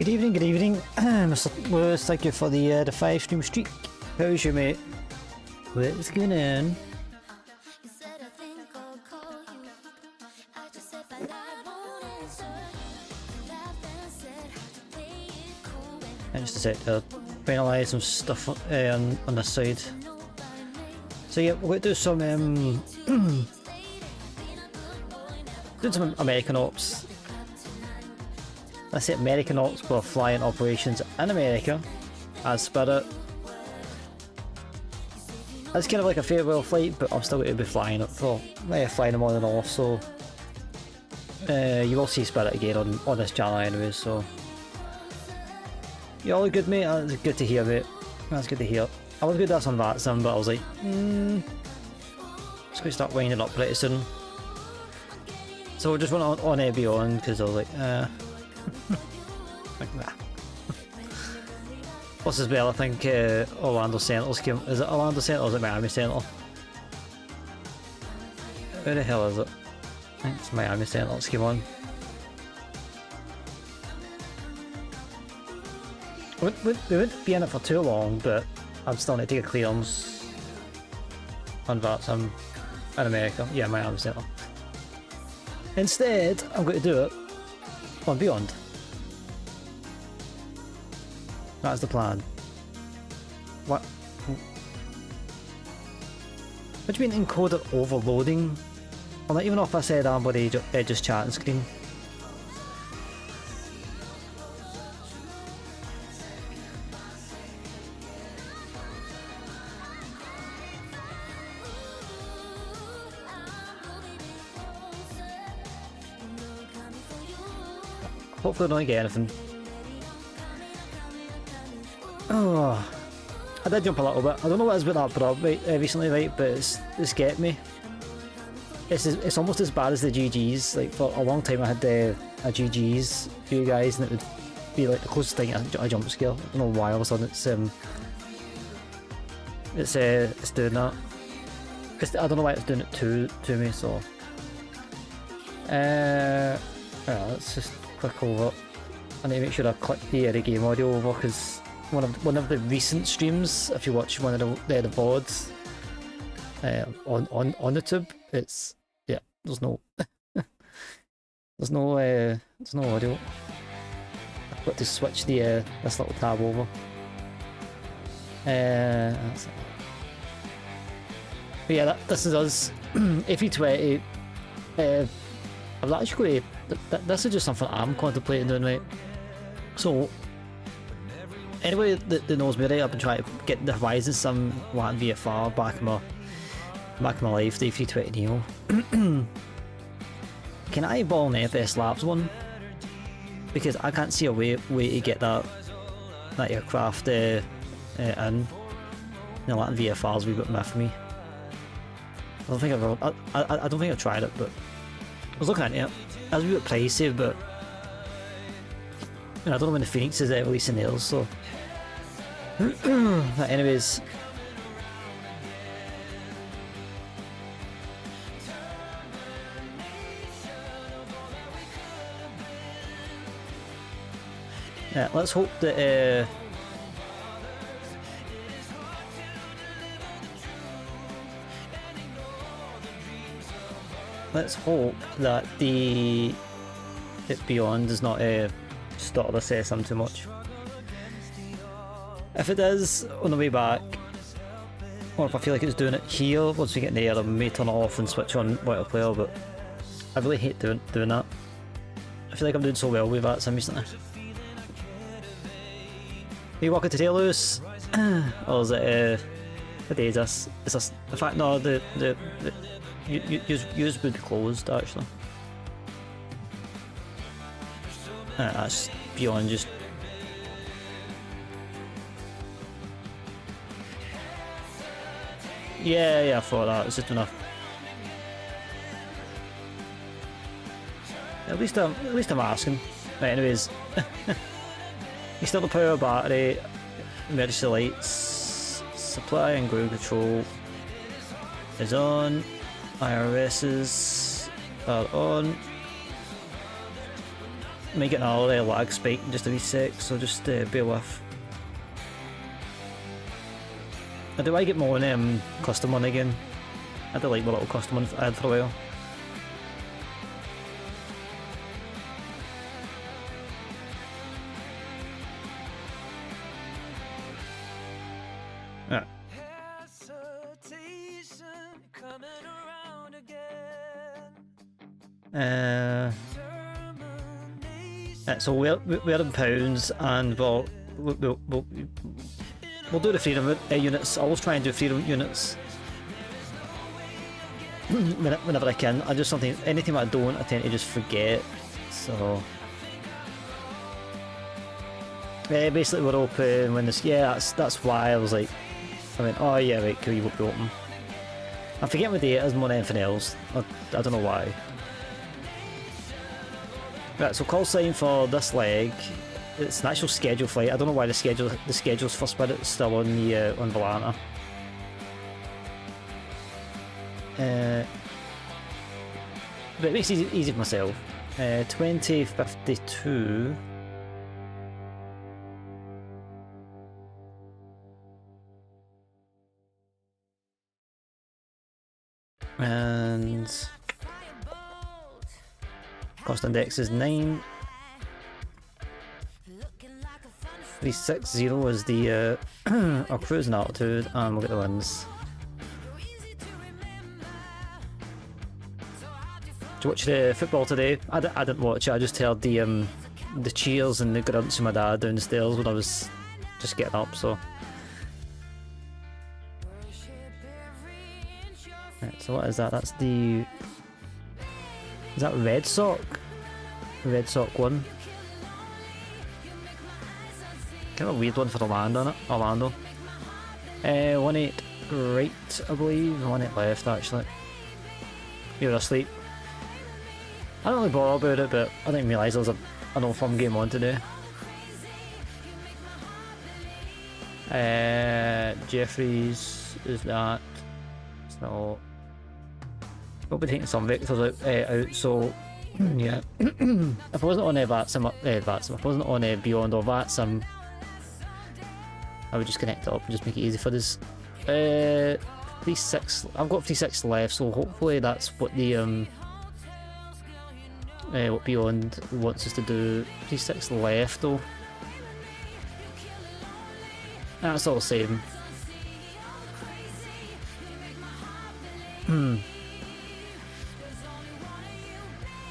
Good evening, Mr. Lewis, thank you for the 5 stream streak. How's you, mate? What's going on? And just a sec to finalise some stuff on this side. So yeah, we're going to do some doing some American ops. I say American ops, we're flying operations in America as Spirit. It's kind of like a farewell flight, but I'm still going to be flying it for flying them on and off. So you will see Spirit again on this channel anyway. So you all good, mate? That's good to hear, mate. That's good to hear. I was good at this on that sim, but I was like, just going to start winding up pretty soon. So we'll just run on air beyond because I was like, like that. Plus as well, I think Orlando Sentinels came. Is it Orlando Sentinel or is it Miami Sentinel? Where the hell is it? I think it's Miami Sentinels came on. We wouldn't be in it for too long, but I'm still need to take a clearance on that. I'm in America. Yeah, Miami Sentinel. Instead, I'm going to do it on Beyond. That's the plan. What? What do you mean encoder overloading? Well, not even if I said I'm bloody just chatting screen. Hopefully I don't get anything. Oh, I did jump a little bit. I don't know what is with that prop recently, right? But it's get me. It's almost as bad as the GGs. Like for a long time, I had a GGs for you guys, and it would be like the closest thing a jump scare. I don't know why all of a sudden it's doing that. I don't know why it's doing it to me. So yeah, let's just click over. I need to make sure I click the game audio over because one of the recent streams, if you watch one of the VODs on the tube, it's there's no there's no audio. I've got to switch the this little tab over. That's it. But yeah, this is us. FE20. I've actually this is just something I'm contemplating doing, right? So anybody that knows me, right, I've been trying to get the Horizon Sim LAN VFR back in my life, the FE20 Neo. Can I ball an FS Labs one? Because I can't see a way to get that aircraft in. The LAN VFR's a wee bit meh for me. I don't think I've tried it, but I was looking at it. It was a bit pricey, but I don't know when the Phoenix is releasing theirs, so. But anyways. Yeah, let's hope that let's hope that the Beyond does not stutter the system too much. If it is on the way back, or if I feel like it's doing it here once we get in the air, I may turn it off and switch on multiplayer, but I really hate doing that. I feel like I'm doing so well with that sim recently. Are you walking today, Lewis? Or is it what day is this? Is this in fact no, the yours would be closed actually. That's Beyond just. Yeah, I thought that. It's just enough. At least I'm asking. Right, anyways. You still the power battery, emergency lights, supply and ground control is on, IRSs are on. may get another lag spike in just a wee sec, so just bear with. I do I get my own custom one again. I do like my little custom one I had for a while. So we're in pounds, and we'll do the freedom units. I always try and do freedom units whenever I can. I just something anything I don't, I tend to just forget. So basically we're open when this. Yeah, that's why I was like, I went, oh yeah, right, cool, you won't be open. I forget my data more than anything else. I don't know why. Right, so call sign for this leg. It's an actual schedule flight. I don't know why the schedule's for Spirit is still on the on Volanta. But it makes it easy for myself. 2052. And cost index is 9. 360 is the our cruising altitude, and we'll get the winds. Did you watch the football today? I didn't watch it. I just heard the cheers and the grunts of my dad down the stairs when I was just getting up. So, right, so what is that? That's the. Is that Red Sock? Red Sock 1. Kind of a weird one for Orlando. 1-8 right, I believe. 1-8 left, actually. You're asleep. I don't really bother about it, but I didn't realise there was an old firm game on today. Jeffries is that. So we'll be taking some vectors out, so yeah. If I wasn't on VATSIM, if I wasn't on Beyond or VATSIM, I would just connect it up and just make it easy for this. 3.6. I've got 3.6 left, so hopefully that's what the what Beyond wants us to do. 3.6 left though. That's all the same.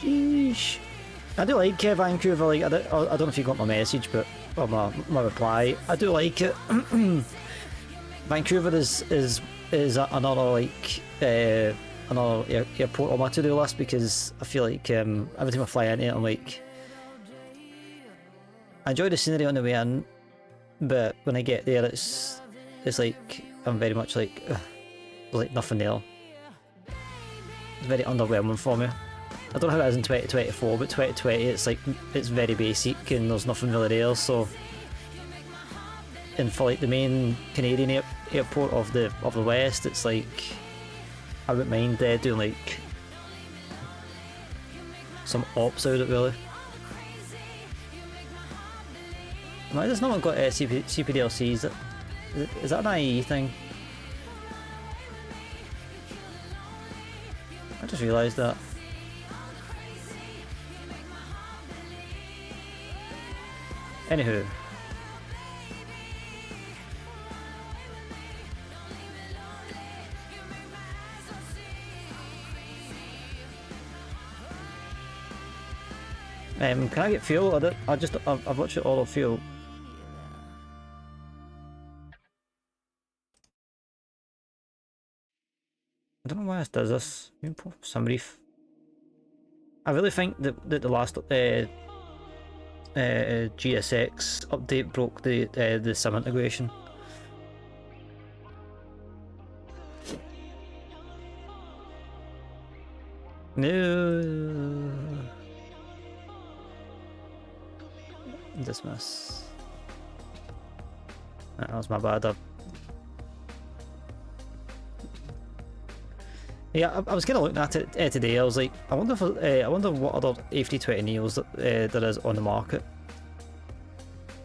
Jeez. I do like Vancouver. Like I don't know if you got my message, but or my reply. I do like it. Vancouver is another like another airport on my to-do list, because I feel like every time I fly into it, I'm like, I enjoy the scenery on the way in, but when I get there, it's like I'm very much like there's like nothing there. It's very underwhelming for me. I don't know how it is in 2024, but 2020 it's like it's very basic and there's nothing really there. So, and for like the main Canadian airport of the West, it's like I wouldn't mind doing like some ops out of it really. Why does no one got CPDLC? Is that an IE thing? I just realised that. Anywho. Can I get fuel? I've watched it all of fuel. I don't know why this does this. Somebody. I really think that the last GSX update broke the SIM integration. No. Dismiss. That was my bad. Yeah, I was kind of looking at it today. I was like, I wonder if I wonder what other A320 Neos there is on the market.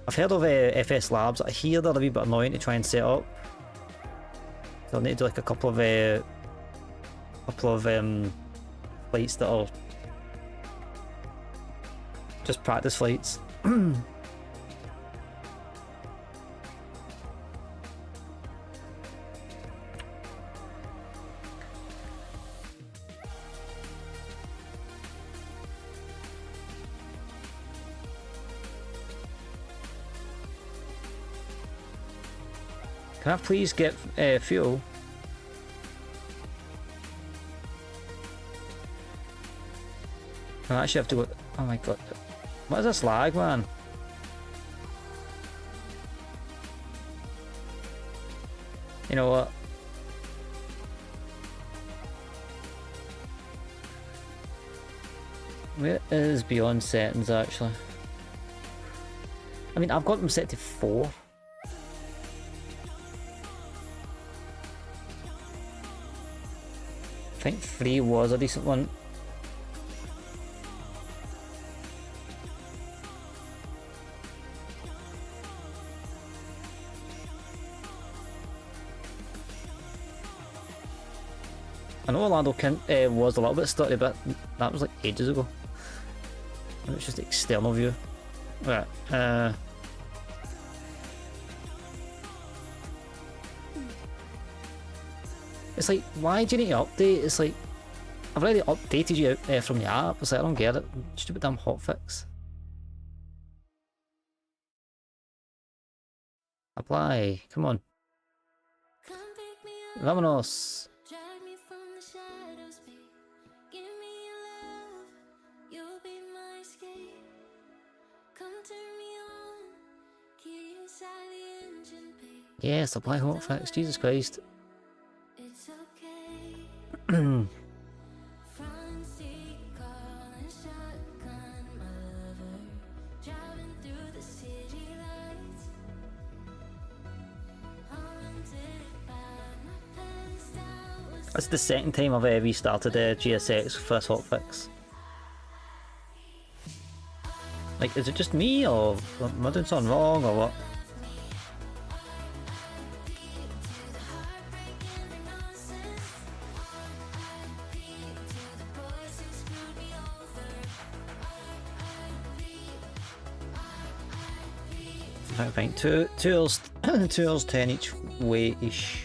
I've heard of FS Labs. I hear they're a wee bit annoying to try and set up. So I'll need to do like a couple of flights that are just practice flights. Can I please get fuel? I actually have to go. Oh my god. What is this lag, man? You know what? Where is beyond settings actually? I mean, I've got them set to 4. I think 3 was a decent one. I know Orlando was a little bit stuttery, but that was like ages ago. And it's just the external view. Right. It's like, why do you need to update? It's like, I've already updated you from your app. It's like, I don't get it. Stupid damn hotfix. Apply. Come on. Vámonos. Yes, apply hotfix. Jesus Christ. That's the second time I've restarted GSX for this hotfix. Like, is it just me, or am I doing something wrong, or what? I think 2 hours 10 each way ish.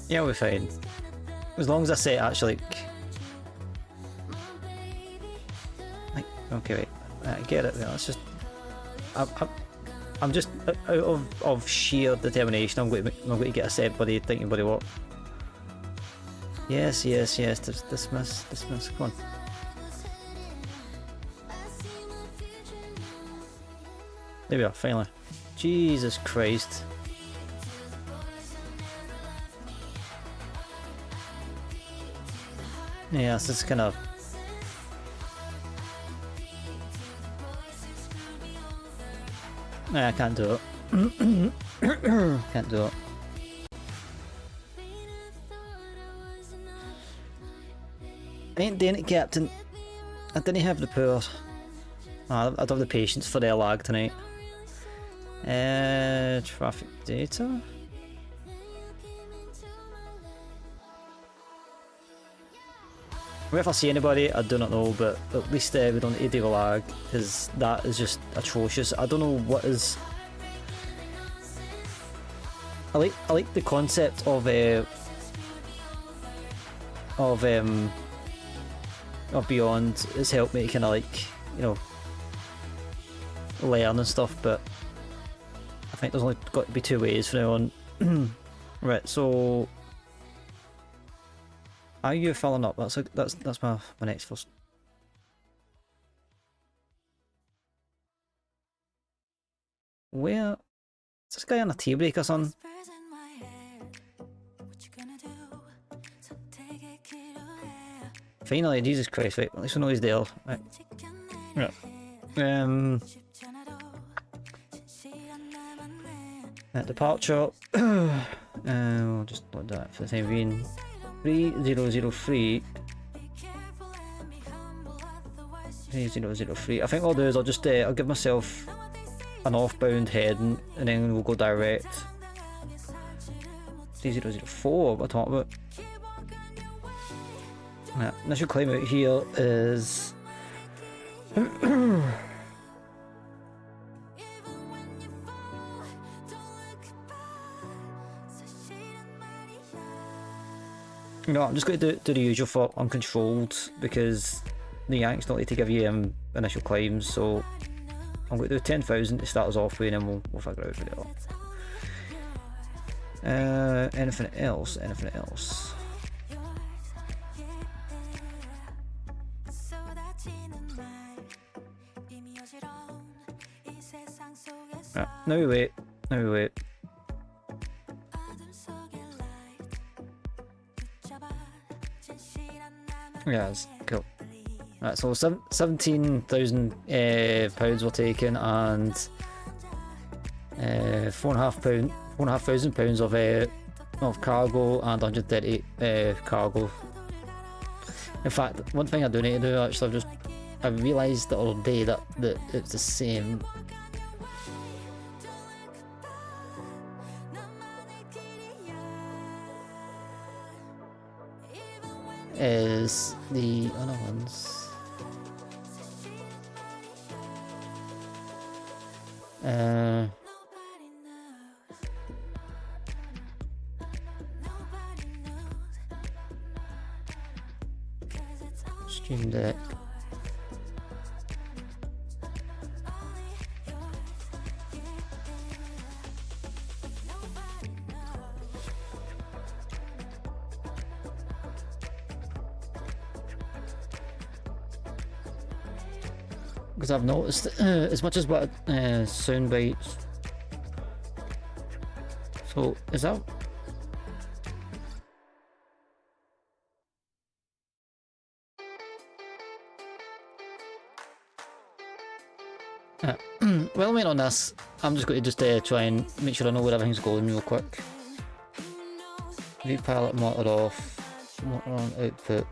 Yeah, we're fine. As long as I say actually like okay, wait. I get it. Let's just. I'm just out of sheer determination. I'm going to get a set, buddy. Thinking, buddy, what? Yes. Dismiss. Come on. There we are. Finally. Jesus Christ. Yeah, so it's kind of. Nah, I can't do it. Can't do it. I ain't doing it, Captain. I didn't have the power. I don't have the patience for their lag tonight. Traffic data. If I see anybody, I do not know, but at least we don't need to lag, because that is just atrocious. I don't know what is. I like the concept of Beyond. It's helped me kind of like, you know, learn and stuff, but I think there's only got to be 2 ways from now on. Right, so. Are you filling up? That's my next first. Where is this guy on a tea break or something? Finally, Jesus Christ! Right, at least we know he's there. Right. At departure, we'll just load that for the time being. 3003. 3003. I think what I'll do is I'll just I'll give myself an off-bound heading and then we'll go direct. 3004, what am I talking about? Yeah, initial climb out here is no, I'm just going to do the usual for uncontrolled because the Yanks don't like to give you initial climbs, so I'm going to do 10,000 to start us off with and then we'll figure out what it all. Anything else? Anything else? Right, now we wait. Now we wait. Yes, cool. Right, so 17,000 pounds we're taking, and £4,500 of cargo and 130 cargo. In fact, one thing I do need to do actually, I realised the other day that it's the same. Is the other ones. Stream Deck. Because I've noticed, as much as what sound bites. So is that? Well, wait on this. I'm just going to just try and make sure I know where everything's going real quick. Repilot motor off. Motor on output.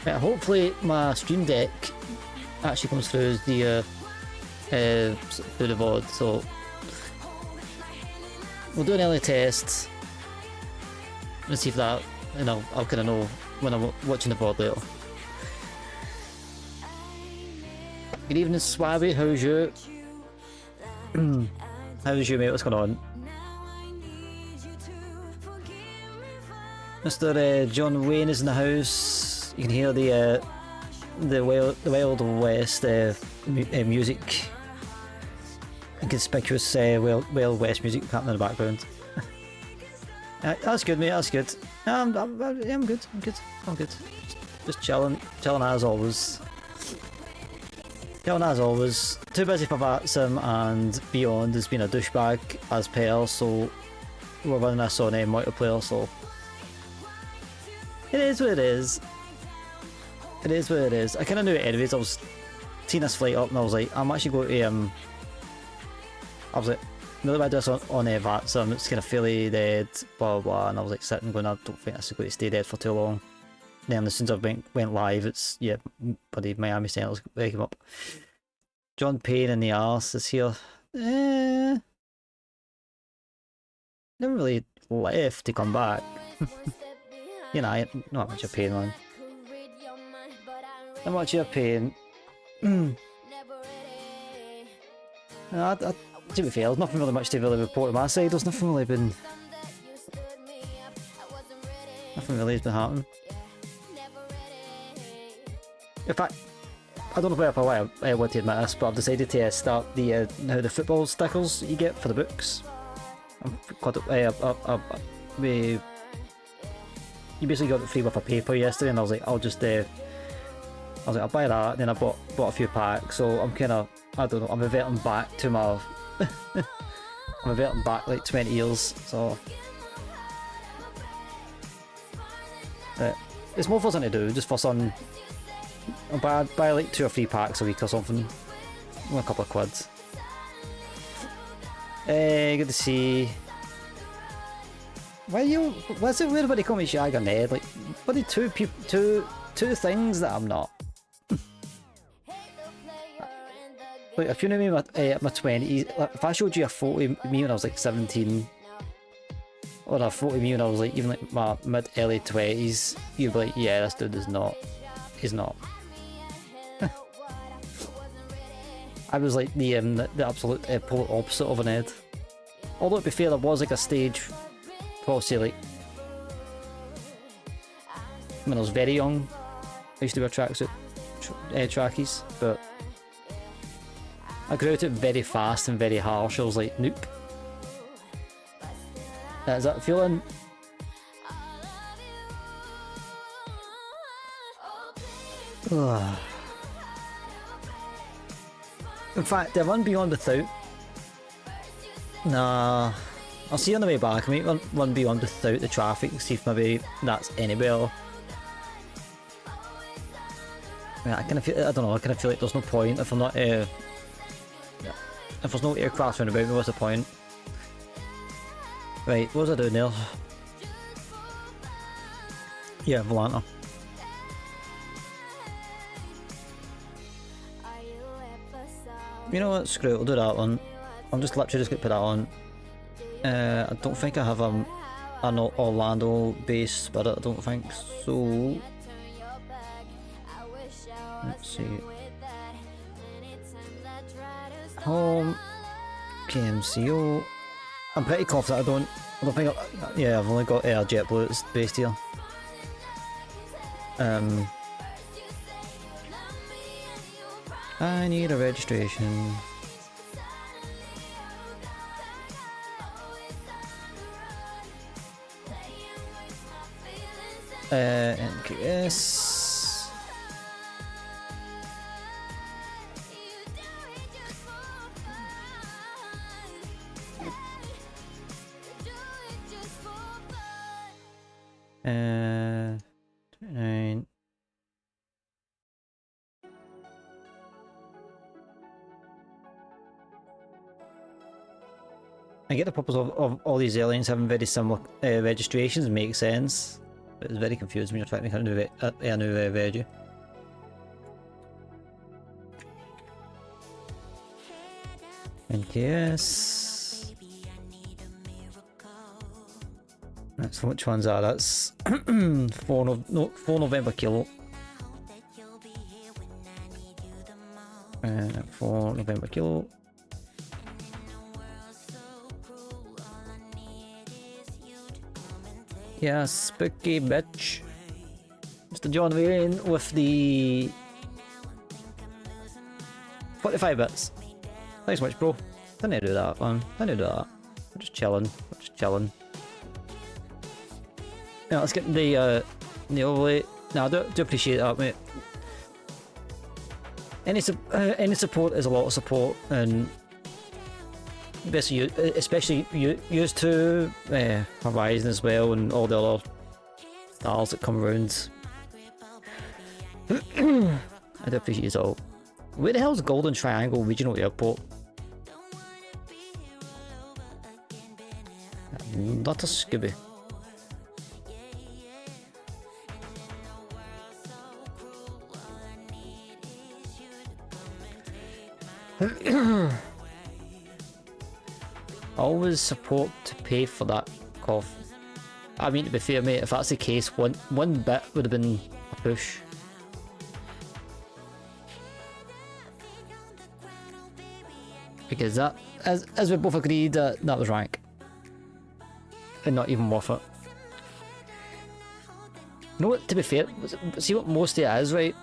Yeah, hopefully my Stream Deck actually comes through as the through the VOD, so we'll do an early test and see if that, and I'll kind of know when I'm watching the VOD later. Good evening, Swabby. How's you? How's you, mate? What's going on? Mr. John Wayne is in the house. You can hear the Wild West music, inconspicuous Wild West music happening in the background. That's good, mate. That's good. I'm good. I'm good. Just chilling as always. Chilling as always. Too busy for VATSIM, and Beyond has been a douchebag as per, so we're running this on multiplayer. So it is what it is. It is what it is. I kind of knew it anyways. I was seeing this flight up and I was like, I'm actually going to I was like, now that I do this on VATSIM, it's kind of fairly dead, blah blah, and I was like sitting going, I don't think this is going to stay dead for too long. Then as soon as I went live, it's, yeah, buddy, Miami Center's waking up. John Payne in the arse is here. Never really left to come back. You know, not much of pain, man. Not much of pain. To be fair, there's nothing really much to really report on my side. There's nothing really been... Nothing really has been happening. In fact, I don't know if I want to admit this, but I've decided to start the now the football stickers you get for the books. you basically got it free with a paper yesterday, and I was like, I'll just I'll buy that. And then I bought a few packs, so I'm kind of, I don't know, I'm reverting back to my I'm reverting back like 20 years, so it's more for something to do, just for some. I'll buy like 2 or 3 packs a week or something, a couple of quids. Good to see. What's it weird when they call me Shag or Ned? Like, bloody two things that I'm not. Like, if you knew me at my 20s, like, if I showed you a photo of me when I was like 17, or a photo of me when I was like even like my mid-early 20s, you'd be like, yeah, this dude is not. He's not. I was like the absolute polar opposite of an Ed. Although to be fair, there was like a stage, probably like when I was very young, I used to wear tracksuit trackies, but I grew out it very fast and very harsh. I was like, nope. Is that feeling? In fact, the run beyond without. Nah, I'll see on the way back. I might run beyond without the traffic and see if maybe that's any better. Yeah, I kind of feel. I don't know. I kind of feel like there's no point if I'm not. If there's no aircraft around about me, what's the point? Right, what was I doing there? Yeah, Volanta. You know what? Screw it. I'll do that one. I'm just literally just gonna put that on. I don't think I have an Orlando base, but I don't think so. Let's see. Home. KMCO. I'm pretty confident I don't think yeah, I've only got JetBlue that's based here. I need a registration. NQS. Nine. I get the purpose of all these airlines having very similar registrations, makes sense, but it's very confusing when you're trying to make a new regi. NKS. That's which ones are. That's 4 November Kilo. 4 November Kilo. Yeah, spooky bitch. Mr. John Wayne with the 45 bits. Thanks so much, bro. Didn't do that, man. Didn't do that. I'm just chilling. I'm just chilling. Yeah, let's get the overlay. No, I do appreciate that, mate. Any support is a lot of support, and especially used to Horizon as well, and all the other stars that come around. I do appreciate it all. Where the hell's Golden Triangle Regional Airport? Not a Scooby. Always support to pay for that cough. I mean, to be fair, mate, if that's the case, one bit would have been a push. Because that, as we both agreed, that was rank. And not even worth it. You know what, to be fair, see what most of it is, right?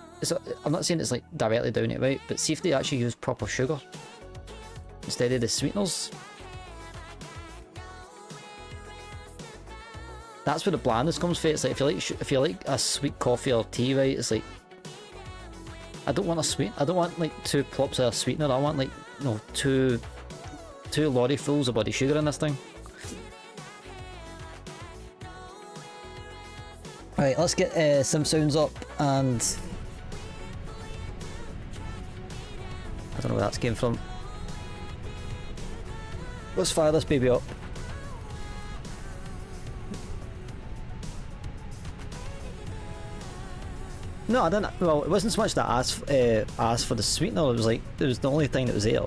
I'm not saying it's like directly down it, right? But see if they actually use proper sugar instead of the sweeteners. that's where the blandness comes from. It's like if you like a sweet coffee or tea, right? It's like I don't want a sweet. I don't want like 2 plops of a sweetener. I want like two lorry fulls of bloody sugar in this thing. Right, let's get some sounds up, and I don't know where that's came from. Let's fire this baby up. No, I didn't. Well, it wasn't so much that I asked for the sweetener. It was like it was the only thing that was there.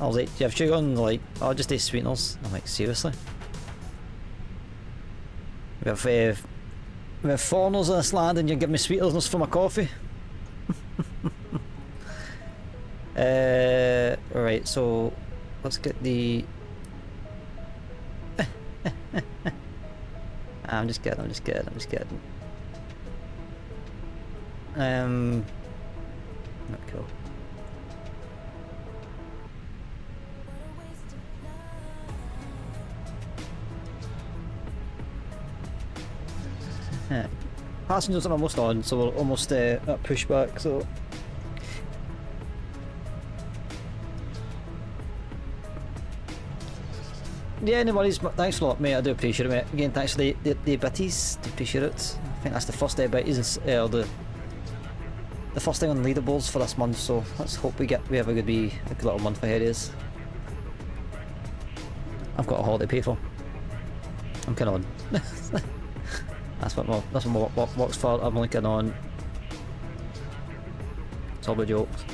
I was like, "Do you have sugar?" And like, "I'll just take sweeteners." I'm like, seriously? We have foreigners in this land, and you give me sweeteners for my coffee. Right. So let's get the. I'm just kidding. Not cool. Yeah. Passengers are almost on, so we're almost at pushback, so... Yeah, no worries, thanks a lot, mate, I do appreciate it, mate. Again, thanks for the bitties, do appreciate it. I think that's the first bitties, the first thing on the leaderboards for this month, so let's hope we have a good little month ahead of us. I've got a holiday to pay for. I'm kinda on. That's what my work's for. I'm only kidding on. It's all about jokes.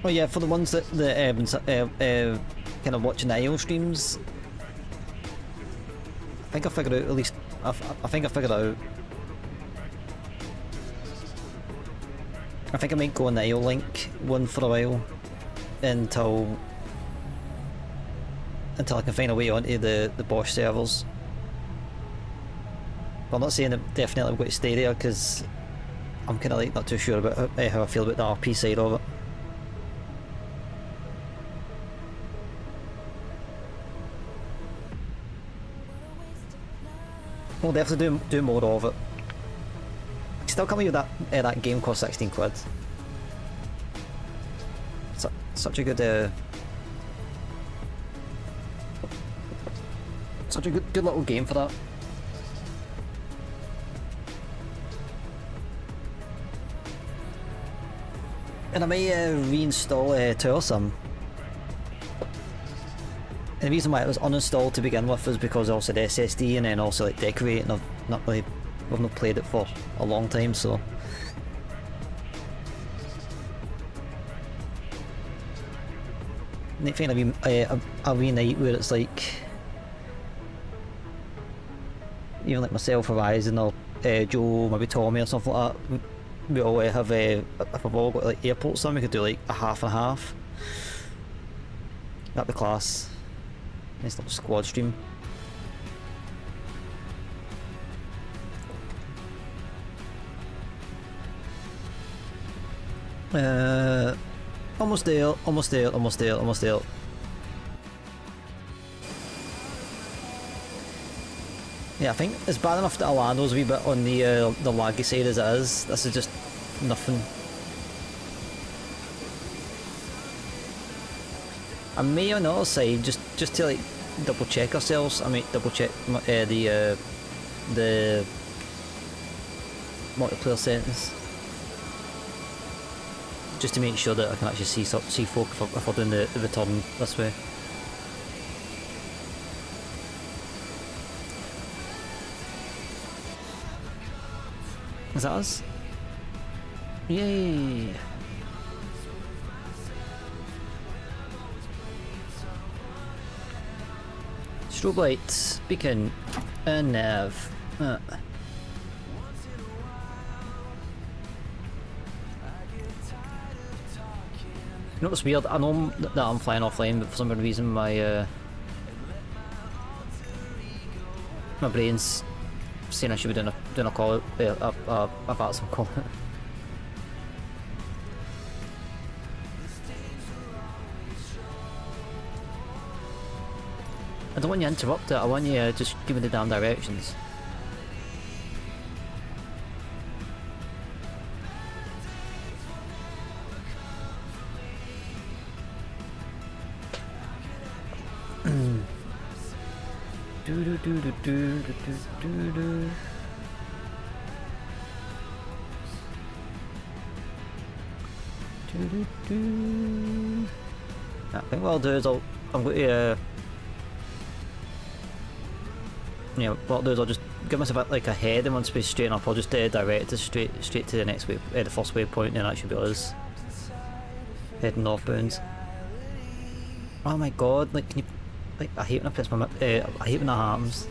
Oh yeah, for the ones that kind of watching the IO streams, I think I figured out at least. I think I figured out. I think I might go on the IO link one for a while until I can find a way onto the Bosch servers. But I'm not saying that definitely I'm going to stay there because I'm kind of like not too sure about how I feel about the RP side of it. We'll definitely do more of it. Still coming with that game cost 16 quid. Such a good such a good little game for that. And I may reinstall Toursome. And the reason why it was uninstalled to begin with was because also the SSD and then also like Decorate, and we've not played it for a long time, so. Need to find a wee night where it's like, even like myself or Ryzen or Joe, maybe Tommy or something like that, we all have, if we've all got like airport something, we could do like a half and half. That'd be class. Nice little squad stream. Almost there. Yeah, I think it's bad enough that Orlando's a wee bit on the laggy side as it is. This is just nothing. I may on the other side just to like double check ourselves. I might double check the multiplayer settings, just to make sure that I can actually see folk if we're doing the return this way. Is that us? Yay! Strobe lights, beacon, and nav. You know what's weird? I know that I'm flying offline, but for some reason my brain's saying I should be doing a call out, a Vatsum call. I don't want you to interrupt it, I want you to just give me the damn directions. Do do do do do do do do. Do, do, do. I think what I'll do is I'm going to yeah, what I'll do is I'll just give myself like a head, and once we straighten up I'll just direct it straight to the next way, the first waypoint, and that should be us heading northbound. Oh my god, like can you, like I hate when I press my I hate when that happens.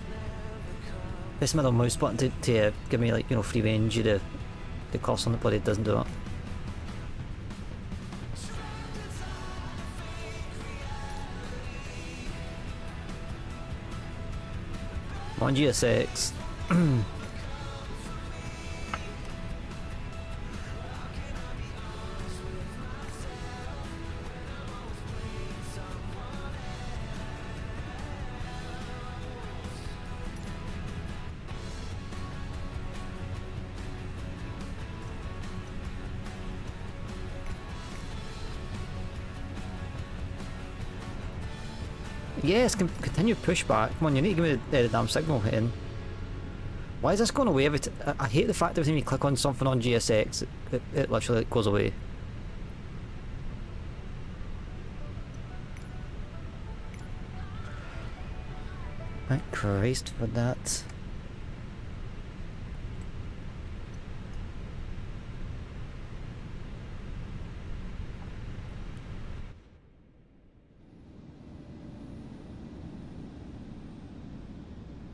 Press my little mouse button to give me like, you know, free range, the cursor on the bloody doesn't do it. On GSX. Yes, continue pushback. Come on, you need to give me the damn signal in. Why is this going away every I hate the fact that every time you click on something on GSX, it literally goes away. Thank Christ for that.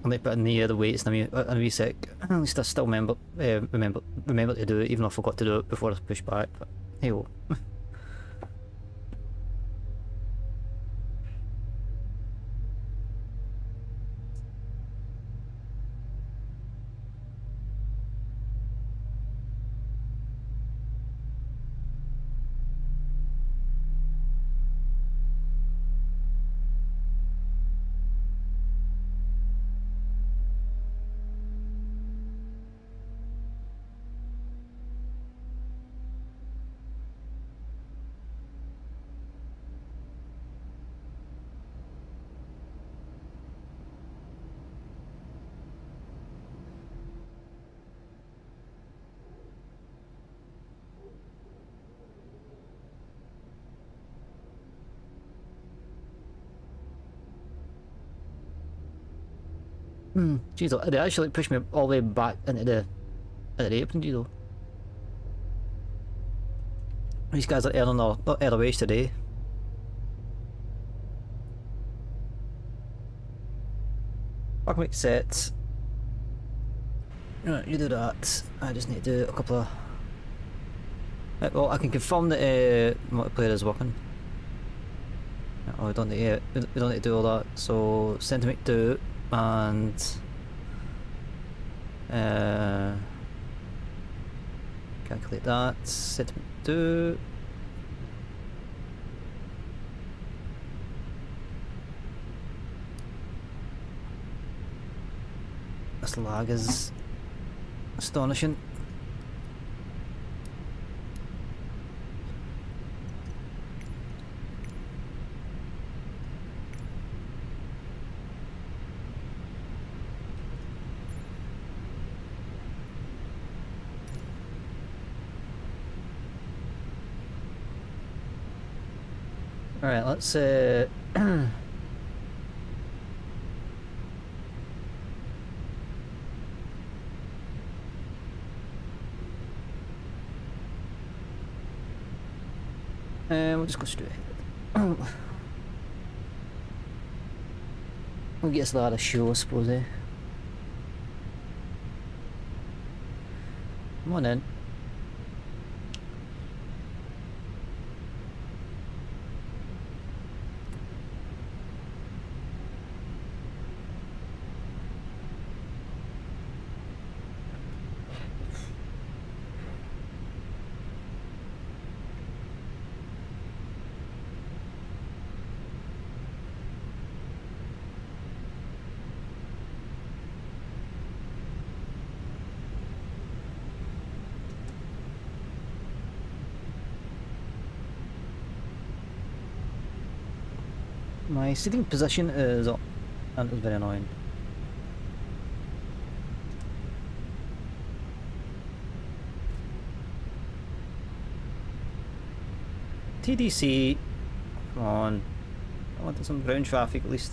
I might put in the weights in a wee sec. At least I still remember to do it, even though I forgot to do it before I pushed back. But hey ho. Jeez, they actually pushed me all the way back into the apron, though. These guys are earning their wage today. Back make sets. Right, you do that. I just need to do a couple of. Right, well, I can confirm that multiplayer is working. Oh, we don't need to do all that. So Sentiment 2 and calculate that. Sentiment 2. This lag is astonishing. Alright, let's we'll just go straight ahead. We'll get us that a show, I suppose, eh? Come on in. My seating position is up, and it's very annoying. TDC, come on. I wanted some ground traffic at least.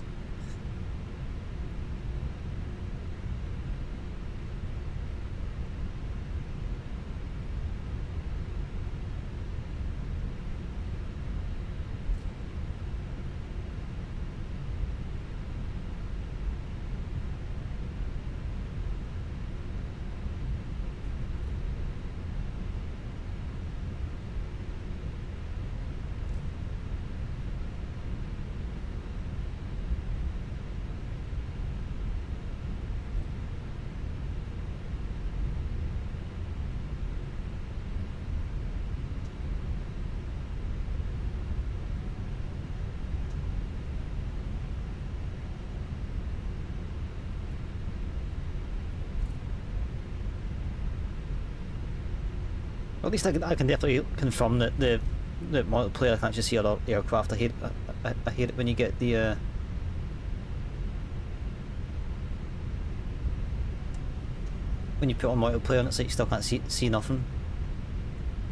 At least I can definitely confirm that the multiplayer can't just see other aircraft. I hate it when you get the when you put on multiplayer and it's like you still can't see nothing.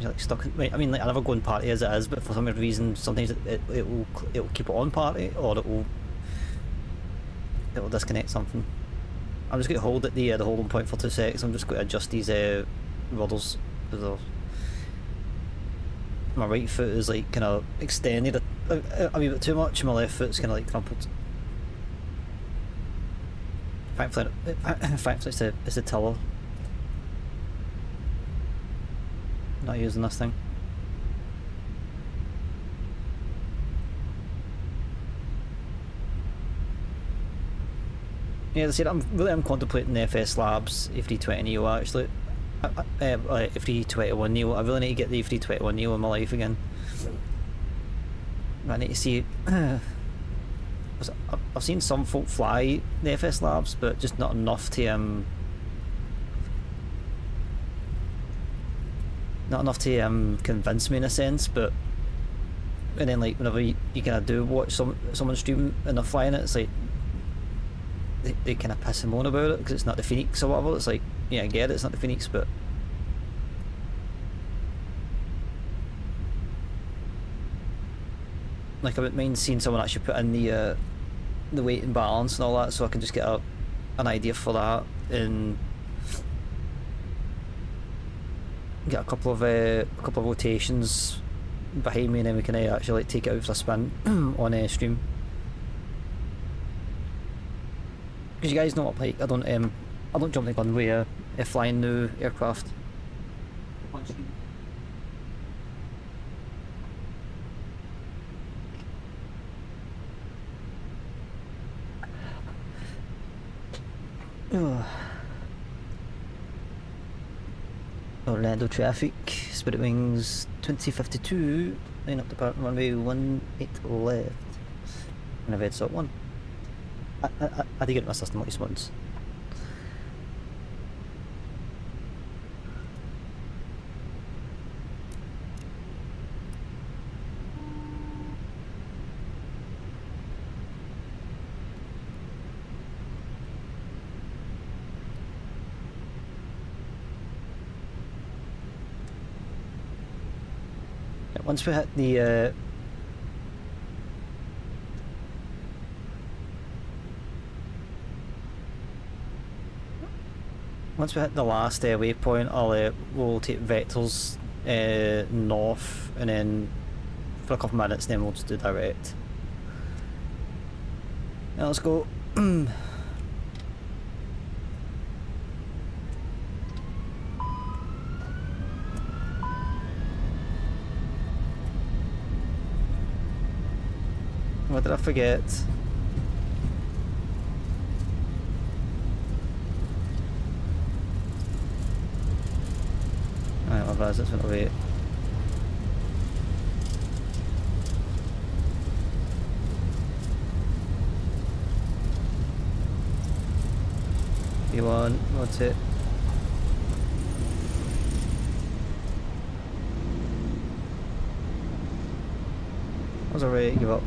You're like stuck. I mean, like I never go in party as it is, but for some reason sometimes it will keep it on party, or it will disconnect something. I'm just going to hold at the holding point for 2 seconds. I'm just going to adjust these rudders because my right foot is like kind of extended a wee bit too much, and my left foot's kind of like crumpled. Thankfully it's the tiller. Not using this thing. Yeah, as I said, I'm contemplating the FS Labs F320neo actually. F321 Neo. I really need to get the F321 Neo in my life again. I need to see. I've seen some folk fly the FS Labs, but just not enough to convince me in a sense. But and then like whenever you kind of do watch someone stream and they're flying it, it's like they kind of piss and moan about it because it's not the Phoenix or whatever. It's like, yeah, I get it, it's not the Phoenix, but like I wouldn't mind seeing someone actually put in the weight and balance and all that, so I can just get an idea for that and get a couple of rotations behind me, and then we can actually like take it out for a spin on stream. Because you guys know what, like I don't jump the gun with flying new aircraft. Orlando traffic, Spirit Wings 2052, line up departing runway 18 left. And I've heads up one. I did get my system at least once. Yeah, once we hit the once we hit the last waypoint, we'll take vectors north, and then for a couple of minutes, then we'll just do direct. Now let's go. What did I forget? Alright, my bad, that's went away. E1, what's it? I was already give up.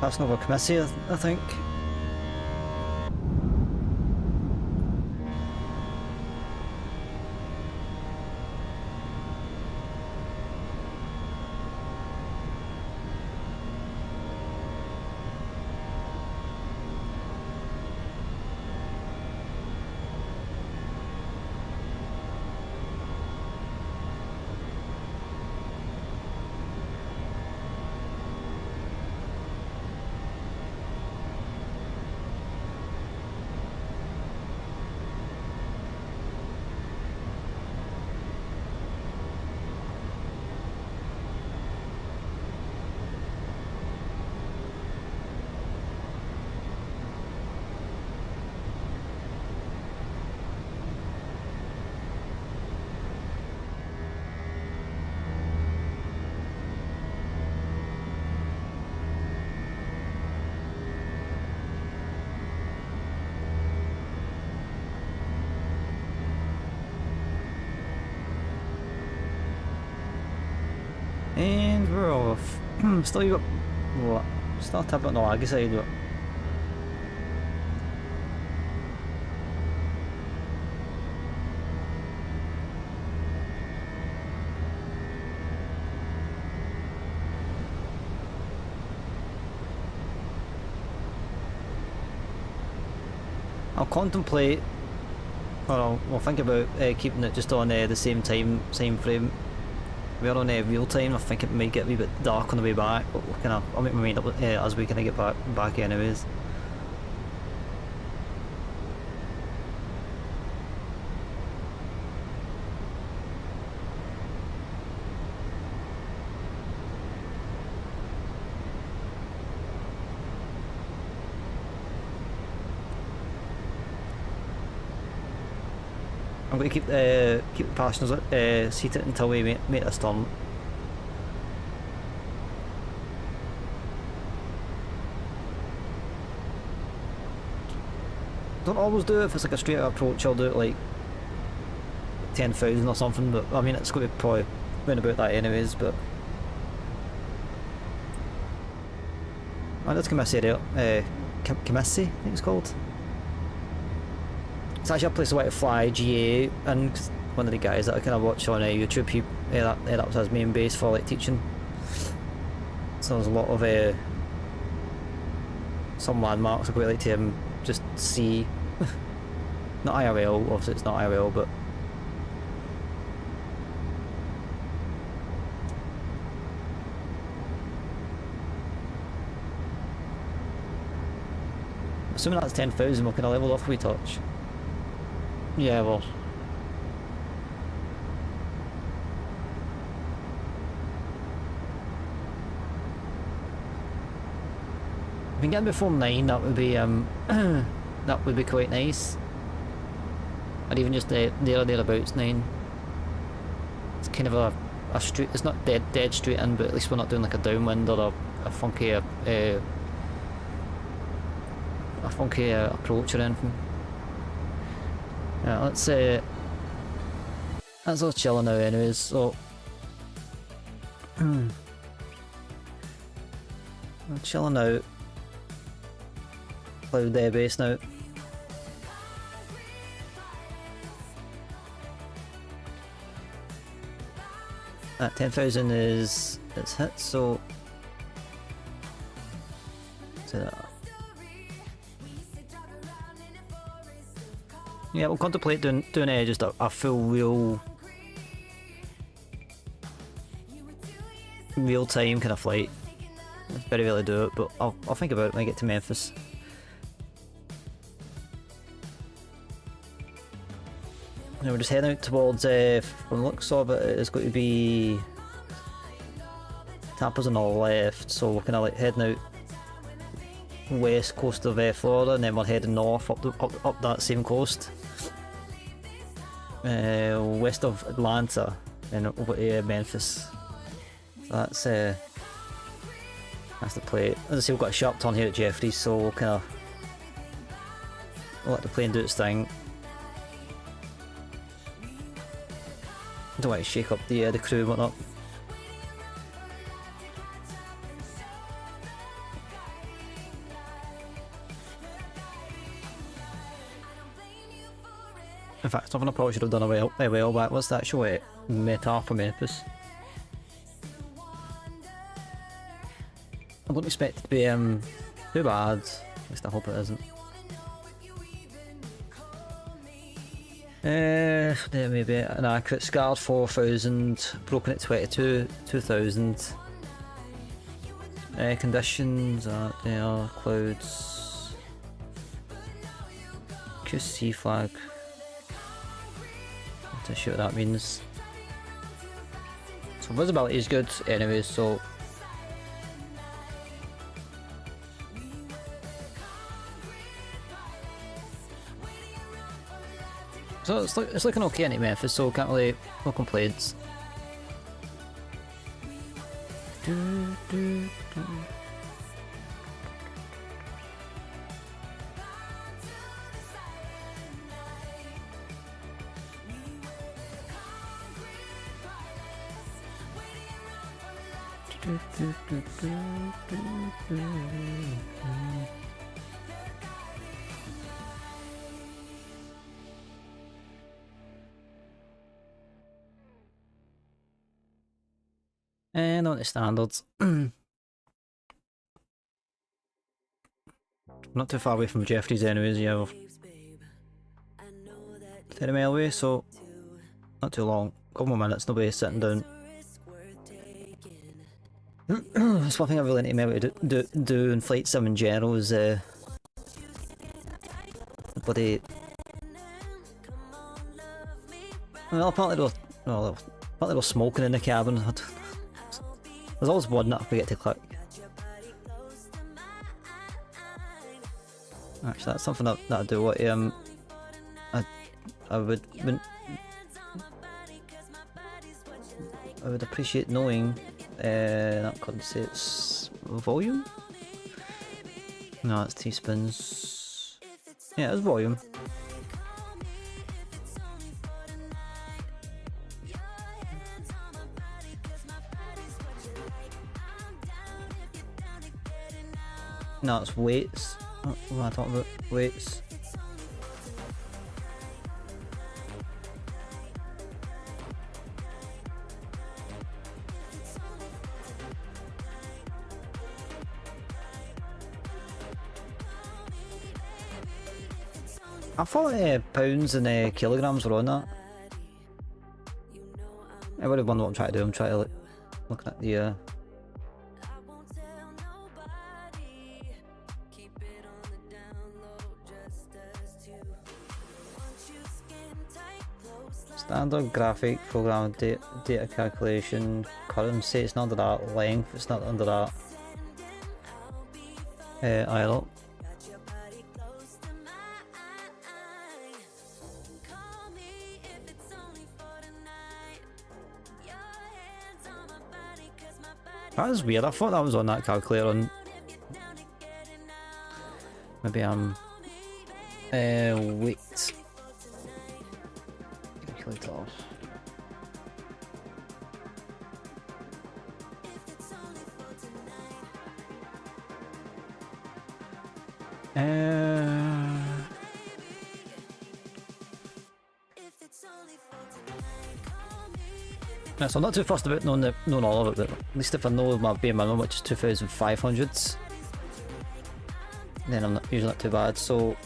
Passing over Commissary, I think. And we're off. Still got what? Still a bit on the laggy side, but I'll contemplate, or I'll think about keeping it just on the same same frame. We're on real time. I think it might get a wee bit dark on the way back, but I'll make my mind up as we get back anyways. I'm going to keep the passengers seated until we make this turn. Don't always do it if it's like a straight approach. I'll do it like 10,000 or something, but I mean it's going to probably round about that anyways. But that's Commissary there. Commissary, I think it's called. It's actually a place I want to fly GA, and one of the guys that I kind of watch on YouTube, that was his main base for like teaching. So there's a lot of some landmarks I quite like to just see. Not IRL, obviously it's not IRL, but assuming that's 10,000, we can level off if we touch. Yeah, well. If we can get before 9, that would be that would be quite nice. Or even just there or thereabouts 9. It's kind of a straight. It's not dead straight in, but at least we're not doing like a downwind or a funky approach or anything. Yeah, let's all chilling now anyways, so I'm chilling out. Cloud Day base now. At 10,000 it's hit, so yeah, we'll contemplate doing just a full real time kind of flight. It's very rarely do it, but I'll think about it when I get to Memphis. Now we're just heading out towards, from the looks of it, it's going to be Tampa's on the left, so we're kind of like heading out west coast of Florida, and then we're heading north up that same coast, west of Atlanta, and over to Memphis. So that's the play. As I say, we've got a sharp turn here at Jeffries, so we'll kind of let the plane do its thing. Don't want to shake up the crew and whatnot. In fact, something I probably should have done a while back. What's the actual meta for Memphis? I don't expect it to be too bad. At least I hope it isn't. There may be an accurate scarred 4000, broken at 22, 2000. Conditions are there, clouds. QC flag. Not too sure what that means. So visibility is good anyway, so it's looking okay in Memphis, so can't really, no complaints. And on the standards. Not too far away from Jeffrey's anyways, yeah, we're 30 mile away, so not too long. Couple more minutes, nobody sitting down. That's one thing I really need to remember to do in Flight Sim in general is bloody... Well, apparently they were smoking in the cabin. There's always one that I forget to click. Actually, that's something that I do. What I would appreciate knowing. That consists volume. No, it's teaspoons. Yeah, it's volume. No, it's weights. What am I talking about? Weights. I thought pounds and kilograms were on that. I would have wondered what I'm trying to do. I'm trying to look at the standard graphic program data calculation currency. It's not under that. Length. It's not under that. Either. That is weird. I thought that was on that calculator. On maybe I'm wait. Calculator. Yeah, so I'm not too fussed about knowing all of it, but at least if I know my bare minimum, which is 2,500s, then I'm usually not too bad. So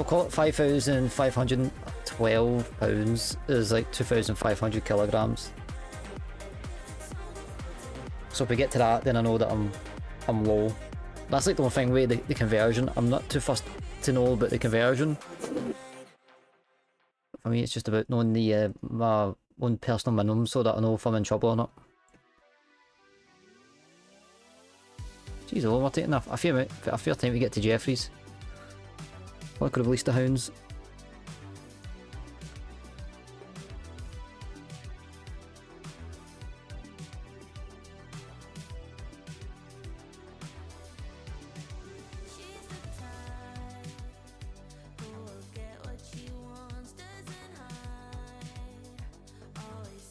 call it 5,512 pounds is like 2,500 kilograms. So if we get to that, then I know that I'm low. That's like the one thing with the conversion. I'm not too fussed to know about the conversion. For me, it's just about knowing the my own personal minimum so that I know if I'm in trouble or not. Jeez, oh, we're taking a fair time to get to Jeffrey's. Well, I could have released the hounds.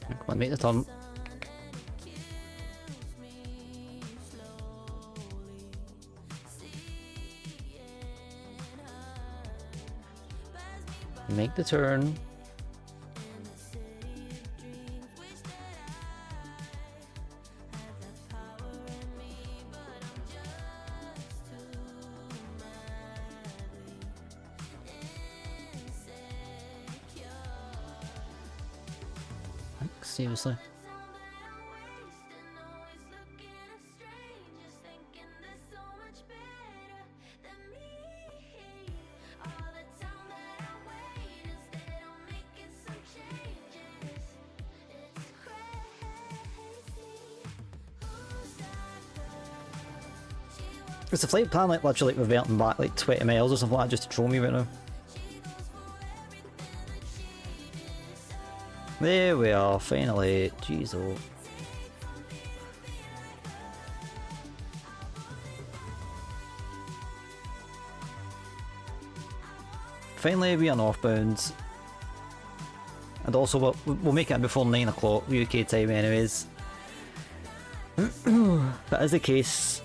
Come on, make the turn. Make the turn. Seriously. Is the flight plan like literally like reverting back like 20 miles or something like that just to troll me right now? There we are, finally. Jeez, oh. Finally we are northbound. And also we'll make it before 9 o'clock UK time anyways. That is the case.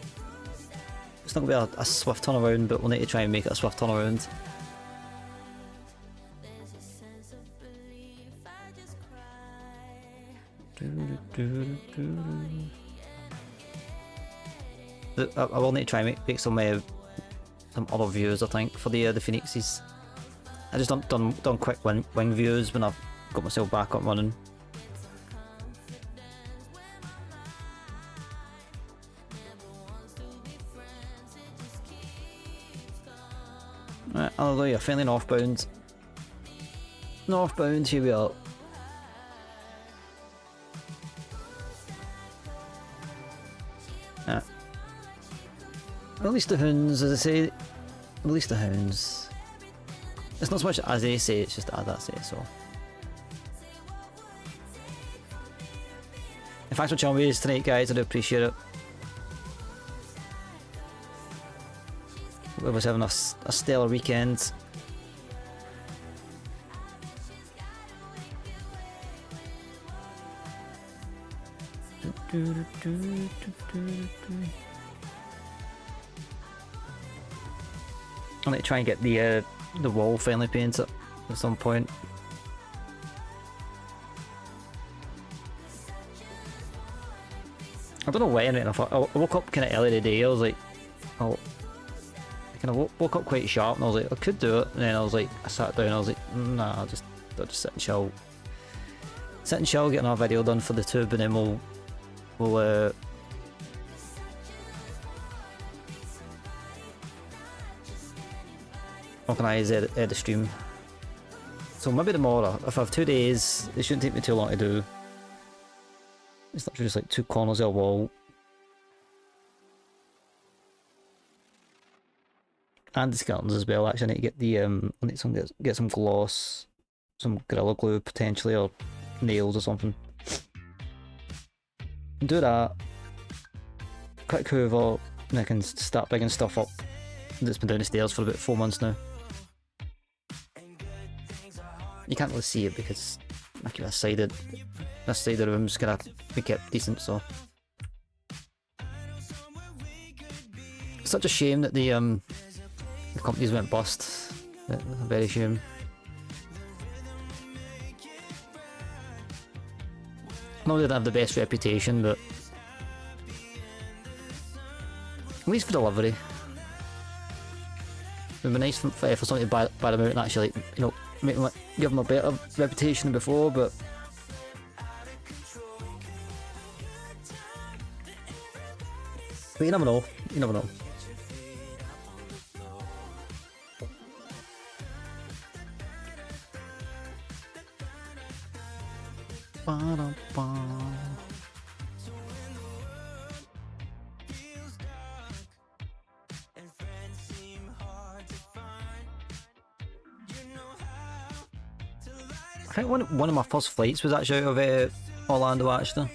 It's not going to be a swift turnaround, but we'll need to try and make it a swift turnaround. I will need to try and make some other views, I think, for the Phoenixes. I just done quick wing views when I've got myself back up running. Right, hallelujah, finally northbound. Northbound, here we are. At least the hounds, as I say, at least the hounds. It's not so much as they say, it's just as I say, so. And thanks for joining me tonight, guys, I do appreciate it. Hope everyone's having a stellar weekend. I need to try and get the wall finally painted at some point. I don't know when I woke up kind of early today. I was like, I kind of woke up quite sharp, and I was like, I could do it. And then I was like, I sat down. And I was like, nah, I'll just sit and chill. Sit and chill, get another video done for the tube, and then we'll organise the stream. So maybe tomorrow, if I have 2 days, it shouldn't take me too long to do. It's literally just like 2 corners of a wall. And the skeletons as well. Actually, I need to get the I need to get some gloss, some Gorilla Glue potentially, or nails or something. Do that. Quick hoover, and I can start picking stuff up that's been down the stairs for about 4 months now. You can't really see it because like this side of the room's gonna be kept decent, so. Such a shame that the companies went bust. A very shame. No, they didn't have the best reputation, but at least for delivery. It would be nice for somebody to buy them out and actually, you know, give them a better reputation than before, but you never know. You never know. I think one of my first flights was actually out of Orlando, actually.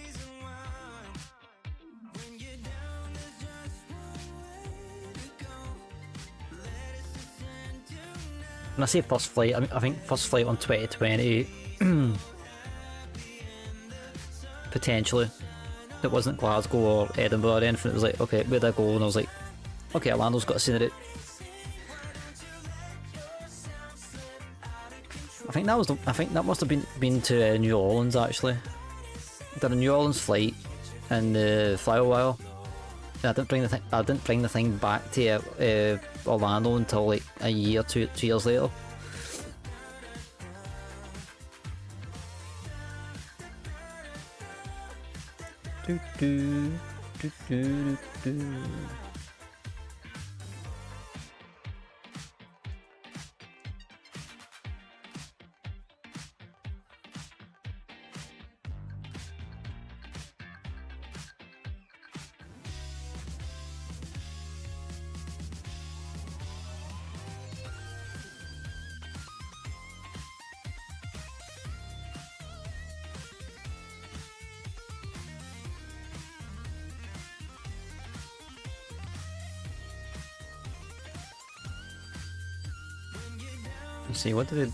When I say first flight, I think first flight on 2020. Potentially. It wasn't Glasgow or Edinburgh or anything. It was like, okay, where'd I go? And I was like, okay, Orlando's got a scenery. think that was I think that must have been to New Orleans actually. Did a New Orleans flight and fly a while. I didn't bring the thing back to Orlando until like a year, 2 years later. Do do do do do. Let's see, what did it...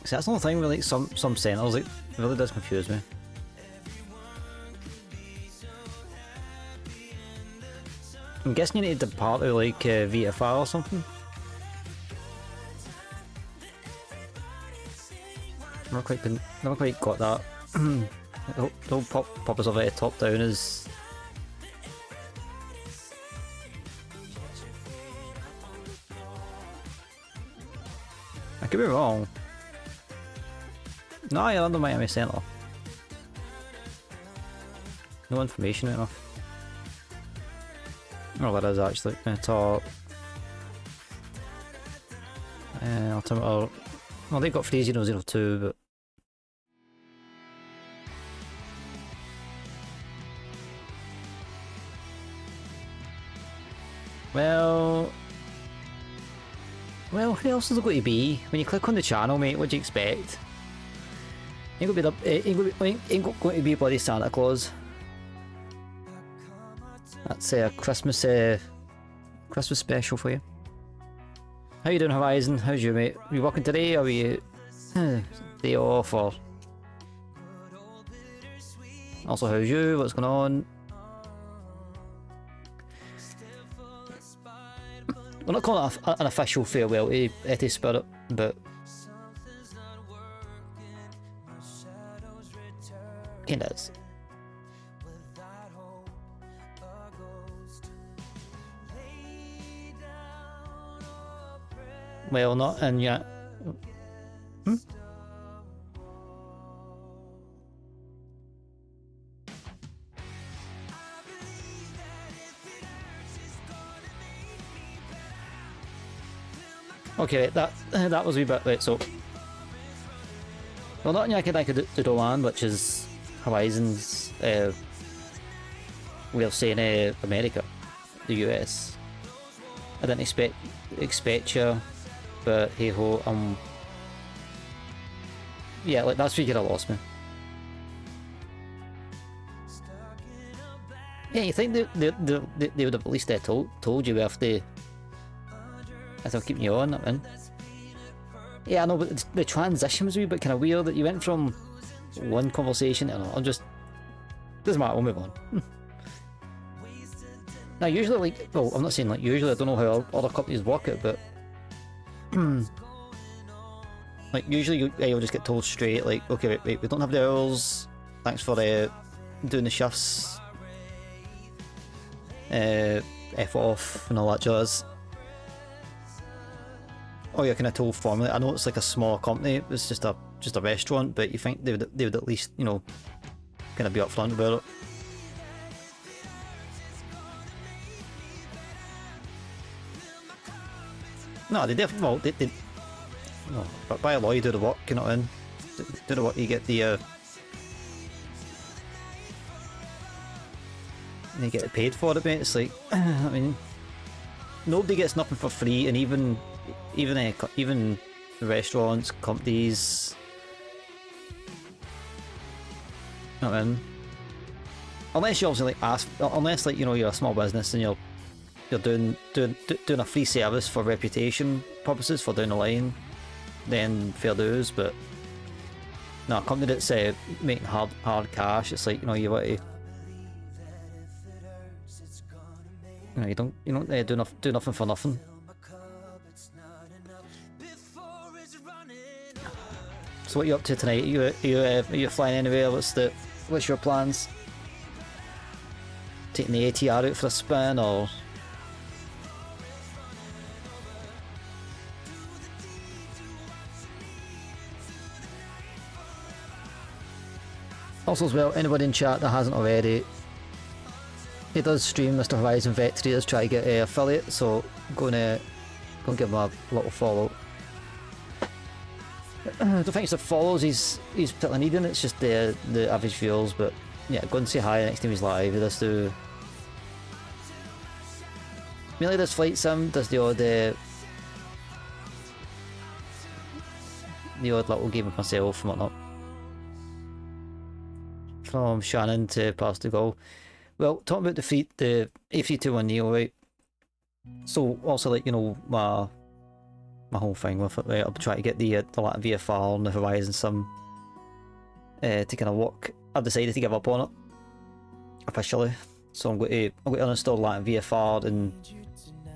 See, that's the whole thing with like some centers, like, it really does confuse me. I'm guessing you need to depart to like VFR or something. Never quite got that. The whole purpose of it top down is... I could be wrong. No, you're under Miami Center. No information enough. Oh, that is actually top. Altimeter. Well, they got 3002, but. Well, who else is it going to be? When you click on the channel, mate, what do you expect? Ain't going to be bloody Santa Claus. That's a Christmas special for you. How you doing, Horizon? How's you, mate? Are you working today, or are you day off, or? Also, how's you? What's going on? We're not calling it an official farewell to Etty Spirit, but it is. Well, not in yet. Okay, that was a wee bit right. So, well, not in Yakadaka Dodolan, which is Horizon's way of saying America, the US. I didn't expect you, but hey ho, yeah, like that's where you could have lost me. Yeah, you think they would have at least told you if they're keeping you on, man. Yeah, I know, but the transition was a wee bit kind of weird, that you went from one conversation to another. Just doesn't matter, we'll move on. Now, usually, like, well, I'm not saying like usually, I don't know how other companies work it, but like usually you'll just get told straight, like, okay, wait, we don't have the hours. Thanks for doing the shifts. F off and all that jazz. Oh, you're kind of told formally. I know it's like a small company. It's just a restaurant, but you think they would at least, you know, kind of be upfront about it. No, they definitely. Well, they no, but by law you do the work. You know what I mean? Do the work. You get the. You get paid for it, mate. It's like, I mean, nobody gets nothing for free, and even restaurants, companies. I mean, unless you obviously like ask, unless like, you know, you're a small business and you're doing a free service for reputation purposes for down the line, then fair dues. But no, a company that's making hard cash, it's like, you know, you want to, you know, you don't do nothing for nothing. So what are you up to tonight? Are you flying anywhere? What's your plans? Taking the ATR out for a spin, or? Also as well, anybody in chat that hasn't already, he does stream Mr. Horizon Vector, he does try to get a affiliate, so go and give him a little follow. I don't think it's the follows he's particularly needing, it's just the average views, but yeah, go and say hi next time he's live. He does do... mainly does flight sim, does the odd little game of myself and whatnot. From Shannon to Pass to Go. Well, talking about the A321neo, right? So also, like, you know, my whole thing with it, right? I'll try to get the Latin VFR and the Horizon Sim to kind of work. I've decided to give up on it officially, so I'm going to uninstall Latin VFR, and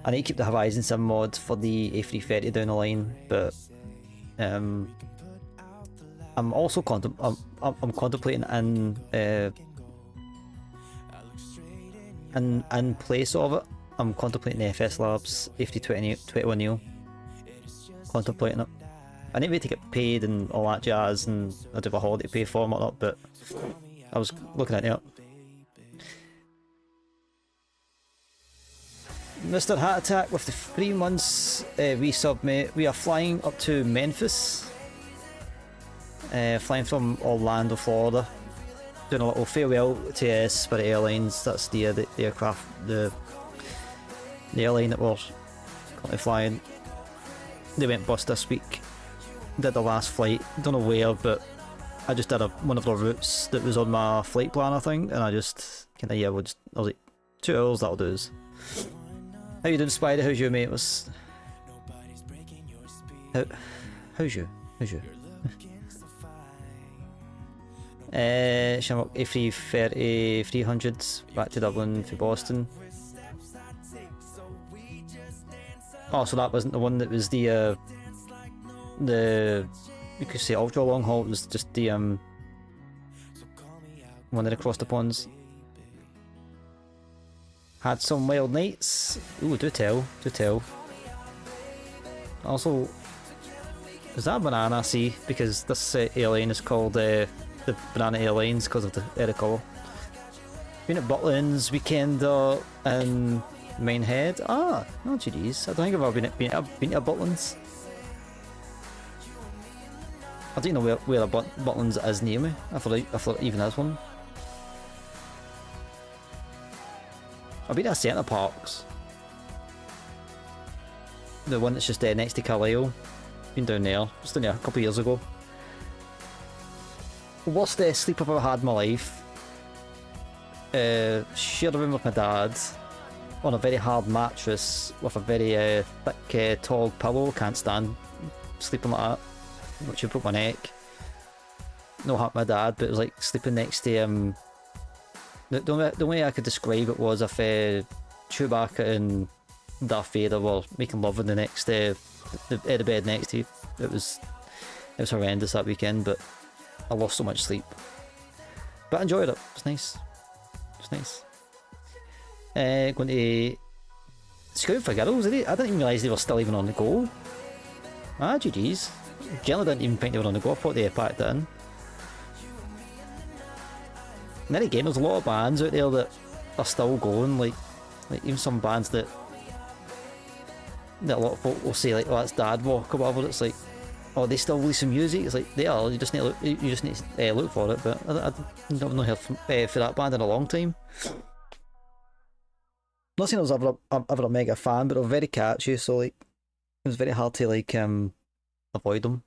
I need to keep the Horizon Sim mod for the A330 down the line. But I'm also contemplating in place of it. I'm contemplating the FS Labs A321neo. Contemplating it. I need to get paid and all that jazz, and I'd have a holiday to pay for and whatnot, but I was looking at it. Mr. Hat Attack with the 3 months resub, mate. We are flying up to Memphis. Flying from Orlando, Florida. Doing a little farewell to Spirit Airlines. That's the aircraft, the airline that we're currently flying. They went bust this week. Did the last flight, don't know where, but I just did one of the routes that was on my flight planner thing, and I just kind of, yeah, I was like, 2 hours, that'll do us. How you doing, Spider? How's you, mate? How's you? Shamrock A330 300s back to Dublin for Boston. Oh, so that wasn't the one that was the you could say ultra long haul. It was just the one that across the ponds. Had some wild nights. Ooh, do tell. Also, is that a banana? I see, because this airline is called the Banana Airlines because of the air colour. Been at Butlins weekend in Minehead. Ah, no, GDs. I don't think I've ever been to Butlins. I don't know where Butlins is near me. I thought it even has one. I've been to Centre Parks. The one that's just next to Carlisle. Been down there. Just down there a couple of years ago. Worst sleep I've ever had in my life. Shared a room with my dad on a very hard mattress with a very thick, tall pillow. Can't stand sleeping like that. Which broke my neck. No hurt my dad, but it was like sleeping next to the way I could describe it was if Chewbacca and Darth Vader were making love in the next the bed next to you. It was horrendous that weekend, but I lost so much sleep. But I enjoyed it. It was nice. Going to Scout for Girls, I didn't even realise they were still even on the go. Ah, GG's. Generally didn't even think they were on the go. I thought they had packed it in. And then again, there's a lot of bands out there that are still going, like even some bands that a lot of folk will say, like, oh, that's Dad Walk or whatever. It's like, oh, they still releasing music. It's like, they are. You just need to look for it. But I don't know for that band in a long time. Not saying I was ever a mega fan, but they were very catchy. So like, it was very hard to like avoid them.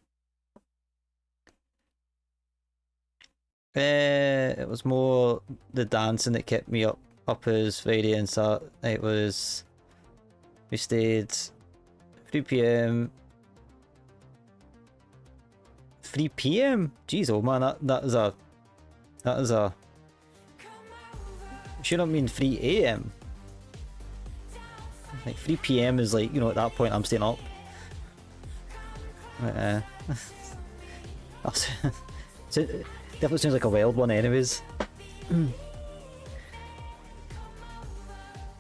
It was more the dancing that kept me up as Friday and Saturday. It was, we stayed 3 PM. 3 PM? Jeez, oh man, that is a should not mean 3 AM. Like 3 PM is like, you know, at that point I'm staying up. It definitely seems like a wild one anyways.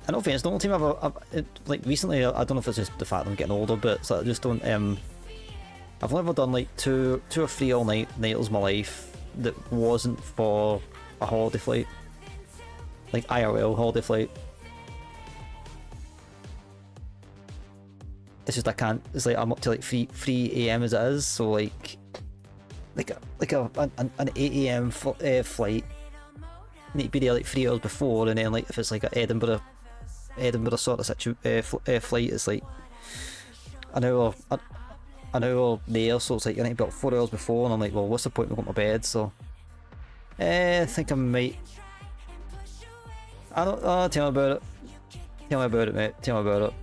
I don't think it's the only time like recently, I don't know if it's just the fact I'm getting older, but so I just don't, I've only ever done like two or three all-nighters in my life that wasn't for a holiday flight. Like IRL holiday flight. It's just I can't, it's like I'm up to like 3 AM as it is, so like an 8 AM flight, need to be there like 3 hours before, and then like if it's like an Edinburgh sort of flight, it's like an hour there, so it's like you need to be up 4 hours before, and I'm like, well, what's the point of going to bed? So I think I might. I don't. Oh, tell me about it. Tell me about it, mate. Tell me about it.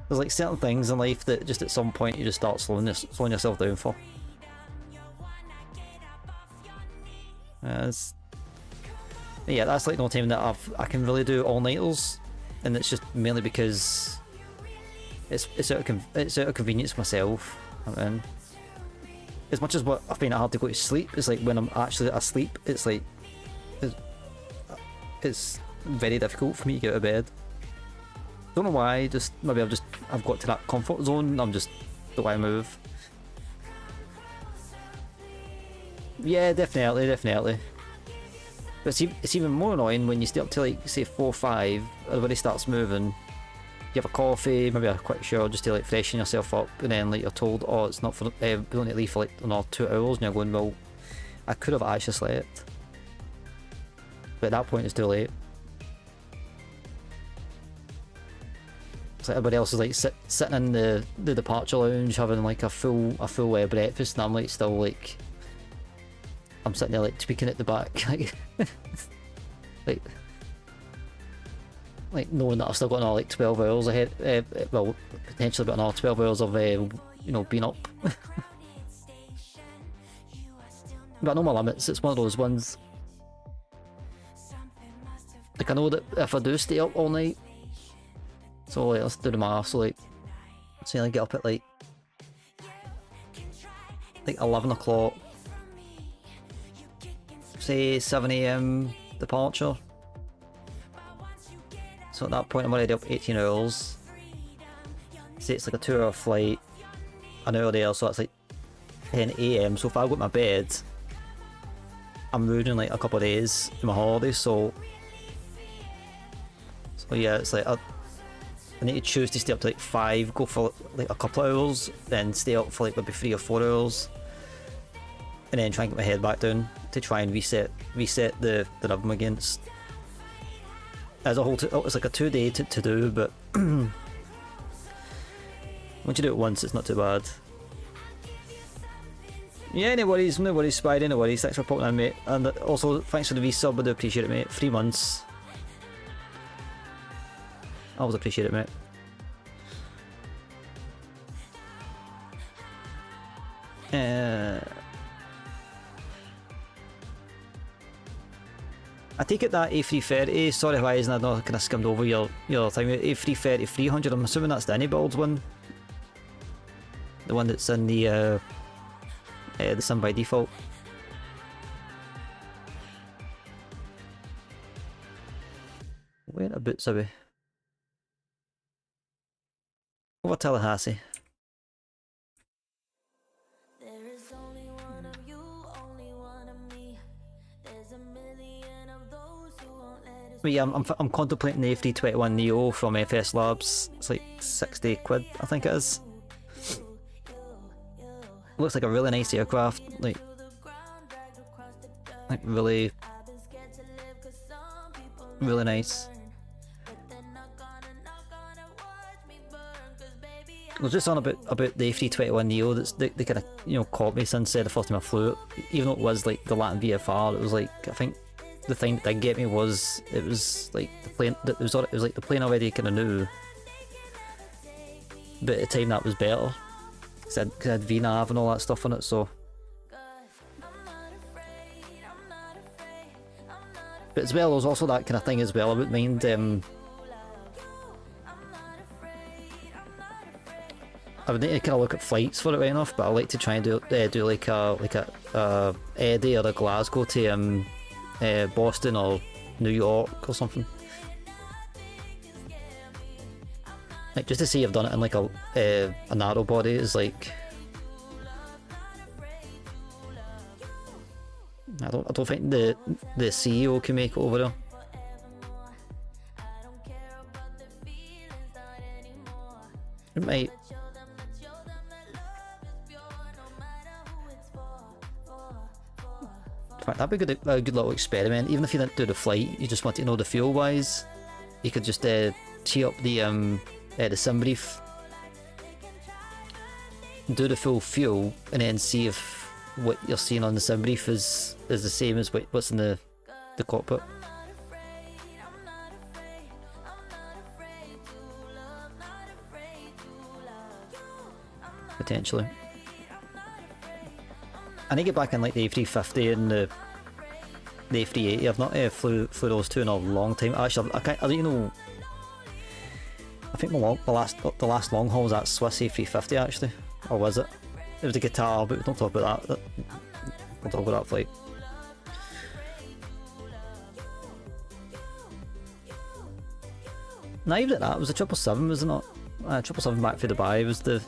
There's like certain things in life that just at some point you just start slowing yourself down for. Yeah, that's like no time that I can really do all-nighters, and it's just mainly because it's out of convenience for myself. I mean, as much as what I find it hard to go to sleep, it's like when I'm actually asleep, it's like it's very difficult for me to get out of bed. Don't know why. Just maybe I've got to that comfort zone. And I'm just the way I move. Yeah, definitely. But it's even more annoying when you stay up to like say 4 or 5, everybody starts moving. You have a coffee, maybe a quick shower just to like freshen yourself up, and then like you're told, oh, it's not for we don't need to leave for like another 2 hours, and you're going, well, I could have actually slept. But at that point, it's too late. It's like everybody else is like sitting in the departure lounge having like a full breakfast, and I'm like still like. I'm sitting there like tweaking at the back, like knowing that I've still got another like 12 hours ahead. Well, potentially about another 12 hours of being up. But I know my limits. It's one of those ones. Like I know that if I do stay up all night, so like let's do the math. So like, say I get up at like 11 o'clock. Say 7 AM departure. So at that point I'm already up 18 hours. Say it's like a 2-hour flight, an hour there, so that's like 10 AM. So if I go to my bed, I'm ruining like a couple of days in my holiday. So yeah, it's like I need to choose to stay up to like 5, go for like a couple of hours, then stay up for like maybe 3 or 4 hours, and then try and get my head back down to try and reset the rhythm against. As a whole, it's like a 2-day to do, but once you do it once, it's not too bad. Yeah, no worries, Spidey, no worries. Thanks for popping in, mate. And also, thanks for the resub, I do appreciate it, mate. 3 months. I always appreciate it, mate. I take it that A330, sorry Horizon, I know I kind of skimmed over your thing, A330 300, I'm assuming that's the Anybuild one? The one that's in the sim by default. Where are boots away? Over Tallahassee. But yeah, I'm contemplating the A321neo from FS Labs. It's like 60 quid, I think it is. Looks like a really nice aircraft, like really nice. I was just on about the A321neo. That's they kind of caught me since the first time I flew it. Even though it was like the Latin VFR, it was like, I think the thing that did get me was it was like the plane that was like the plane already kind of knew, but at the time that was better because it had VNAV and all that stuff on it. So, but as well, there was also that kind of thing as well. I wouldn't mind. I would need to kind of look at flights for it right enough, but I like to try and do like a Eddie or a Glasgow to Boston or New York or something. Like just to see I've done it in like a narrow body is like. I don't think the CEO can make it over there. It might. In fact, that'd be a good little experiment. Even if you didn't do the flight, you just want to know the fuel wise. You could just tee up the sim brief, do the full fuel, and then see if what you're seeing on the sim brief is the same as what's in the cockpit. Potentially. I need to get back in like the A350 and the A380. I've not flew those two in a long time. Actually, I don't even know. I think the last long haul was that Swiss A350 actually, or was it? It was the guitar, but we don't talk about that. We'll talk about that flight. Not even that. It was a 777, was it not? 777 back for Dubai was the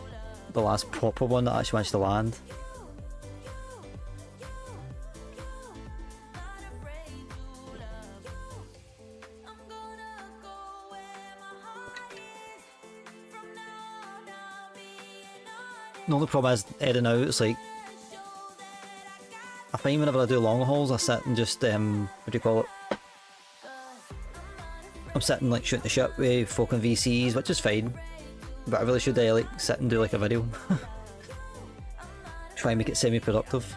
last proper one that actually managed to land. The only problem is heading out, it's like I find whenever I do long hauls I sit and just what do you call it? I'm sitting like shooting the shit with fucking VCs, which is fine. But I really should like sit and do like a video. Try and make it semi-productive.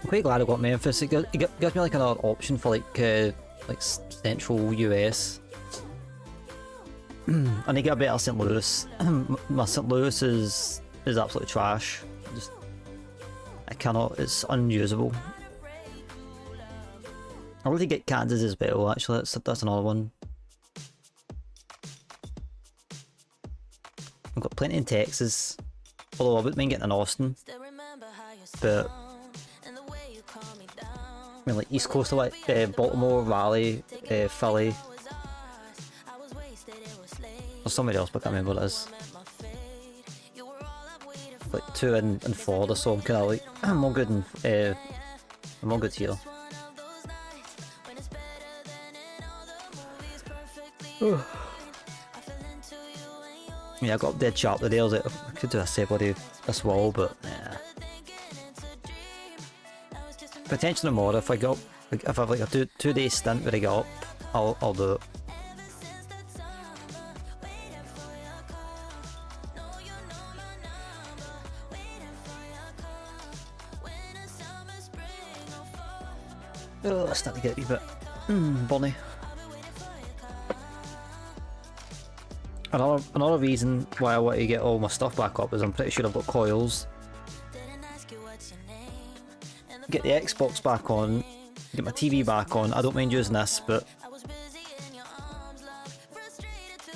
I'm quite glad I got Memphis. It gives me like another option for like central US. I need to get a better St. Louis. My St. Louis is absolutely trash. I cannot. It's unusable. I really get Kansas as well. Actually, that's another one. I've got plenty in Texas. Although I wouldn't mind getting in Austin. But I mean, like East Coast, like Baltimore, Raleigh, Philly. There's somewhere else, but I can't remember what it is. Like 2 in Florida, so I'm kind of like I'm all good in I'm all good here. Yeah, I got dead sharp today. I was like, I could do a body this wall, but nah. Potentially tomorrow if I got if I have like a 2-day stint where I get up, I'll do it. Oh, it's starting to get a wee bit bunny. Another reason why I want to get all my stuff back up is I'm pretty sure I've got coils. Get the Xbox back on, get my TV back on. I don't mind using this, but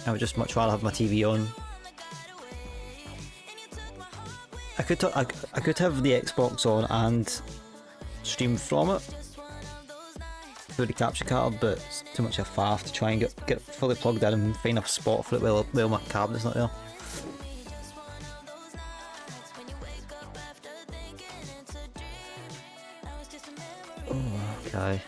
I would just much rather have my TV on. I could have the Xbox on and stream from it through the capture card, but it's too much of a faff to try and get fully plugged in and find a spot for it while my cabinet's not there. Oh, okay.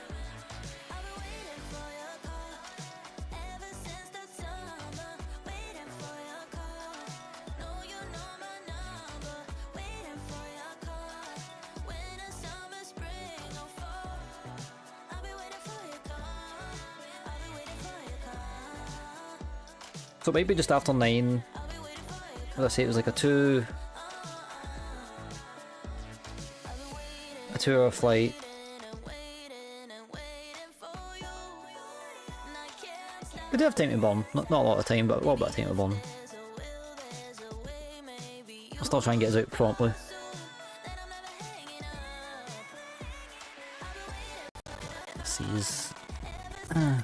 So maybe just after 9, as I say, it was like a 2-hour flight. We do have time to bomb. Not a lot of time, but a little bit of time to bomb. I'll still try and get us out promptly. Seas. Yeah,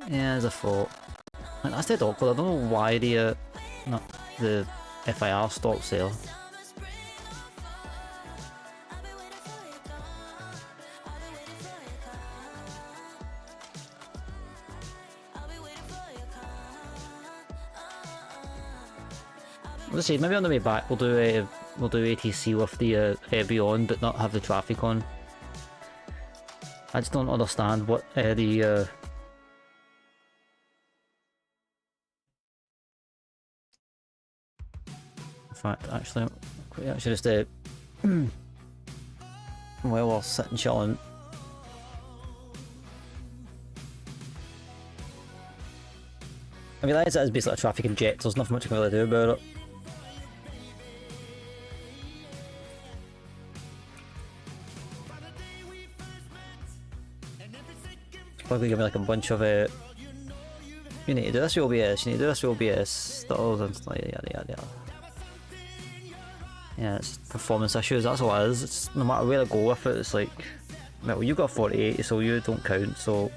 there's a fort. Like, that's dead awkward. I don't know why the FIR stops there. Let's see, maybe on the way back we'll do ATC with the Beyond, but not have the traffic on. I just don't understand what in fact, actually, I should just well, we'll sit and chilling. I realise that is basically a traffic injector, there's nothing much you can really do about it. Probably give me like a bunch of you need to do this with OBS, you need to do this with OBS, stalls and stuff, yada yada yada. Yeah, it's performance issues, that's all it is. It's, no matter where I go with it, it's like, well, you got 48, so you don't count, so...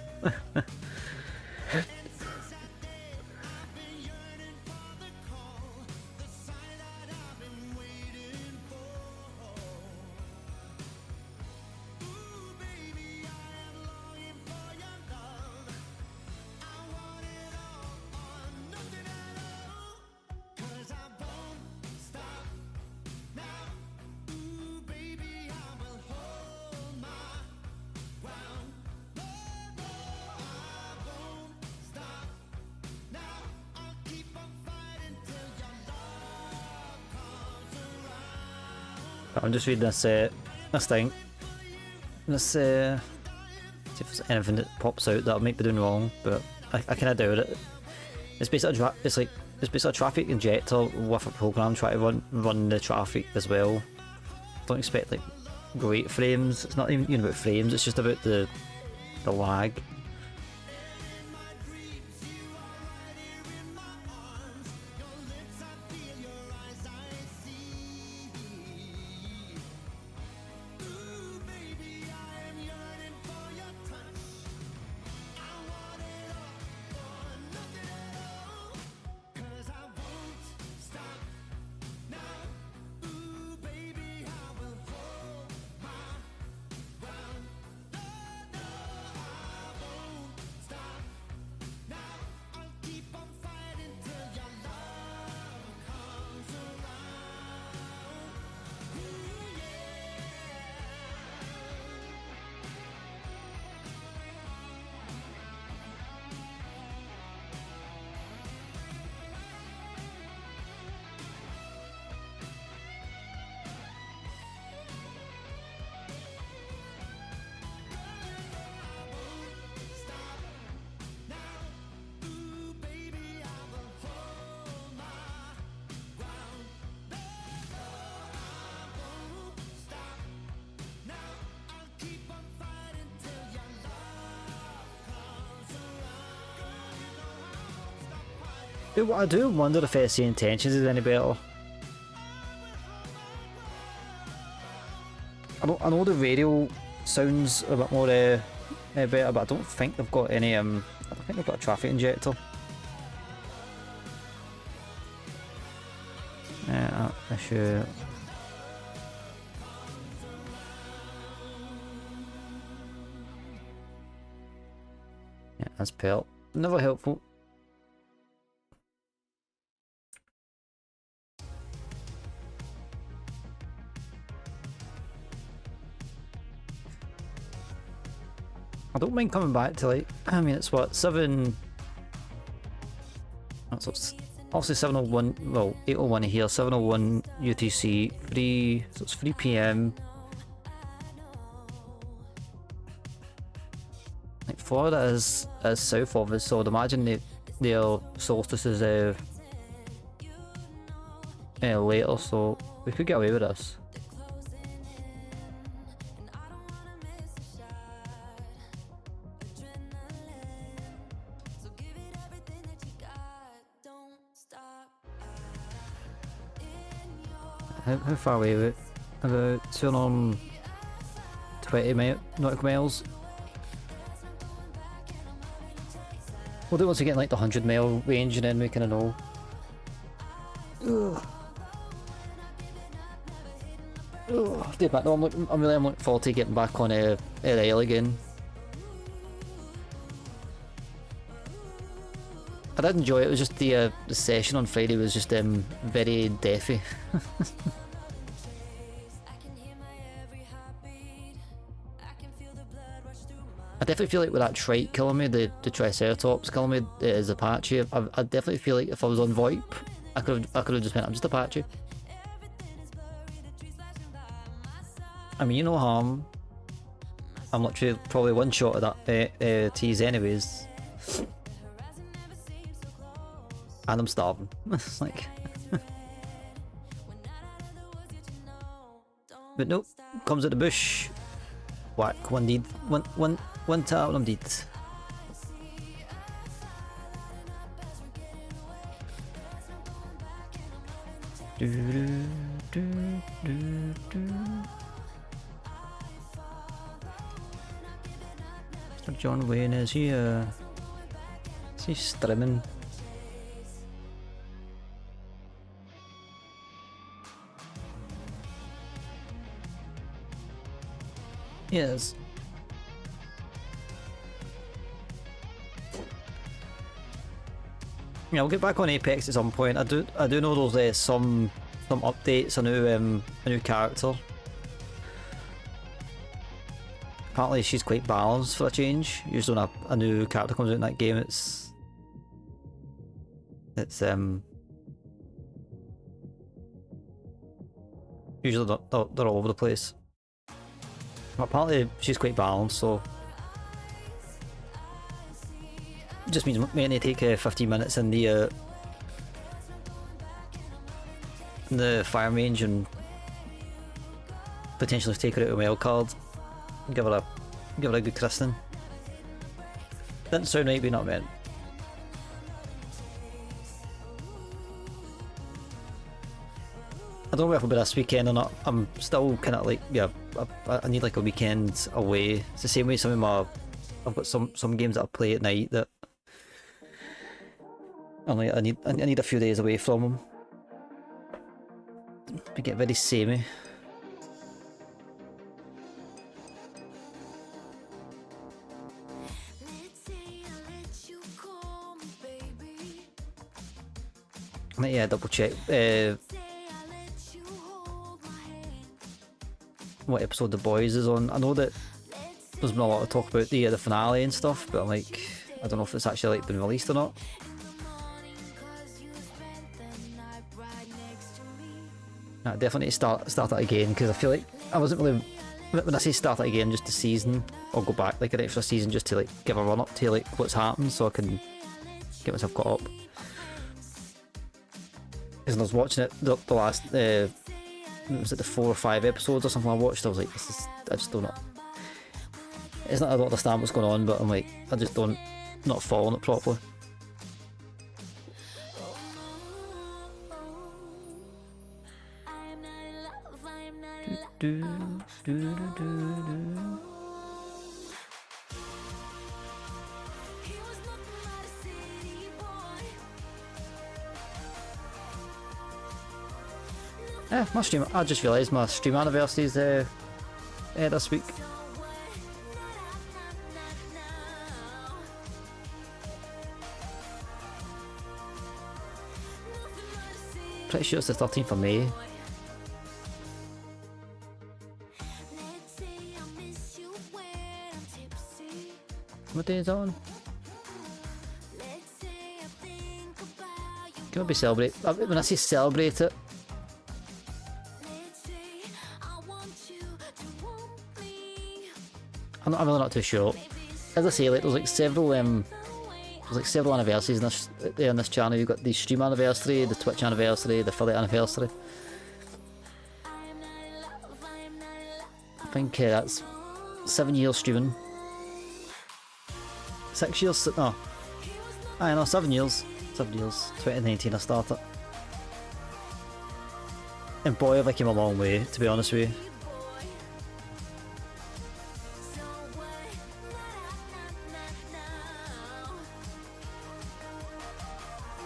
I'm just reading this thing. This see if there's anything that pops out that I might be doing wrong, but I kind of doubt it. It's basically a traffic injector with a program trying to run the traffic as well. Don't expect like great frames. It's not even about frames. It's just about the lag. I do wonder if SC Intentions is any better. I know the radio sounds a bit more better, but I don't think they've got any I don't think they've got a traffic injector. Issue. Yeah, that's pale. Never helpful. I don't mind coming back to like, I mean it's what, 7... That's obviously 7:01, well 8:01 here, 7:01 UTC, 3, so it's 3 PM. Like Florida is south of us, so I'd imagine their solstice is later, so we could get away with this. How far away are we? About 220 nautical miles. We'll do it once we get in like the 100-mile range and then we kind of know. Ugh. Dude, but no, I'm looking forward to getting back on LL again. I did enjoy it. It was just the session on Friday was just very deafy. I definitely feel like with that trike killing me, the Triceratops killing me, is Apache. I definitely feel like if I was on VoIP, I could have just went, I'm just Apache. I mean, you know how I'm literally probably one shot of that tease anyways. And I'm starving. It's like... But nope, comes at the bush. Whack, one deed. One tap, I'm deed. Mr. John Wayne, is he streaming? Yes. Yeah, we'll get back on Apex at some point. I do know there's some updates, a new character. Apparently she's quite balanced for a change. Usually when a new character comes out in that game, it's usually they're all over the place. But apparently she's quite balanced, so it just means we need to take 15 minutes in the fire range and potentially take her out a wild card. Give her a good christening. Didn't sound right, but not meant. I don't know if it'll be this weekend or not. I'm still kind of like, yeah, I need like a weekend away. It's the same way some of my, I've got some games that I play at night that I'm like, I need a few days away from them. I get very samey. Yeah, double check what episode The Boys is on. I know that there's been a lot of talk about the finale and stuff, but I'm like, I don't know if it's actually like been released or not. I definitely need to start it again, because I feel like I wasn't really, when I say start it again, just the season, or go back like an extra season just to like give a run up to like what's happened so I can get myself caught up. Because I was watching it the last was it the 4 or 5 episodes or something I watched, I was like, this is, I just don't know. It's not I don't understand what's going on, but I'm like, I just not following it properly. My stream, I just realised my stream anniversary is this week. Pretty sure it's the 13th of May. What day is it on? Can we celebrate? When I say celebrate it, I'm really not too sure. As I say, like there's like several anniversaries on this channel. You've got the stream anniversary, the Twitch anniversary, the Philly anniversary. I think that's 7 years streaming. 6 years? No. I know, 7 years. 7 years. 2019 I started. And boy, have I came a long way, to be honest with you.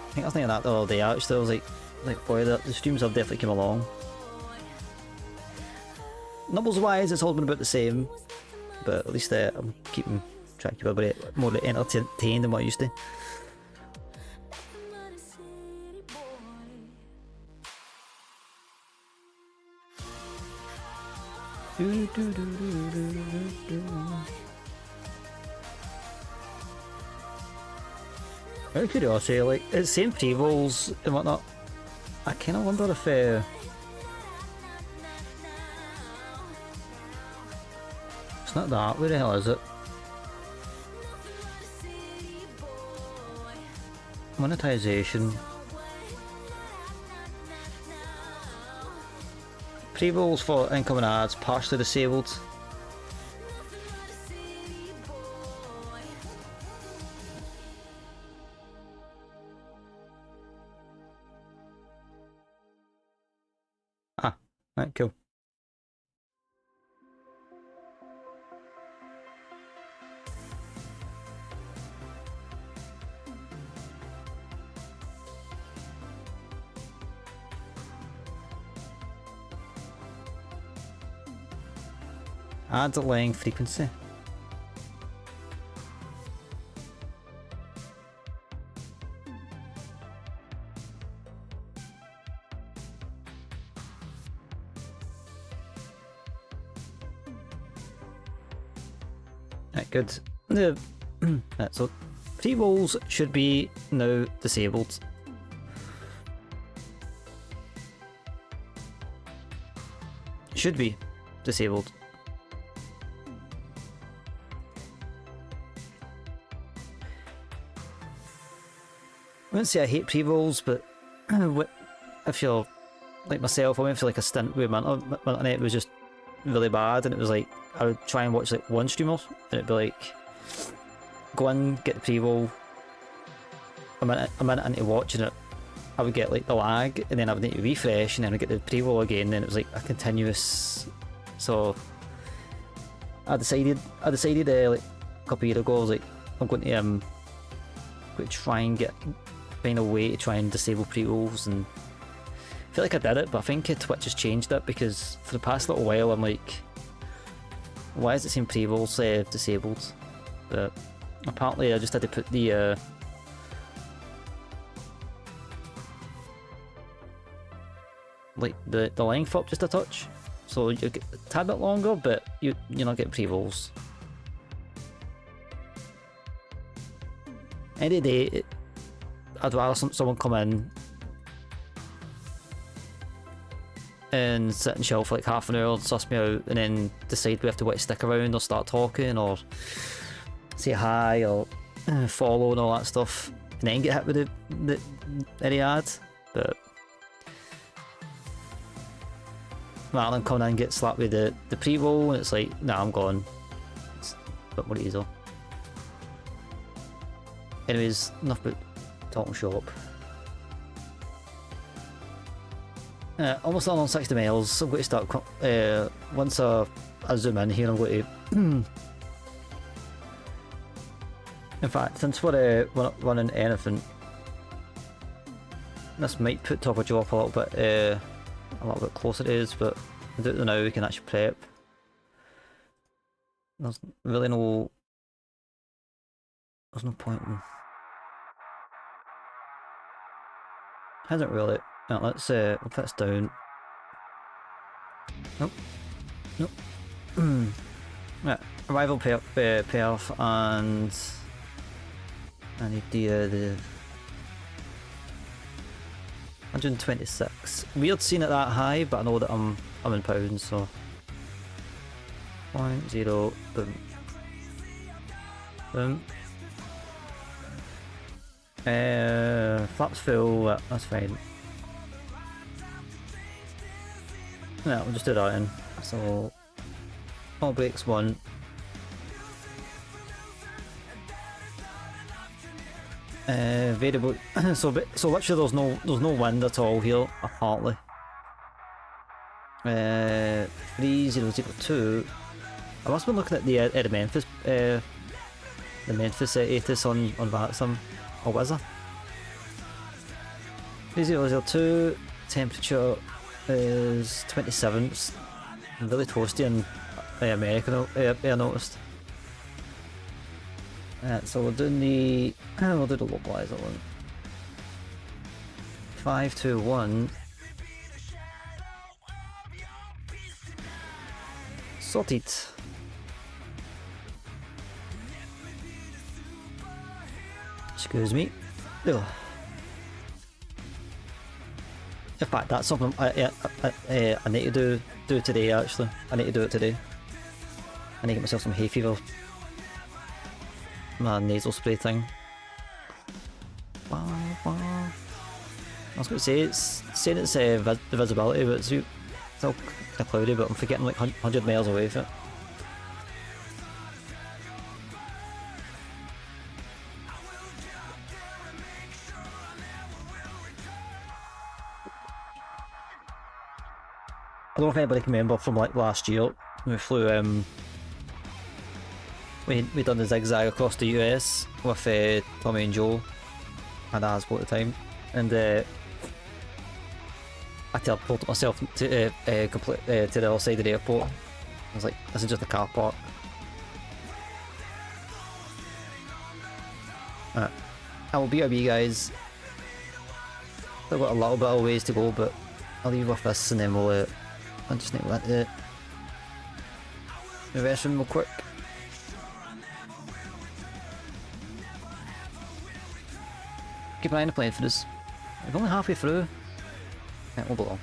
I think I was thinking that the other day actually. I was like boy, the streams have definitely come along. Numbers wise, it's all been about the same, but at least I'm keeping track of a bit more entertained than what I used to. Out of curiosity, like, it's same pre-rolls and whatnot. I kind of wonder if it's not that. Where the hell is it? Monetization. Pre-rolls for incoming ads partially disabled. Ah, right, cool. Ad length frequency. Right, good. Right, so pre-rolls should be now disabled. Should be disabled. I wouldn't say I hate pre-rolls, but if you're like myself, I went for like a stint where my internet was just really bad, and it was like I would try and watch like one streamer, and it'd be like go in, get the pre-roll, a minute into watching it, I would get like the lag, and then I would need to refresh, and then I'd get the pre-roll again, and then it was like a continuous. So I decided like a couple of years ago, I was like, I'm going to try and find a way to try and disable pre-rolls, and I feel like I did it, but I think Twitch has changed it, because for the past little while I'm like, why is it saying pre-rolls disabled? But apparently I just had to put the like the length up just a touch, so you get a tad bit longer, but you're not getting pre-rolls. Any day, I'd rather someone come in and sit and chill for like half an hour, suss me out, and then decide we have to stick around or start talking or say hi or follow and all that stuff, and then get hit with any ad. But rather than coming in and get slapped with the pre-roll, and it's like, nah, I'm gone. It's a bit more easy. Anyways, enough about talking shop. Almost done on 60 miles. I'm going to start once I zoom in here. I'm going to in fact, since we're not running anything, this might put top of jaw up a little bit closer to us, but we do it now, we can actually prep. There's really no point in. Hasn't really. No, let's we'll put this down. Nope. Right, arrival payoff, and I need the 126. Weird seeing it that high, but I know that I'm in pounds, so 0.0 boom. Flaps full, that's fine. Yeah, we'll just do that in. So all brakes 1. Variable. so literally there's no wind at all here, apparently. 3002. I must have been looking at the Memphis, ATIS on Vaxxam, or was I? 3002, temperature is 27. It's really toasty in America, I noticed. So we're doing we'll do the localizer one. 521. Sorted. Excuse me. Ugh. In fact, that's something I need to do today. Actually, I need to do it today. I need to get myself some hay fever. My nasal spray thing. I was going to say it's saying it's visibility, but it's all kind of cloudy. But I'm forgetting like 100 miles away from it. I don't know if anybody can remember from like last year when we flew. We done the zigzag across the US with Tmie and Joe and Asbo at the time, and I teleported myself to the other side of the airport. I was like, this is just a car park. I will BRB, guys. Still got a little bit of ways to go, but I'll leave with this and then we'll I just need to let the restroom real quick. Keep an eye on the plane for this. We're only halfway through. Yeah, we'll go on.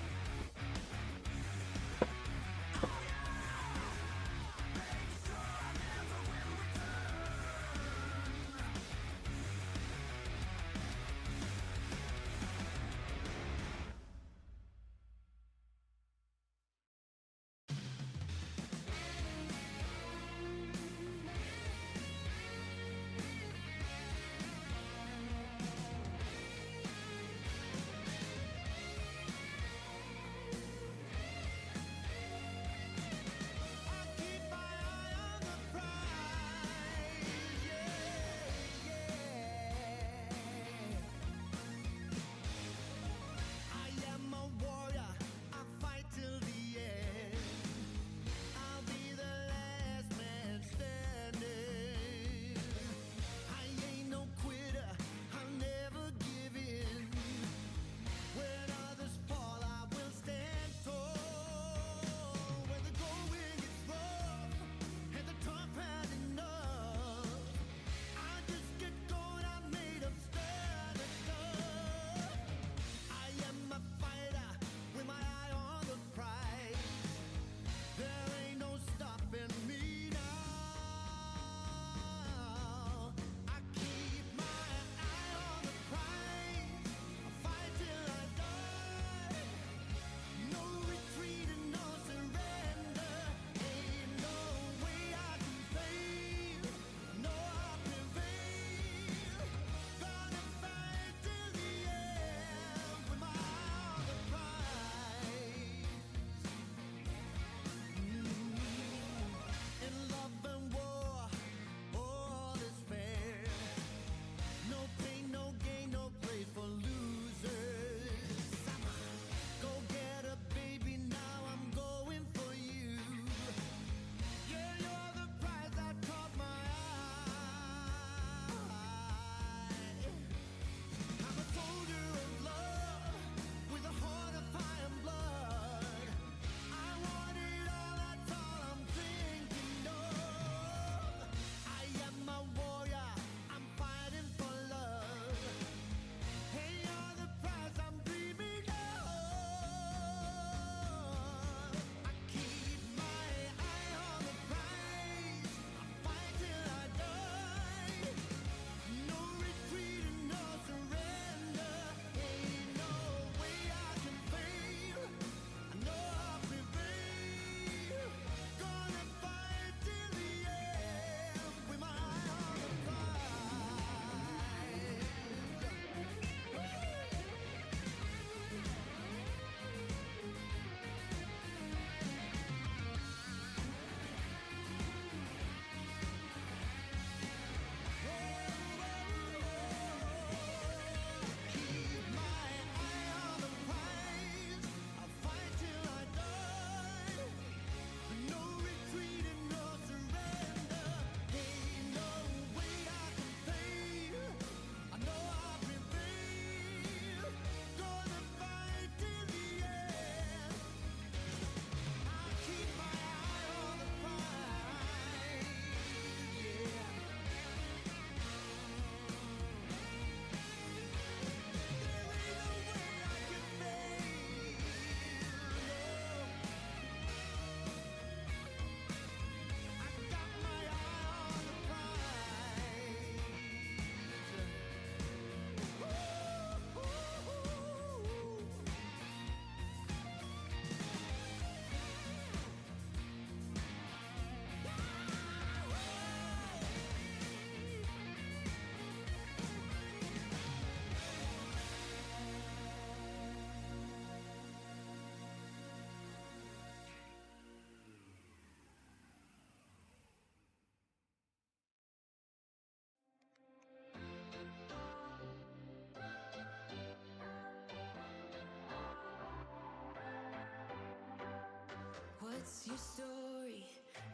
What's your story?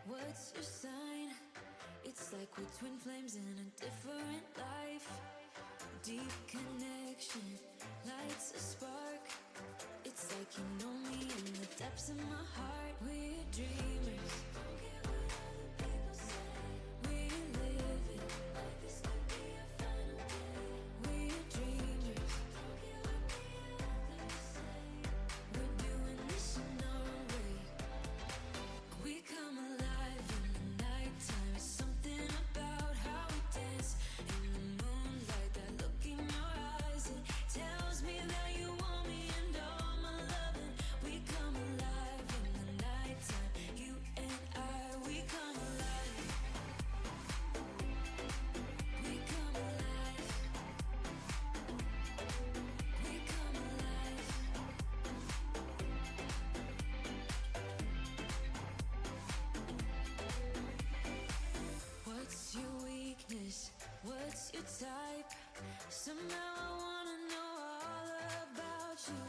What's your sign? It's like we're twin flames in a different life. Deep connection lights a spark. It's like you know me in the depths of my heart. We're dreamers. Don't care what other people say. We live it like this could be our final day. We're dreamers. Don't care what the others say. We're doing this in our way. We come alive in the nighttime. It's something about how we dance in the moonlight. That look in your eyes, it tells me that you want me and all my loving. We come alive in the nighttime. You and I, we come alive. We come alive. We come alive. What's your weakness? What's your type? Somehow I wanna know all about you.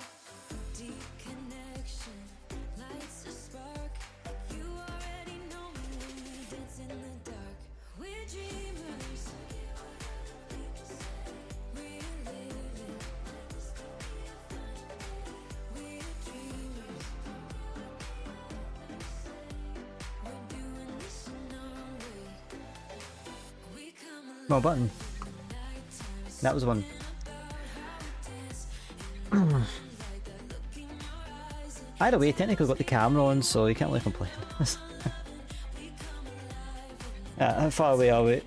Deep connection lights a spark. You already know me when we dance in the dark. We're dreamers. We're living. We're dreamers. We're doing this in our way. We come alive. Wrong button. That was one. Either way, technically got the camera on, so you can't really complain. How far away are we?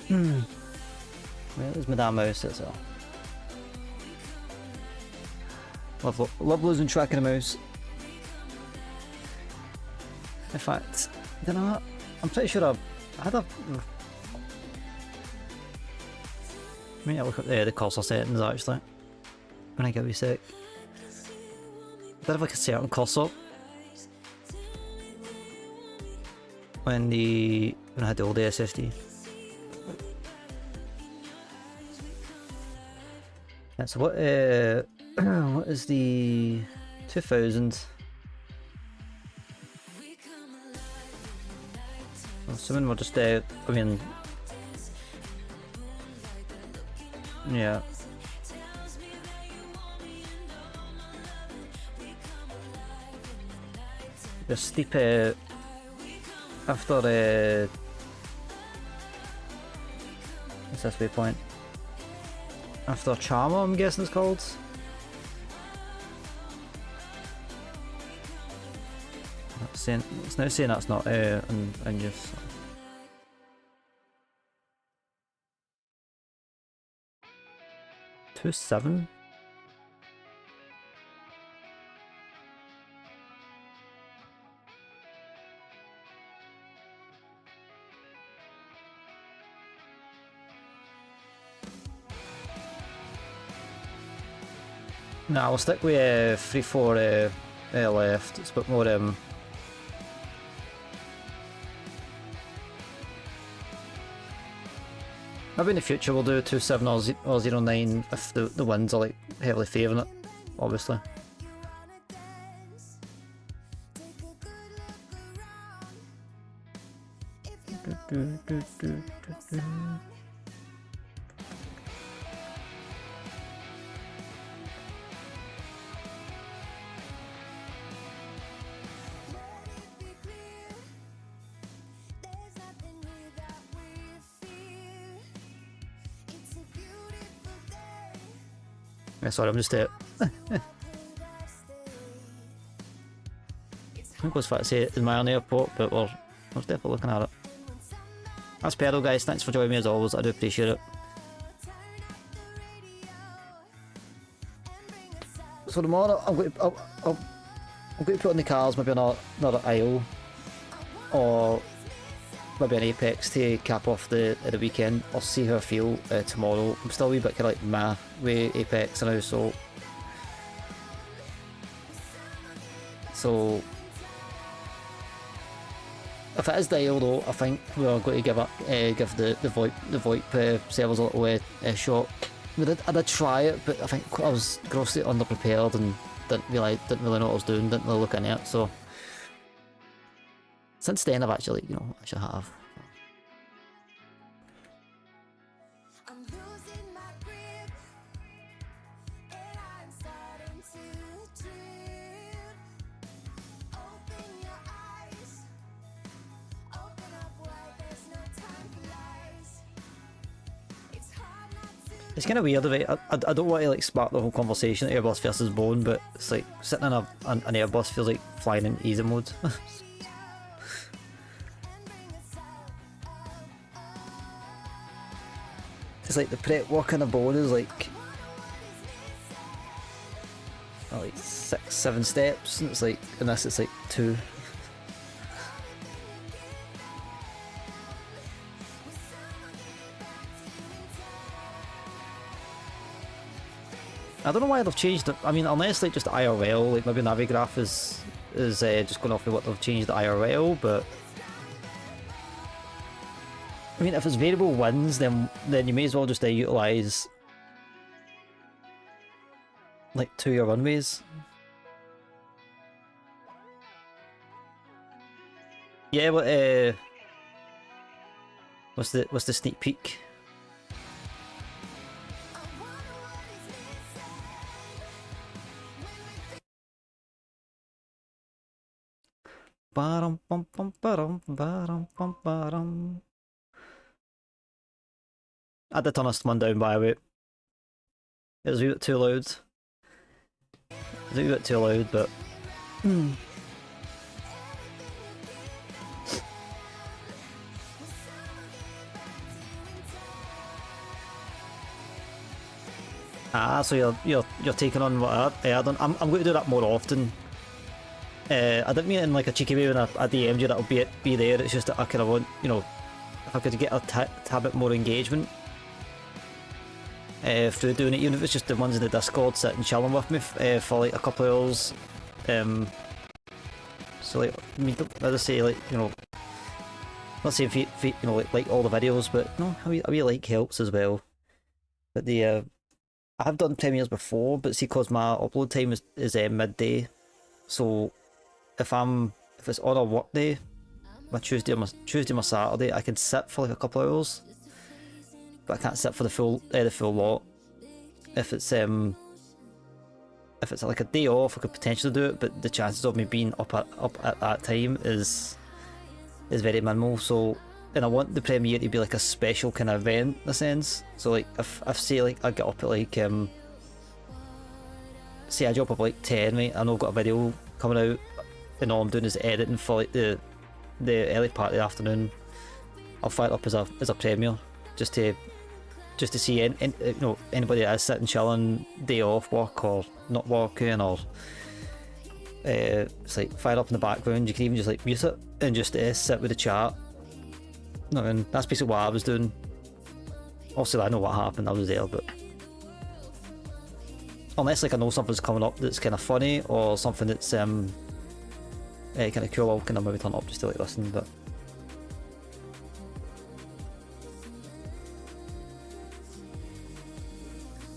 Where is my damn mouse? That's all. Love losing track of the mouse. In fact, you know what? I'm pretty sure I had a... I mean, I look up the cursor settings actually. When I get a wee sec. I did have like a certain cursor when I had the old SSD. Yeah, so what what is the 2000? I'm assuming we're just I mean, yeah. The steep after what's this waypoint? After Charmer, I'm guessing it's called. It's now saying that's not in use. 2.7? Nah, we'll stick with 3-4 left. It's a bit more maybe in the future we'll do 2.7 or 0.9 if the winds are like heavily favouring it, obviously. Yeah, sorry, I'm just I think I was about to say it in my own airport, but we're definitely looking at it. That's Pedal, guys. Thanks for joining me as always. I do appreciate it. So tomorrow I'm going to put in the cars maybe another aisle or maybe an Apex to cap off the weekend. I'll see how I feel tomorrow. I'm still a wee bit kind of like meh with Apex now, so if it is the aisle though, I think we're going to give the VoIP servers a little shot. I did try it, but I think I was grossly underprepared and didn't really know what I was doing, didn't really look into it. So since then, I've actually, you know, actually have. I'm losing my grip, and I'm starting to drift. Open your eyes, open up wide, there's no time for lies. It's hard not to. It's kind of weird, right? I don't want to like spark the whole conversation Airbus versus Boeing, but it's like sitting in an Airbus feels like flying in easy mode. It's like the prep work on a Boeing is like 6, 7 steps, and it's like in this it's like 2. I don't know why they've changed it. I mean, unless like just IRL, like maybe Navigraph is just going off of what they've changed the IRL, but I mean, if it's variable wins, then you may as well just utilise like 2 of your runways. Yeah, but what's the sneak peek? Bottom bum bum bottom bottom bum bottom. I had to turn this one down by the way. It was a bit too loud. It was a bit too loud, but so you're taking on what I done. I'm going to do that more often. I didn't mean it in like a cheeky way when I DM'd you that'll be there. It's just that I kind of want, you know, if I could get a tad bit more engagement through doing it, even if it's just the ones in the Discord sitting chilling with me for like a couple of hours. So like, I mean, as I say, like, you know, let's say if you know like all the videos, but no, a wee like helps as well. But the I have done premieres before, but see, cause my upload time is midday, so if it's on a work day, my Tuesday or my Saturday, I can sit for like a couple of hours, but I can't sit for the full lot. If it's like a day off, I could potentially do it, but the chances of me being up at that time is very minimal. So, and I want the premiere to be like a special kind of event in a sense. So like if say like I get up at like say I drop up at like 10, right, I know I've got a video coming out, and all I'm doing is editing for like the early part of the afternoon. I'll fire it up as a premiere just to see you know, anybody that is sitting chilling, day off work or not working, or it's like fire up in the background. You can even just like mute it and just sit with the chat. No, and that's basically what I was doing. Also, I know what happened, I was there, but unless like I know something's coming up that's kind of funny or something that's kind of cool, I'll kind of maybe turn it up just to like listen. But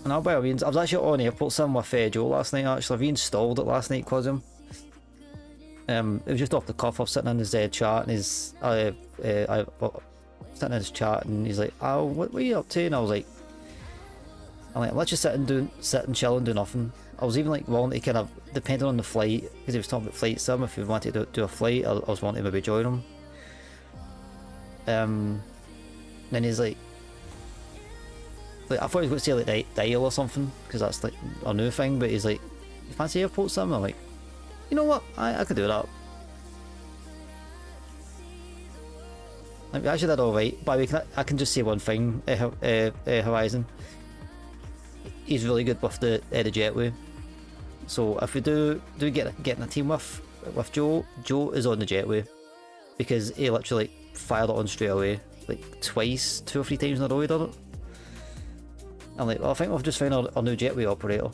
no, by all means, I was actually on airport sim with Joe last night. Actually, I reinstalled it last night because of him. It was just off the cuff. I was sitting in his chat, and his sitting in his chat, and he's like, "Oh, what are you up to?" And I was like, let's just sit and chill and do nothing. I was even like willing to kind of, depending on the flight, because he was talking about flight sim, if he wanted to do a flight, I was wanting to maybe join him. Then he's like I thought he was going to say like dial or something, because that's like a new thing, but he's like, "You fancy airport sim?" I'm like, you know what, I could do that. Like, we actually did alright. By the way, I can just say one thing, Horizon. He's really good with the jetway. So if we do get in a team with Joe is on the jetway, because he literally fired it on straight away, like twice, 2 or 3 times in a row he did it. I'm like, well, I think we've just found our new jetway operator.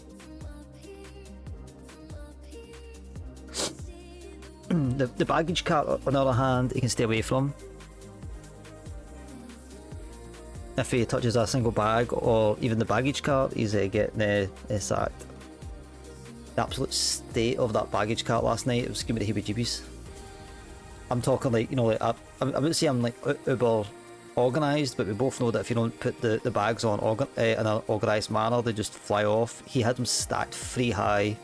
The baggage cart, on the other hand, he can stay away from. If he touches a single bag or even the baggage cart, he's getting sacked. the absolute state of that baggage cart last night, it was giving me the heebie-jeebies. I'm talking like, you know, like I wouldn't say I'm like uber organised, but we both know that if you don't put the bags on in an organised manner, they just fly off. He had them stacked 3 high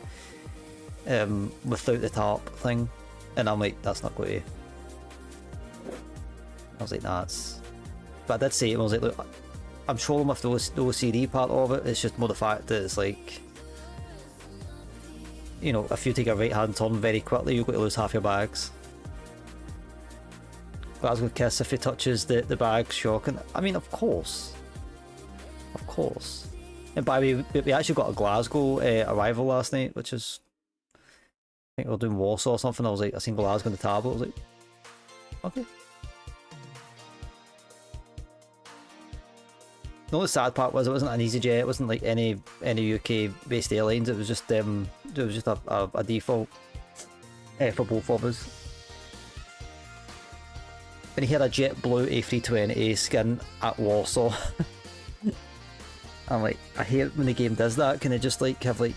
without the tarp thing, and I'm like, that's not going to... I was like, nah, it's... But I did say it, I was like, look, I'm trolling with the OCD part of it, it's just more the fact that it's like, you know, if you take a right hand turn very quickly, you're going to lose half your bags. Glasgow Kiss, if he touches the bag, shocking. I mean, of course. Of course. And by the way, we actually got a Glasgow arrival last night, which is... I think we were doing Warsaw or something. I was like, I seen Glasgow on the tablet. I was like, okay. The only sad part was it wasn't an EasyJet. It wasn't like any UK-based airlines. It was just a default for both of us. And he had a JetBlue A320 skin at Warsaw. I'm like, I hate when the game does that. Can they just like have like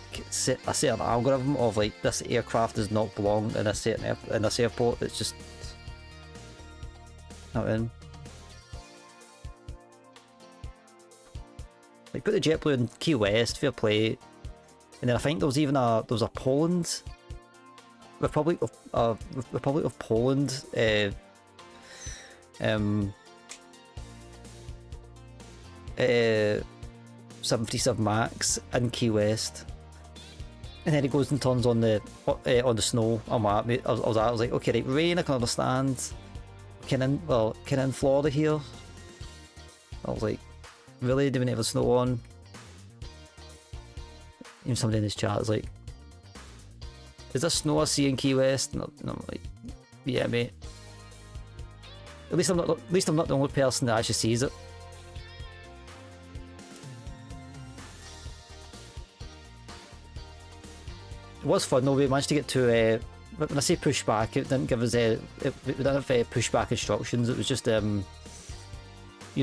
a certain algorithm of like, this aircraft does not belong in a certain in this airport? It's just not in. Like, put the JetBlue in Key West, fair play. And then I think there was a Poland, Republic of Poland 737 Max in Key West, and then he goes and turns on the snow. I was like, okay, right, rain I can understand. Can in Florida here? I was like, really? Do we have snow on? Even somebody in this chat is like, is there snow I see in Key West? And I'm like, yeah, mate. At least I'm not the only person that actually sees it. It was fun though. We managed to get to. When I say pushback, it didn't give us we didn't have pushback instructions. It was just you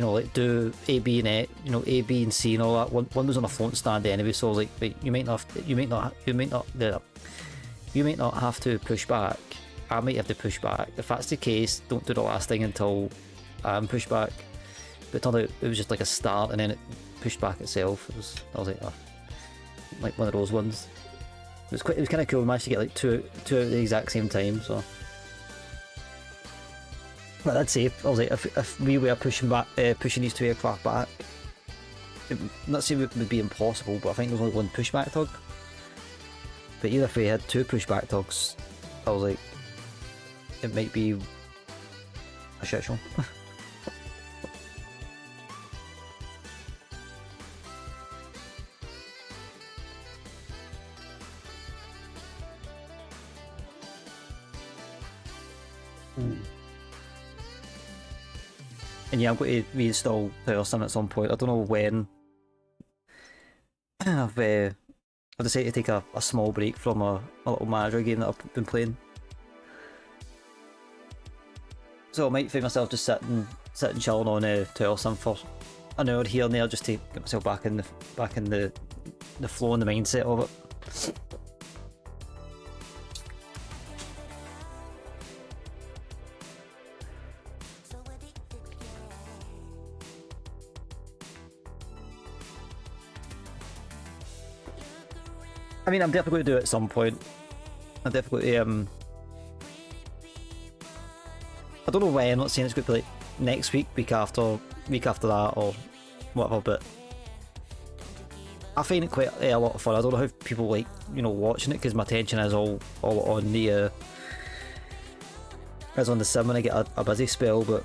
know, like do A, B, and A, you know, A, B, and C, and all that. One was on a float stand anyway, so I was like, wait, you might not have to push back. I might have to push back. If that's the case, don't do the last thing until I'm pushed back. But it turned out it was just like a start, and then it pushed back itself. I was like, oh, like one of those ones. It was kind of cool. We managed to get like two at the exact same time. So, but I'd say I was like, if we were pushing these 2 aircraft back, not saying it would be impossible, but I think there was only one pushback tug. But even if we had 2 pushback tugs, I was like, it might be a shit show. And yeah, I'm going to reinstall Person at some point. I don't know when. I've decided to take a small break from a little manager game that I've been playing. So I might find myself just sitting chilling on Person for an hour here and there, just to get myself back in the flow and the mindset of it. I mean, I'm definitely going to do it at some point. I'm definitely I don't know when. I'm not saying it's going to be like next week, week after that, or whatever. But I find it quite a lot of fun. I don't know how people like, you know, watching it, because my attention is all on the is on the sim when I get a busy spell. But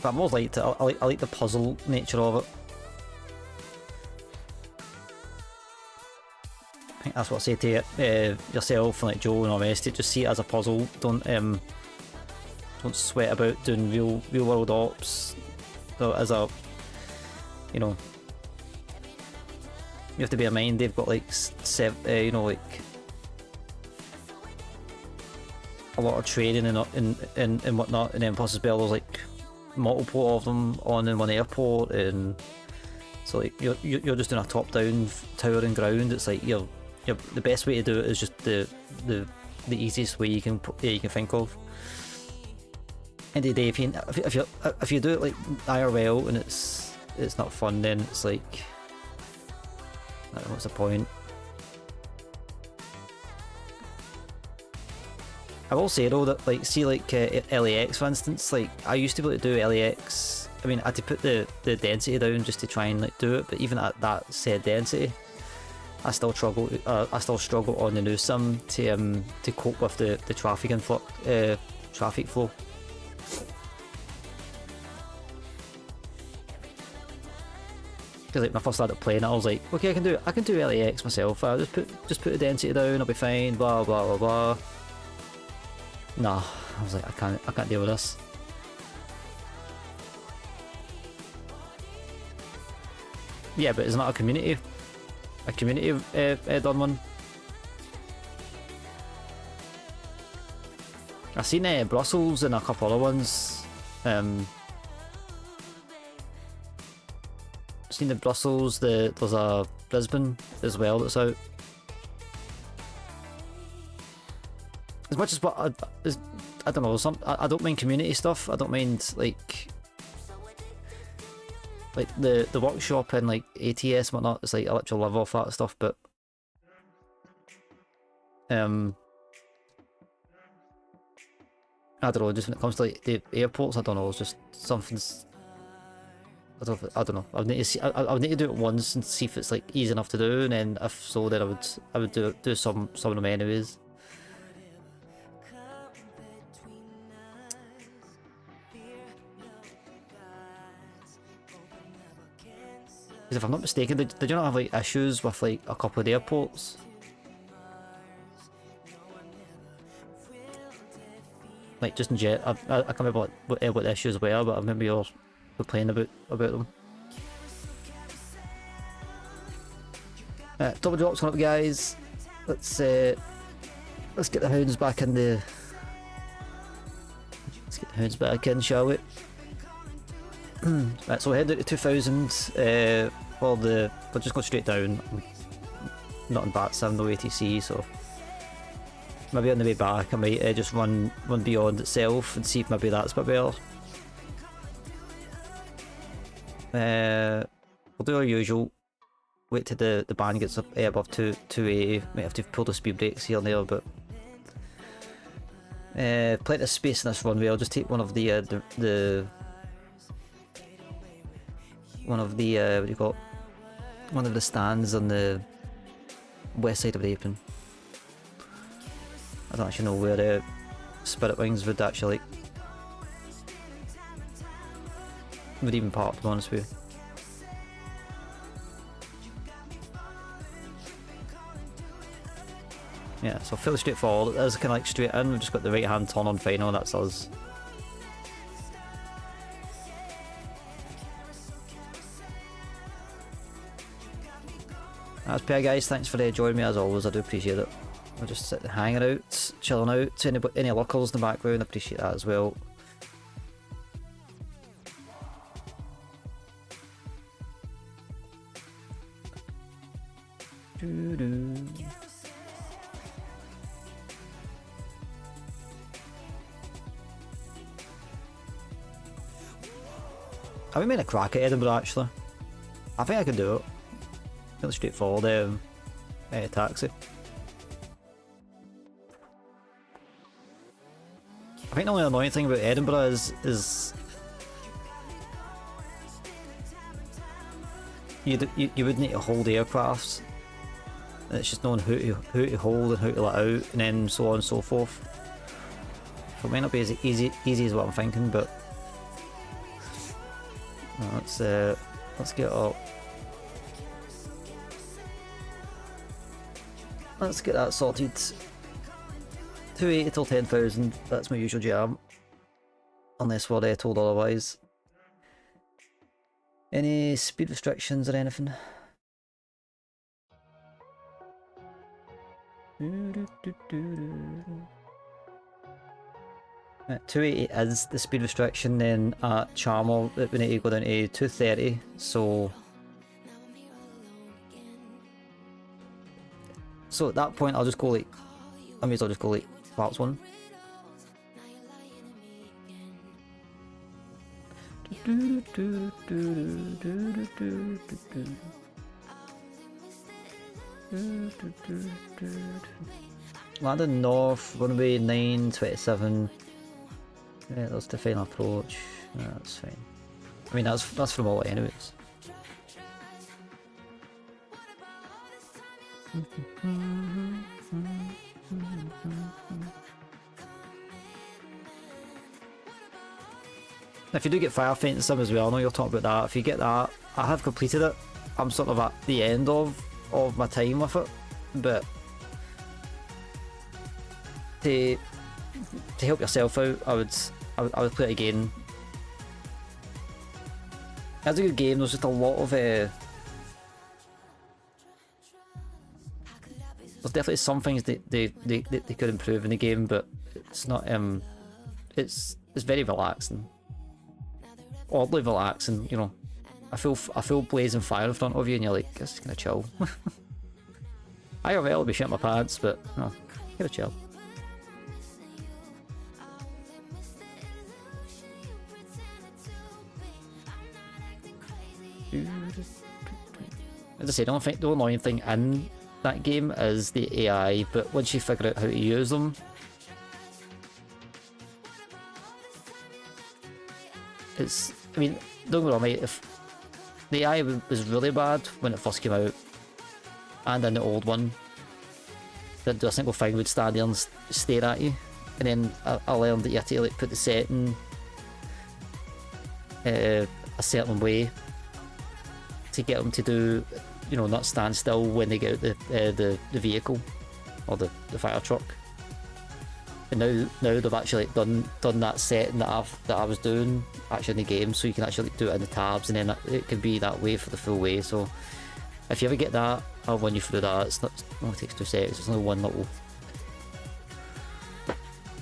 I'm more like I like the puzzle nature of it. I think that's what I say to yourself and like Joe and all the rest. Just see it as a puzzle. Don't sweat about doing real world ops. So as a, you know, you have to bear in mind they've got like you know, like a lot of training and whatnot, and then plus as well there's like multiple of them on in one airport, and so like you're just doing a top-down tower and ground. It's like you're the best way to do it is just the easiest way you can think of. End of the day, if you do it like IRL and it's not fun, then it's like, I don't know, what's the point? I will say though that, like, see, like LAX for instance, like I used to be able to do LAX. I mean, I had to put the density down just to try and like do it, but even at that said density, I still struggle. I still struggle on the new sim to cope with the traffic traffic flow. Because like when I first started playing it, I was like, okay, I can do LAX myself. I just put the density down, I'll be fine. Blah blah blah blah. Nah, I was like, I can't deal with this. Yeah, but it's not a community done one. I've seen Brussels and a couple other ones. I've seen the Brussels. There's a Brisbane as well that's out. As much as what I don't know, I don't mind community stuff. I don't mind like the workshop and like ATS and whatnot. It's like I literally live off that stuff, but I don't know. Just when it comes to like the airports, I don't know. It's just something's. I don't know. I would need to see. I would need to do it once and see if it's like easy enough to do, and then if so, then I would do some of them anyways. Because if I'm not mistaken, did you not have like issues with like a couple of the airports? Like just in jet, I can't remember what the issues were, but I remember you were playing about them. Double drops coming up, guys. Let's get the hounds back in the. Let's get the hounds back in, shall we? Right, so we're heading out to 2000 for the. We'll just go straight down. Not in bat sim, no ATC, so maybe on the way back I might just run beyond itself and see if maybe that's a bit better. We'll do our usual. Wait till the band gets up above 280. Might have to pull the speed brakes here and there, but plenty of space in this runway. I'll just take one of the what do you call it? One of the stands on the west side of the apron. I don't actually know where the Spirit Wings would actually would even park, to be honest with you. Yeah, so fairly straightforward. It is kind of like straight in. We've just got the right hand turn on final. That's us. That's fair, guys. Thanks for joining me as always. I do appreciate it. We're just sitting hanging out, chilling out. Any locals in the background, I appreciate that as well. Have we made a crack at Edinburgh actually? I think I can do it. Fairly straightforward taxi. I think the only annoying thing about Edinburgh is you would need to hold aircrafts. It's just knowing who to hold and who to let out, and then so on and so forth. So it might not be as easy as what I'm thinking, but let's get up. Let's get that sorted. 280 till 10,000, that's my usual jam. Unless we're told otherwise. Any speed restrictions or anything? 280 is the speed restriction, then at Charmer we need to go down to 230, so at that point I'll just go like, I may as well just go like Flaps 1. London North, runway 927. Yeah, that's the final approach. Yeah, that's fine. I mean, that's from all anyways. If you do get fire faint and stuff as well, I know you're talking about that. If you get that, I have completed it. I'm sort of at the end of my time with it, but to help yourself out, I would play it again. It's a good game. There's just a lot of there's definitely some things they could improve in the game, but it's not it's very relaxing, oddly relaxing. You know, I feel blazing fire in front of you, and you're like, this is gonna chill. IRL will be shitting my pants, but no, gotta chill. As I say, the only annoying thing in that game is the AI, but once you figure out how to use them, it's, I mean, don't get me wrong, mate, if the AI was really bad when it first came out, and in the old one, didn't do a single thing, would stand there and stare at you, and then I learned that you have to like put the setting a certain way to get them to do, you know, not stand still when they get out the vehicle or the fire truck. And now they've actually like, done that setting that I was doing actually in the game, so you can actually like, do it in the tabs, and then it can be that way for the full way. So if you ever get that, I'll run you through that. It only takes 2 seconds. It's only one little.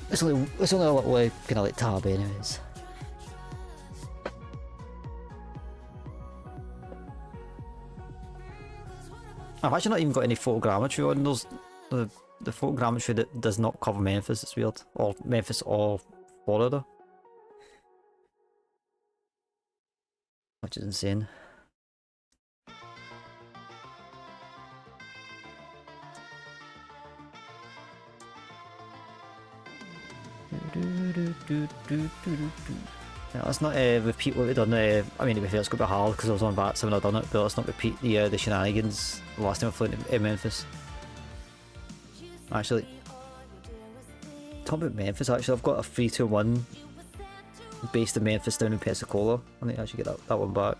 It's only a little kind of like tab, anyways. I've actually not even got any photogrammetry on those. The photogrammetry that does not cover Memphis, it's weird. Or Memphis or Florida. Which is insane. Yeah, let's not repeat what we've done. I mean, to be fair, it's going to be hard because I was on back 7 I've done it, but let's not repeat the shenanigans the last time I flew in Memphis. Actually, talking about Memphis, actually, I've got a 321 based in Memphis down in Pensacola. I need to actually get that one back.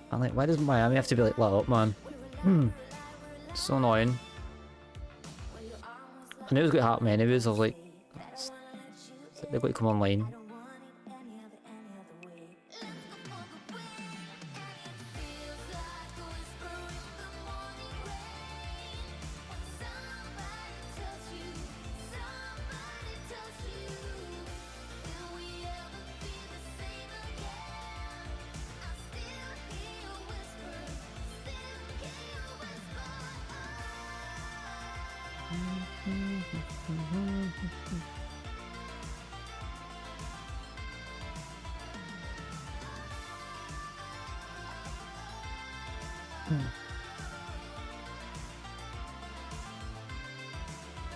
I'm like, why does Miami have to be like lit up, man? So annoying. I knew it was going to happen anyways. I was like, they're going to come online.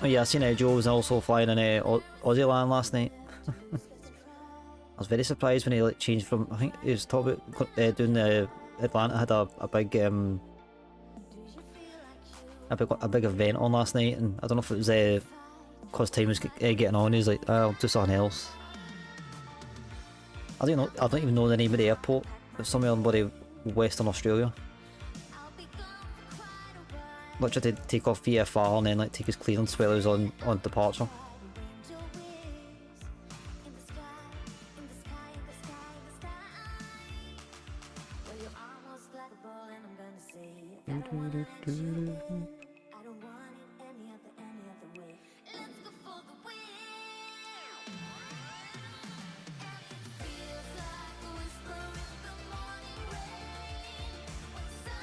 Oh yeah, I seen Joe was also flying in Aussie land last night. I was very surprised when he like changed from, I think he was talking about doing the Atlanta had a big event on last night, and I don't know if it was cause time was getting on. He was like, I'll do something else. I don't even know the name of the airport. It's somewhere in bloody Western Australia. literally take off VFR and then like take his clearance while he was on departure.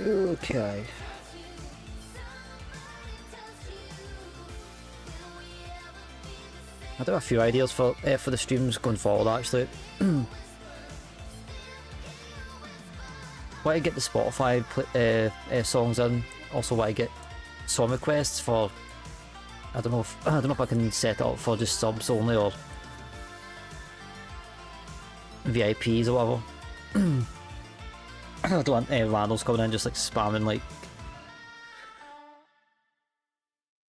Okay. I do have a few ideas for the streams going forward actually. Why I get the Spotify songs in, also why I get song requests for. I don't know if I can set it up for just subs only or VIPs or whatever. I don't want randos coming in just like spamming like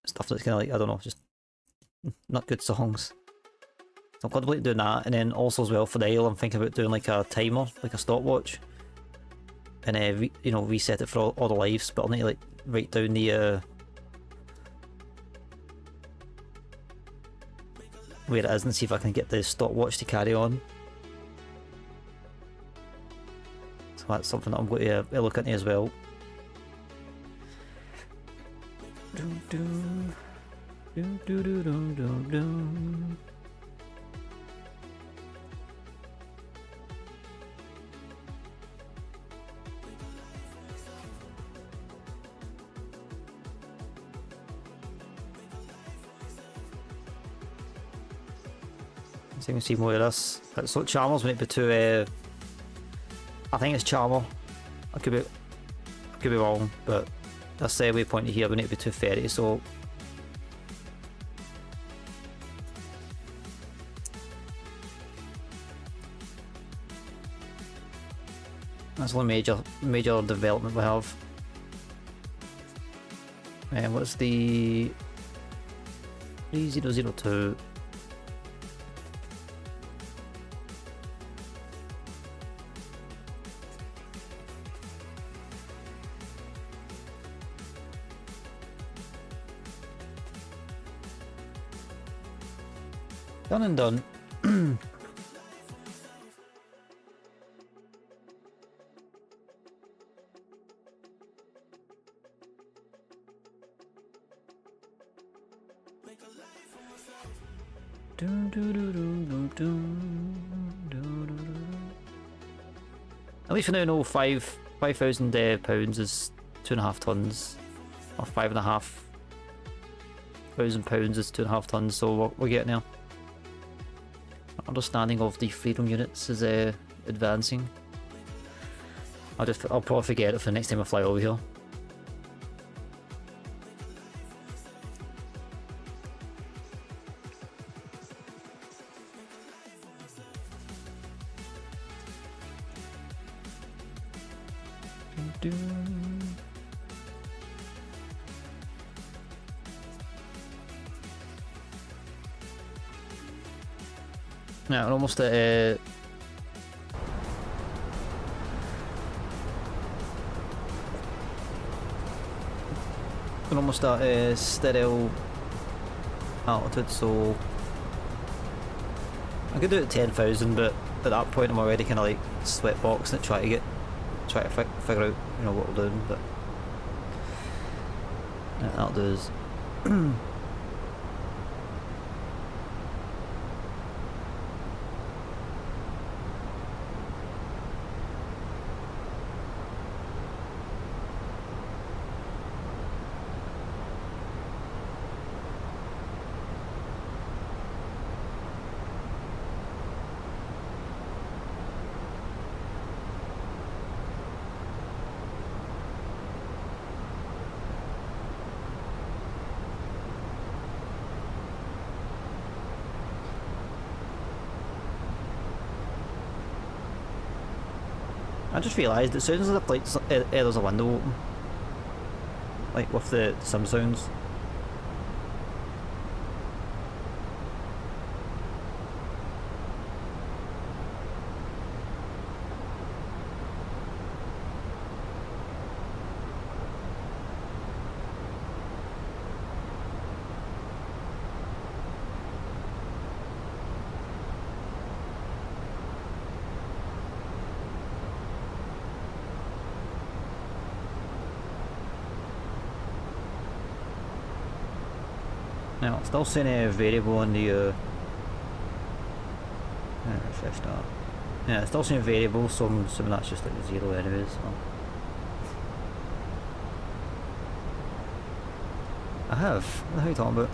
stuff that's kind of like, I don't know, just not good songs. So I'm contemplating doing that, and then also as well for the ale I'm thinking about doing like a timer, like a stopwatch, and you know, reset it for all the lives, but I'll need to like write down the where it is and see if I can get the stopwatch to carry on. So that's something that I'm going to look into as well. So you can see more of this. So Charmer's might be too. I think it's Charmer. I could be wrong, but that's the waypoint here. We need to be 230. So that's the only major development we have. And what's the 3002? Done and done. At least we now know £5,000 is 2.5 tons, or £5,500 is 2.5 tons. So we're getting there. Understanding of the freedom units is advancing. I'll probably forget it for the next time I fly over here. Yeah, we're almost at stereo altitude, so I could do it at 10,000, but at that point I'm already kind of like sweatboxing it, trying to figure out, you know, what we're doing, but yeah, that'll do us. I just realised it sounds as if like there's a window open, like with the sim sounds. No, still saying a variable on the refresh that. Yeah, it's still saying variable, so I'm assuming that's just like the 0 anyways. So. I have. What are you talking about?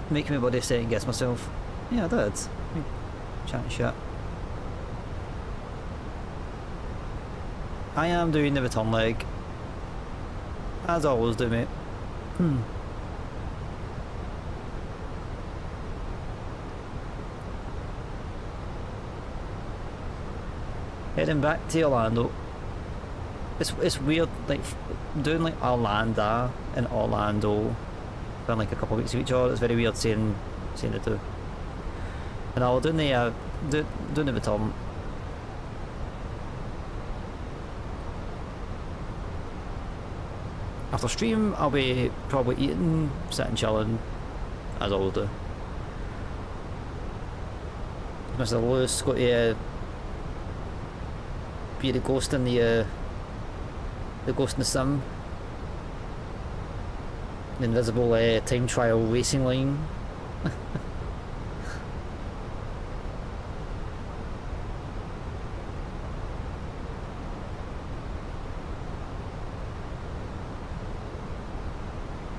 Making me body second guess myself. Yeah, I did. Chat shit. I am doing the return leg. As I always do, mate. Heading back to Orlando. It's weird, like doing like Orlando and Orlando in like a couple of weeks of each other. It's very weird saying the two. And I'll doing the return. After stream, I'll be probably eating, sitting, chilling, as I always do. Mr. Lewis got to be the ghost in the ghost in the sim. The invisible time trial racing line.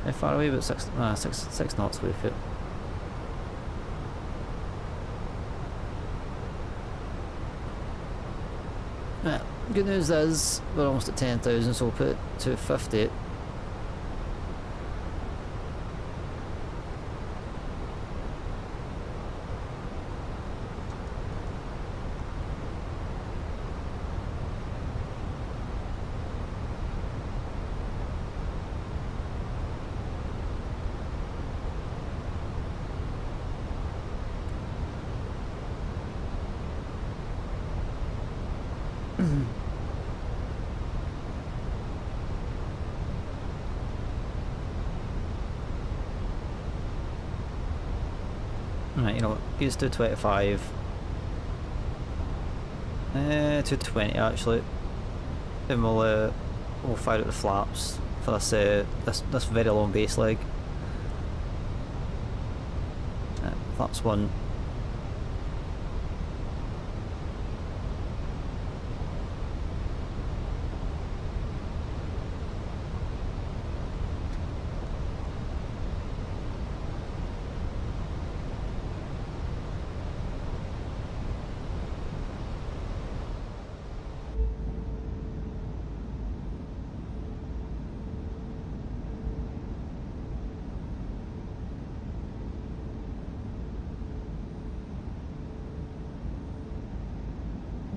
How far away? About 6 knots away from it. Yeah, good news is we're almost at 10,000, so we'll put it to 50. Right, you know what, use 225. 220 actually. Then we'll fire out the flaps for this very long base leg. Flaps 1.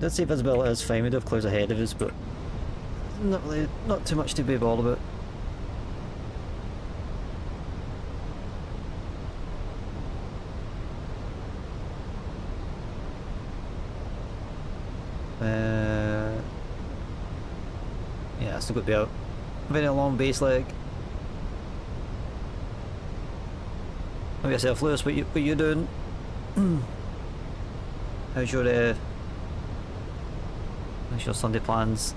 Did say visibility is fine, we do have clouds ahead of us, but not too much to be bothered about. Yeah, still got to be out. Very long base leg. Have yourself, Lewis, what you doing? How's your Sunday plans?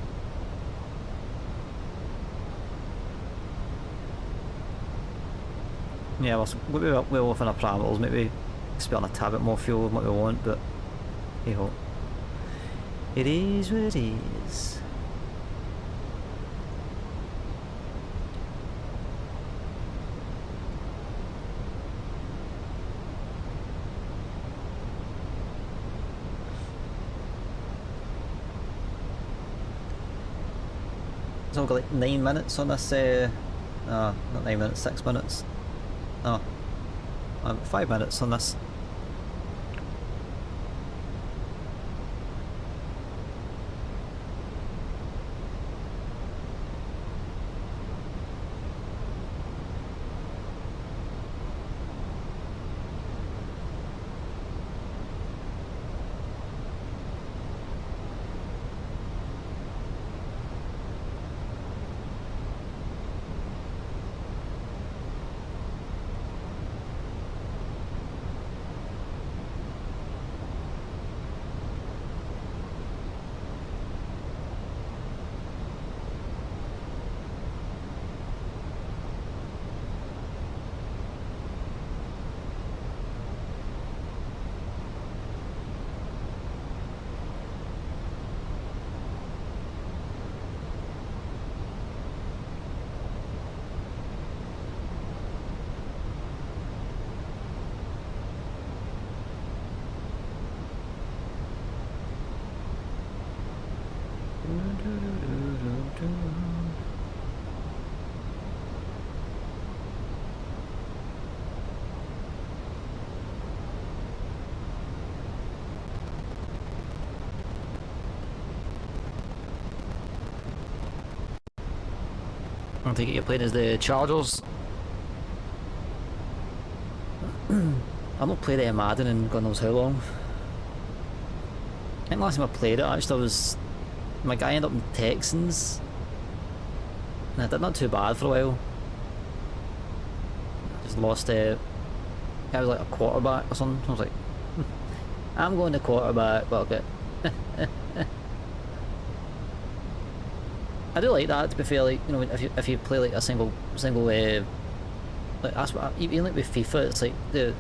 Yeah, we'll be well within our parameters, maybe spending a tad bit more fuel than what we want, but hey ho. It is what it is. So we've got like 9 minutes on this, not 9 minutes, 6 minutes. No, 5 minutes on this. I think you're playing as the Chargers. I've not played Madden in God knows how long. I think last time I played it, actually, my guy ended up in Texans, and I did not too bad for a while. I just lost I was like a quarterback or something. I was like, I'm going to quarterback, but okay. I do like that, to be fair. Like, you know, if you play like a single like that's what even like with FIFA, it's like the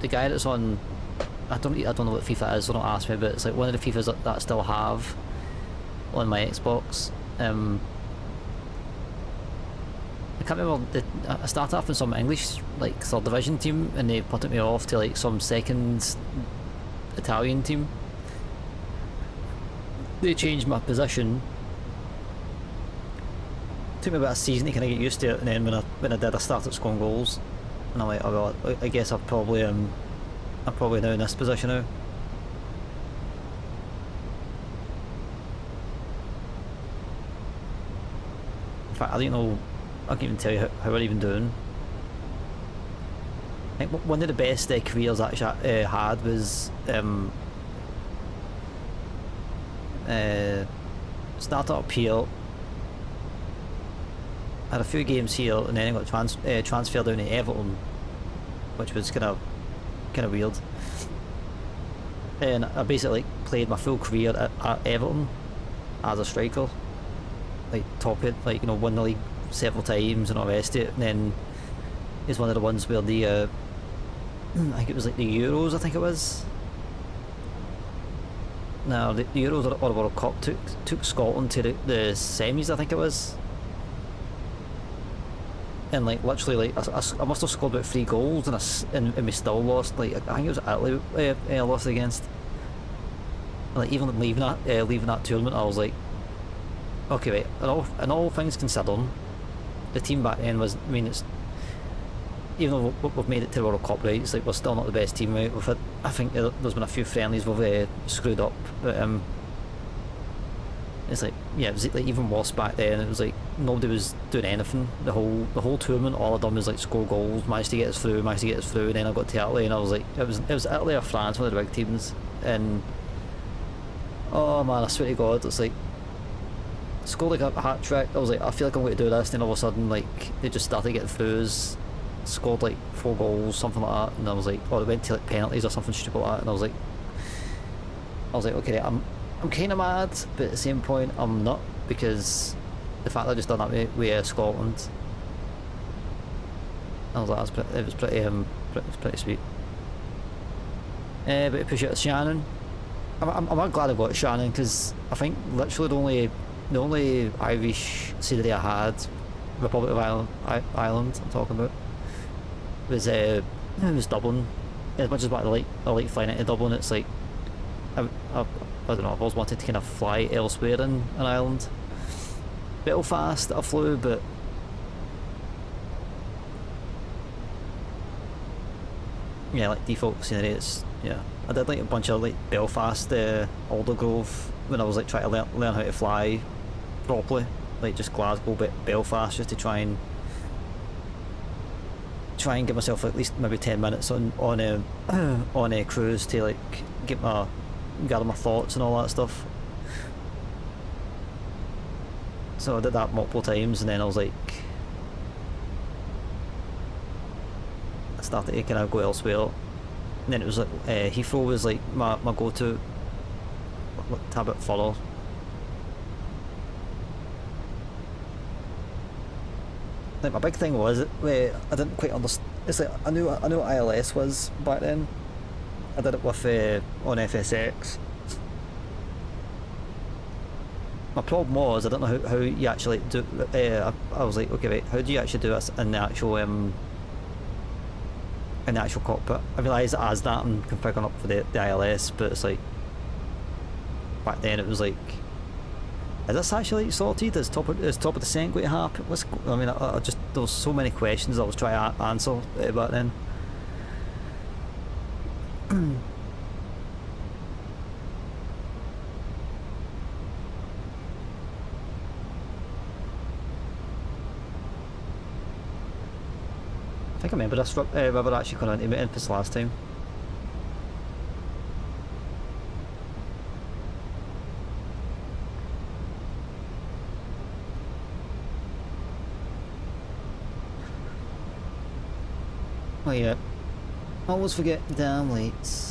guy that's on. I don't know what FIFA is, so don't ask me. But it's like one of the FIFAs that I still have on my Xbox. I can't remember. I started off in some English like third division team, and they put me off to like some second Italian team. They changed my position. Took me about a season to kind of get used to it, and then when I did, I started scoring goals, and I'm like, oh well, I guess I'm probably now in this position now. In fact, I don't know. I can't even tell you how we're even doing. I think one of the best careers I actually had was started up here. Had a few games here, and then I got transferred down to Everton, which was kind of weird. And I basically like, played my full career at Everton as a striker, like top it, like, you know, won the league several times and all the rest of it. And then it's one of the ones where the I think it was like the Euros. I think it was. No, the Euros or the World Cup took Scotland to the semis. I think it was. And like literally, like I must have scored about 3 goals, and we still lost. Like I think it was Italy I lost against. And, like even leaving that tournament, I was like, okay, wait. And all things considered, the team back then was. I mean, it's even though we've made it to the World Cup, right? It's like we're still not the best team. Right? We've had, I think there's been a few friendlies we've screwed up, but it's like, yeah, it was like even worse back then. It was like nobody was doing anything. The whole tournament, all I'd done was like score goals, managed to get us through, and then I got to Italy, and I was like, it was Italy or France, one of the big teams, and oh man, I swear to God, it's like scored like a hat trick. I was like, I feel like I'm going to do this, and then all of a sudden, like they just started getting throughs, scored like 4 goals, something like that, and I was like, oh, it went to like penalties or something stupid like that, and I was like, okay, I'm kind of mad, but at the same point, I'm not, because the fact that I just done that with Scotland, I was like, it was pretty sweet. But to push it to Shannon, I'm glad I got Shannon, because I think literally the only Irish city I had, Republic of Ireland, I'm talking about, was Dublin. As much as I like flying into Dublin, it's like I don't know, I've always wanted to kind of fly elsewhere in Ireland. Belfast I flew, but yeah, like default scenery, it's, yeah. I did like a bunch of like Belfast, Aldergrove, when I was like trying to learn how to fly properly, like just Glasgow, but Belfast, just to try and give myself at least maybe 10 minutes on a cruise to like gather my thoughts and all that stuff. So I did that multiple times, and then I was like, I started to kind of go elsewhere, and then it was like Heathrow was like my go-to, a bit further. Like my big thing was I didn't quite understand. It's like I knew what ILS was back then. I did it with on FSX. My problem was I don't know how you actually do. I was like, okay, wait, how do you actually do this in the actual cockpit? I realised as that I'm configuring up for the ILS, but it's like back then it was like, is this actually sorted? Is top of the descent going to happen? I mean, I just, there was so many questions I was trying to answer back then. I remember this river actually going into Memphis last time. Oh yeah. Always forget the damn lights.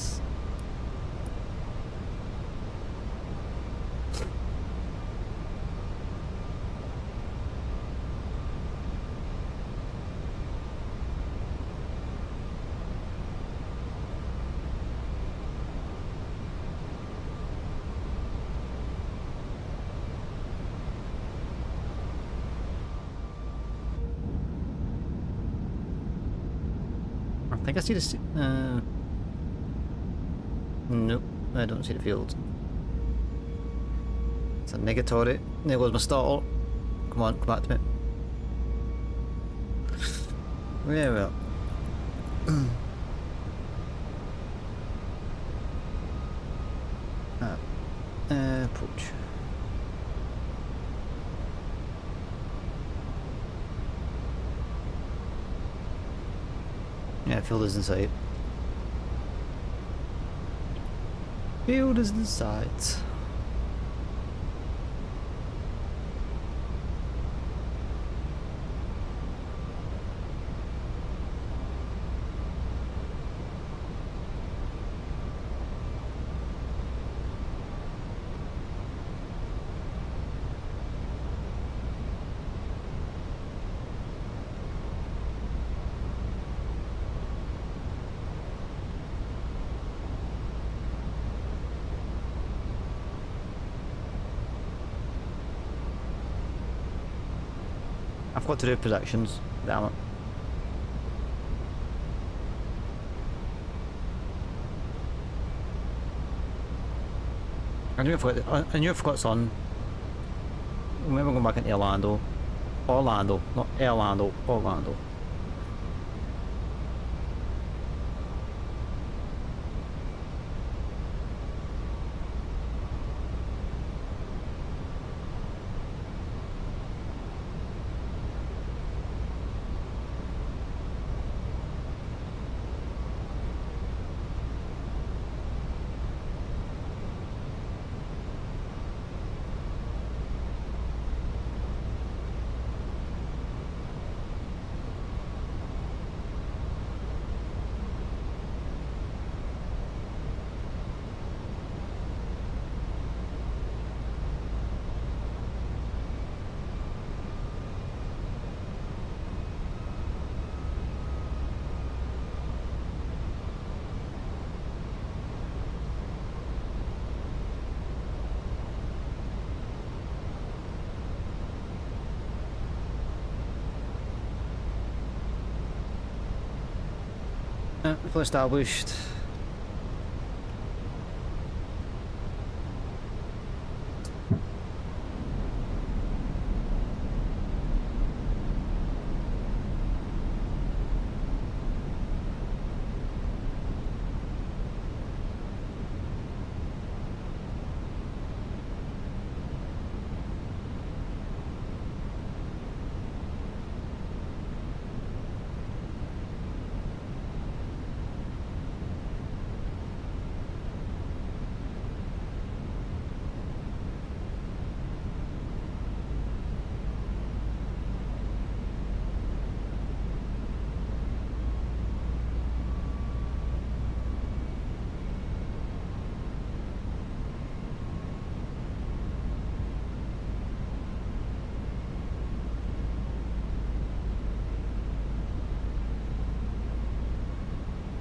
I think I see the... nope, I don't see the field. It's a negatory. There goes my starter. Come on, come back to me. Where are we? Approach. Yeah, field is in sight. Field is in sight. I've got to do predictions, damn it. I knew I forgot son. Remember going back into Orlando. Orlando, not Orlando, Orlando. Full established.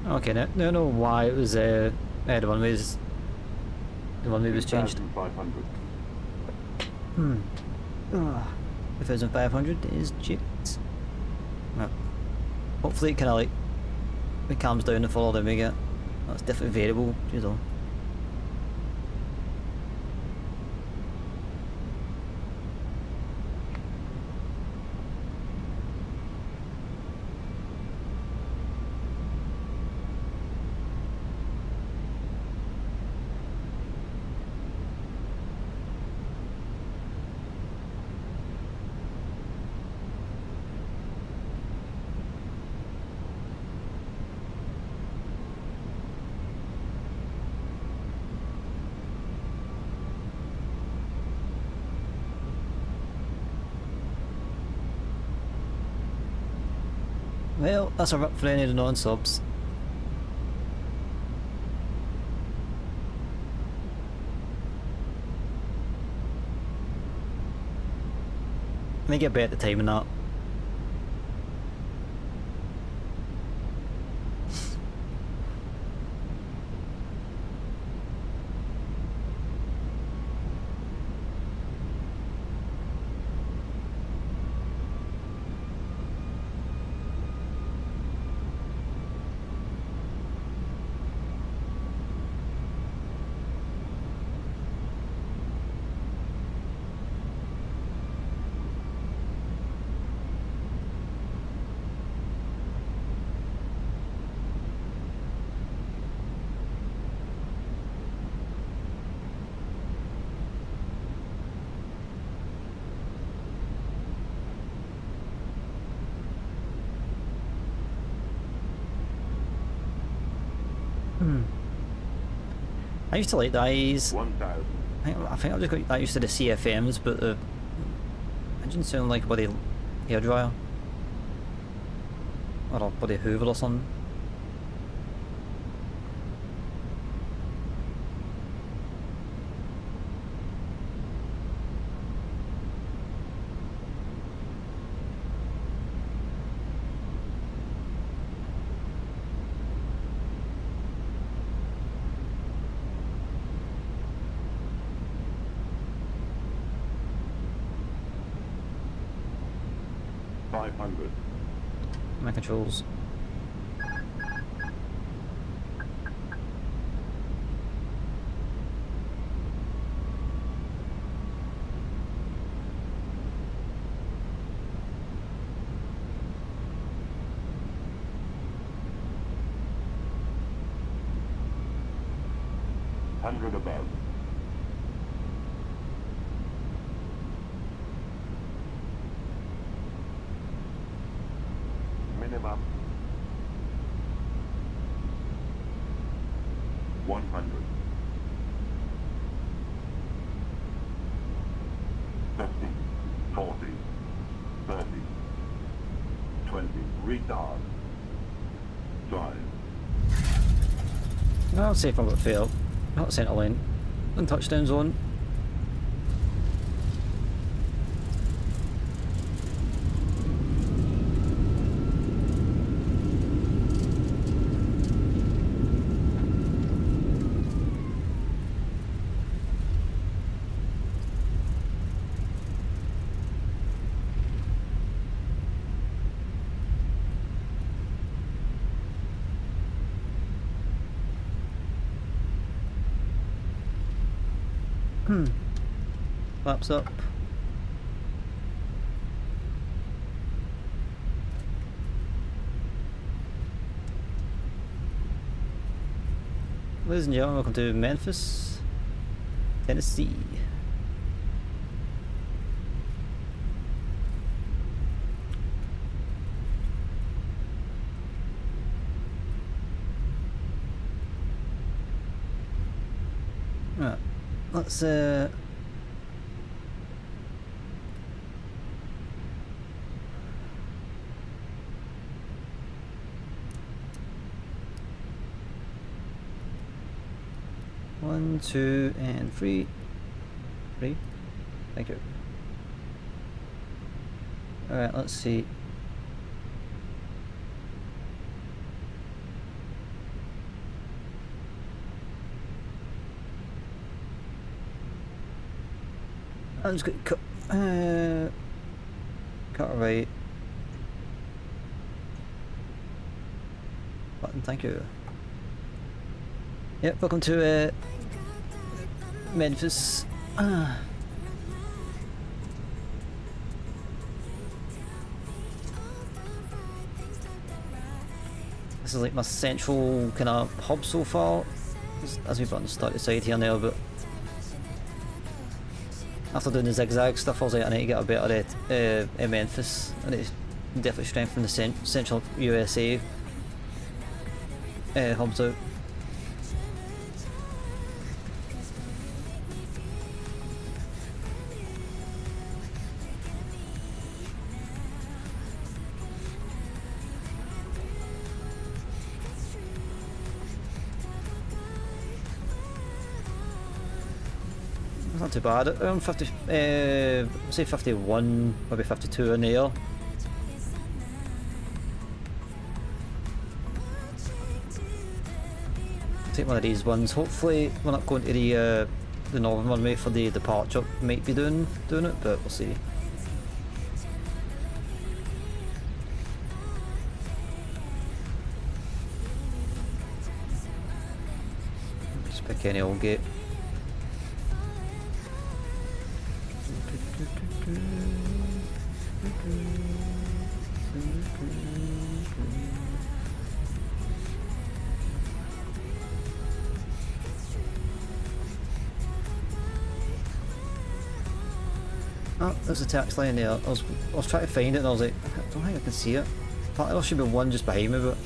Okay, now I don't know why it was the one was changed. 2,500. Hmm. 2,500 is jigged. Right. Hopefully it kinda like it calms down the further than we get. That's definitely variable, you know. Well, that's a rip for any of the non-subs. I may get better at timing that. I used to like the eyes. 1,000. I think I just got that used to the CFMs, but the engine sound like a bloody hairdryer. Or a bloody Hoover or something. My controls. Hundred above. Minimum 100. 50, 40, 30, 20, retard. Drive. I'll see if I've got fail. Not centre line. And touchdown zone. Flaps up. Ladies and gentlemen, welcome to Memphis, Tennessee. Right, let's one, two, and three. Three. Thank you. Alright, let's see. I'm just going to cut right. Button, thank you. Yep, welcome to Memphis. This is like my central kind of hub so far, as we've got to start the side here now, but after doing the zigzag stuff I was like, I need to get a better at Memphis. I need to definitely strengthen the central USA hubs out. not too bad. Around 50, say 51, maybe 52 in the air. Take one of these ones. Hopefully we're not going to the northern runway for the departure. Might be doing it, but we'll see. Just pick any old gate. Oh, there's a tax line there. I was trying to find it and I was like, I don't think I can see it. I thought there should be one just behind me, but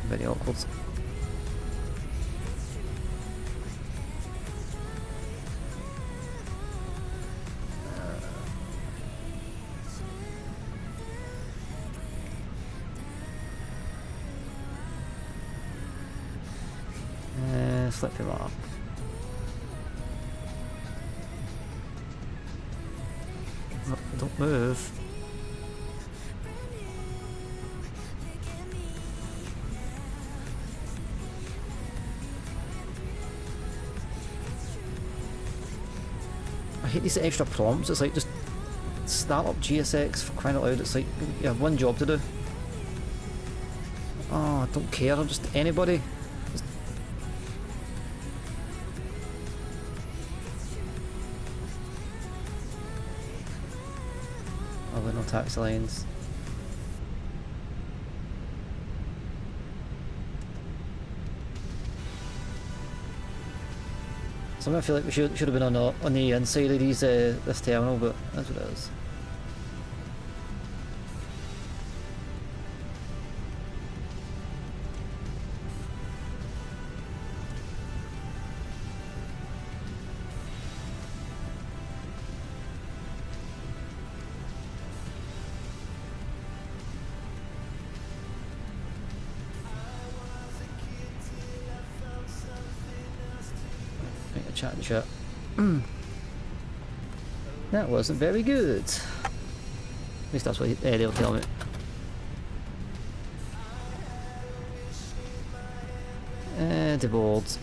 very awkward. Slip him up. No, don't move. I hate these extra prompts. It's like, just start up GSX for crying out loud. It's like you have one job to do. Oh, I don't care. I'm just anybody. No taxi lanes. So I feel like we should have been on the inside of these this terminal, but that's what it is. Chat and chat. That wasn't very good. At least that's what they'll tell me. Deboard.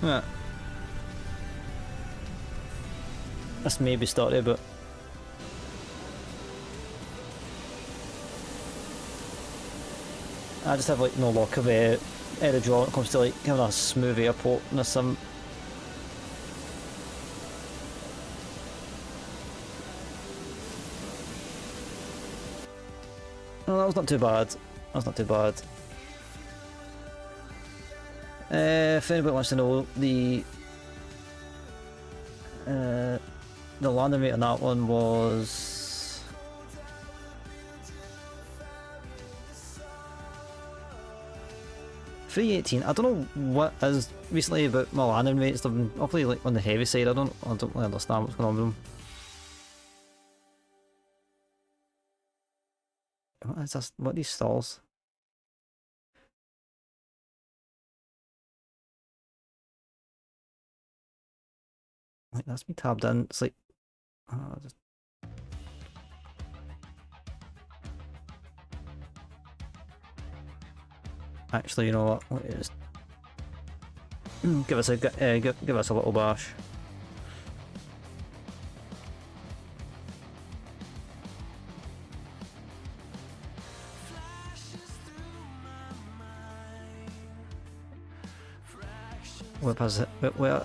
Yeah. That's maybe started, but I just have like no luck of aerodraw when it comes to like having a smooth airport and a sim. Oh, that was not too bad. That was not too bad. If anybody wants to know the landing rate on that one was 318. I don't know what is recently about my landing rates. They've been awfully like on the heavy side. I don't really understand what's going on with them. What is this? What are these stalls? Like, that's me tabbed in. It's like, just... Actually, you know what? Let me just give us a give us a little bash.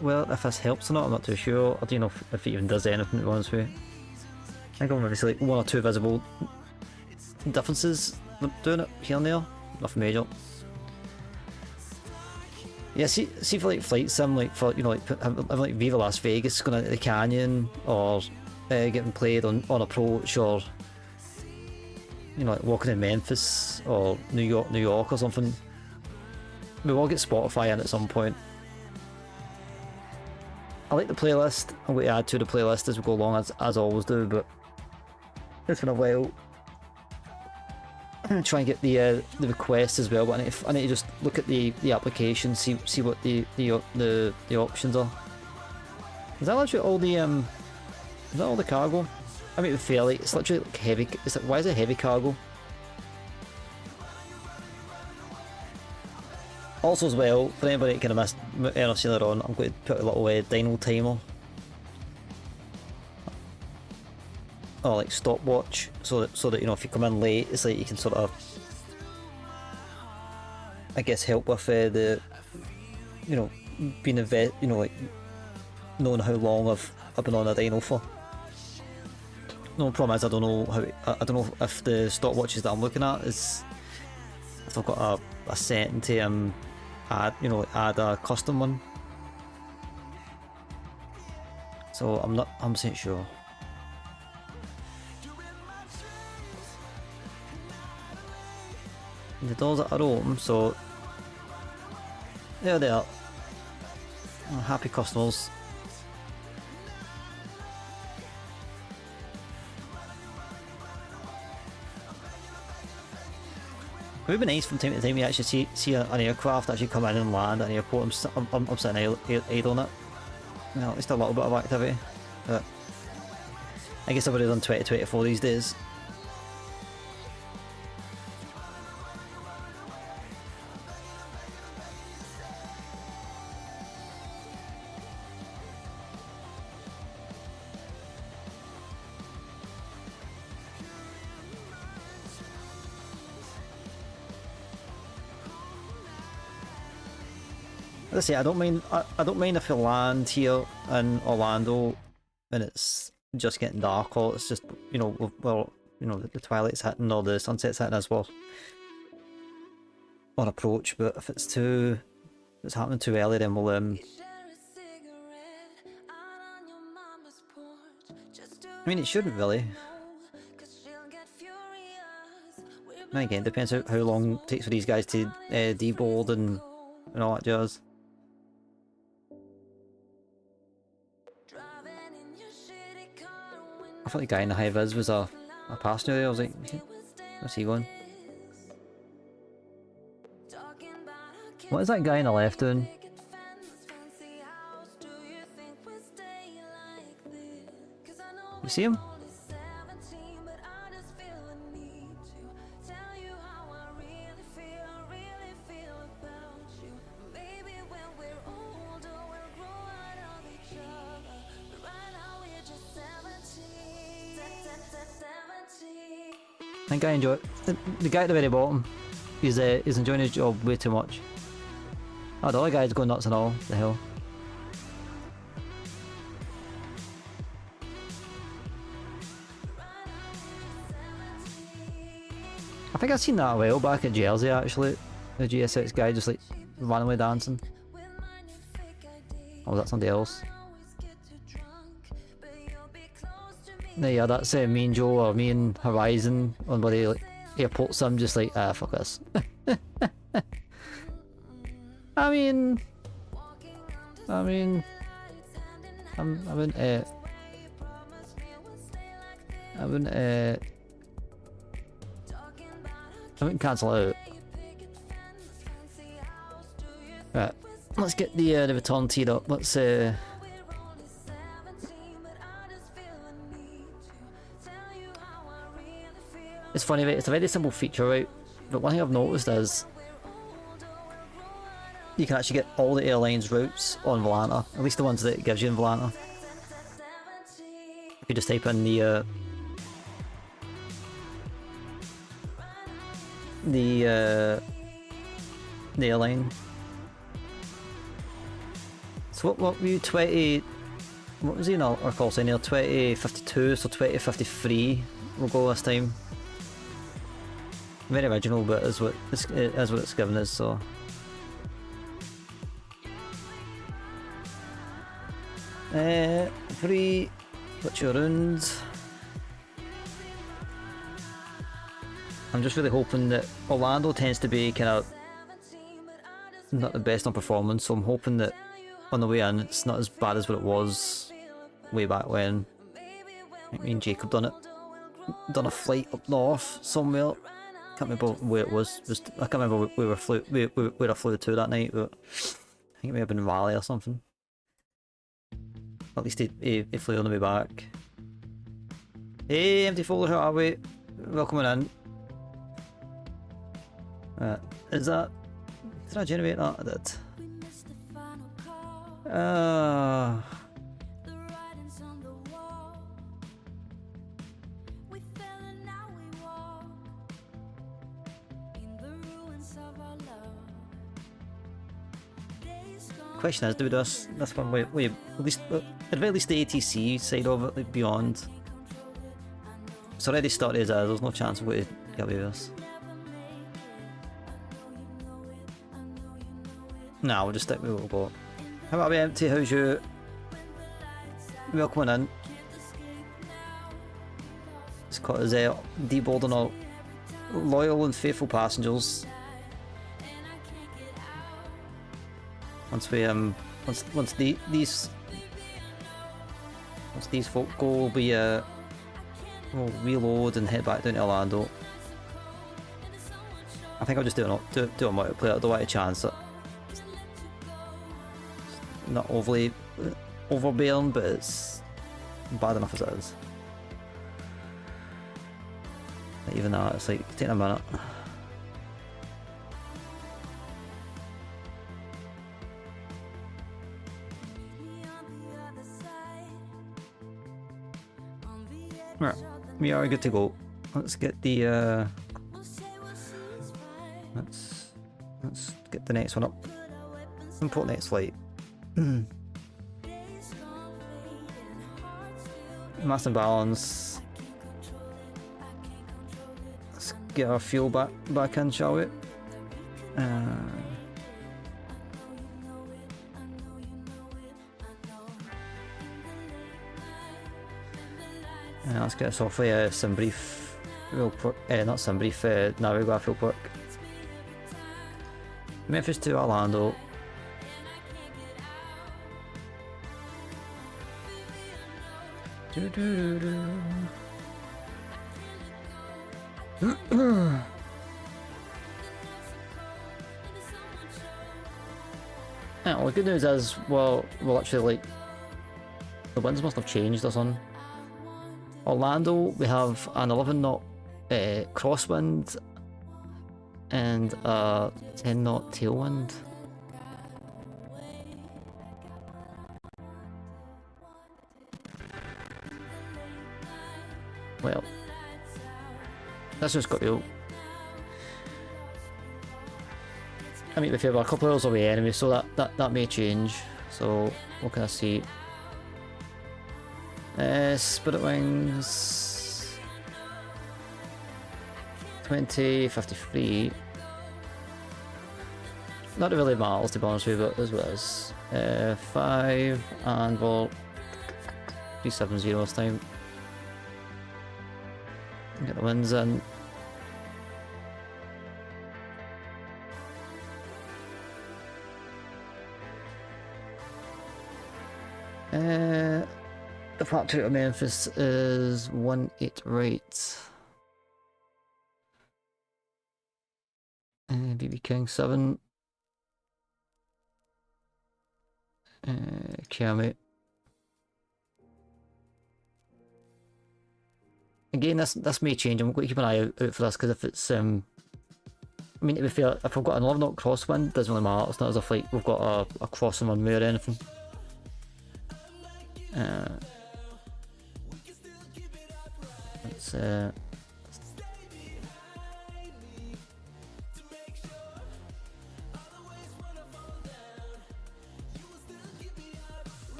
Well, if this helps or not, I'm not too sure. I don't know if it even does anything, to be honest with you. I think I'm maybe like one or two visible differences doing it here and there. Nothing major. Yeah, see for like flight sim, like for like Viva Las Vegas, going into the canyon, or getting played on approach, or like walking in Memphis or New York or something. We'll all get Spotify in at some point. I like the playlist. I'm going to add to the playlist as we go along, as I always do, but it's been a while. I'm going to try and get the requests as well, but I need to just look at the application, see what the options are. Is that literally all the is that all the cargo? I mean, fairly, it's literally like heavy. It's like, why is it heavy cargo? Also as well, for anybody that kind of missed anything later on, I'm going to put a little dyno timer. Or like stopwatch, so that if you come in late, it's like you can sort of, I guess, help with the, being a vet, like knowing how long I've been on a dyno for. No problem is I don't know if the stopwatches that I'm looking at is, if I've got a setting to add a custom one. So I'm not 100% sure. The doors are open, so there they are. Happy customers. It would be nice from time to time you actually see an aircraft actually come in and land at an airport. I'm sitting idle on it. At least a little bit of activity. But I guess I've already done 2024 these days. As I say, I don't mind if you land here in Orlando and it's just getting dark, or it's just the twilight's hitting or the sunset's hitting as well on approach. But if it's happening too early, then we'll I mean, it shouldn't really. And again, depends how long it takes for these guys to deboard and all that jazz. I thought the guy in the high vis was a passenger there. I was like, where's he going? What is that guy on the left doing? You see him? That guy the guy at the very bottom, he's enjoying his job way too much. Oh, the other guy's going nuts and all. The hell. I think I've seen that a while back at Jersey actually. The GSX guy just like randomly dancing. Oh, was that somebody else? Yeah, that's me and Joe, or me and Horizon on bloody like airport sim, just like fuck this. I mean, I wouldn't cancel out. Right, let's get the return teed up. Let's It's funny, right? It's a very simple feature, right? But one thing I've noticed is you can actually get all the airlines routes on Volanta, at least the ones that it gives you in Volanta. You just type in the airline. So what were you, 20... What was he in our call sign here? 2052, so 2053 we'll go this time. Very original, but is what it's given us, so... 3, switch you around. I'm just really hoping that Orlando tends to be kind of not the best on performance, so I'm hoping that on the way in it's not as bad as what it was way back when. I think me and Jacob done a flight up north somewhere. Can't remember where it was. I can't remember where I flew to that night, but I think it may have been Raleigh or something. At least he flew on the way back. Hey, Empty Folder, how are we? Welcome in. Did I generate that? I did. Question is, do we do this one with at least at the very least the ATC side of it, like beyond? It's already started as there's no chance we're going to get away with this. Nah, we'll just stick with what we've got. How about we, Empty? How's you? Welcome in. It's got us deboarding our loyal and faithful passengers. Once we once these folk go, we'll reload and head back down to Orlando. I think I'll just do a multiplayer. I don't want to chance it. Not overly overbearing, but it's bad enough as it is. But even that, it's like taking a minute. Right, we are good to go. Let's get the let's get the next one up. Import next flight. Mass and balance. Let's get our fuel back in, shall we? Let's get us off some brief real quick. Not some brief. Navigator real quick. Memphis to Orlando. Well, the good news is, well, actually, like, the winds must have changed or something. Orlando, we have an 11 knot crosswind and a 10 knot tailwind. Well, that's just got real. I mean, if you have a couple hours away anyway, so that may change. So what can I see? Spirit Wings 2053. Not really matters to be honest with you, but as well as 5 and well 370 this time. Get the winds in. The factory of Memphis is 18 right. BB King 7. Kiami. Again, this may change. I'm going to keep an eye out for this because if it's I mean, to be fair, if I've got an 11 knot crosswind, it doesn't really matter. It's not as if like we've got a crossing runway or anything. Let's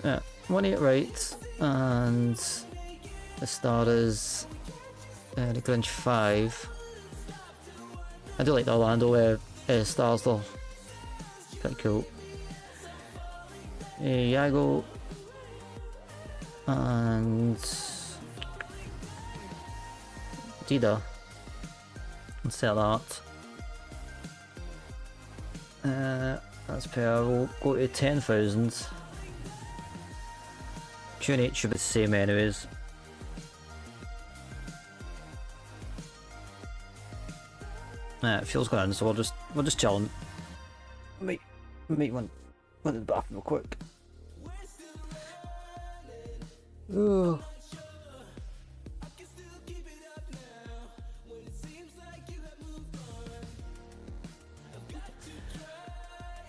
yeah, 18 right, and the star is the Grinch 5. I do like the Orlando stars though. Pretty cool. Yago. And Dida. Instead of that. That's fair. We'll go to 10,000. Q&H should be the same anyways. It feels good, so we'll just chilling. Wait one to the bathroom real quick. Ooh.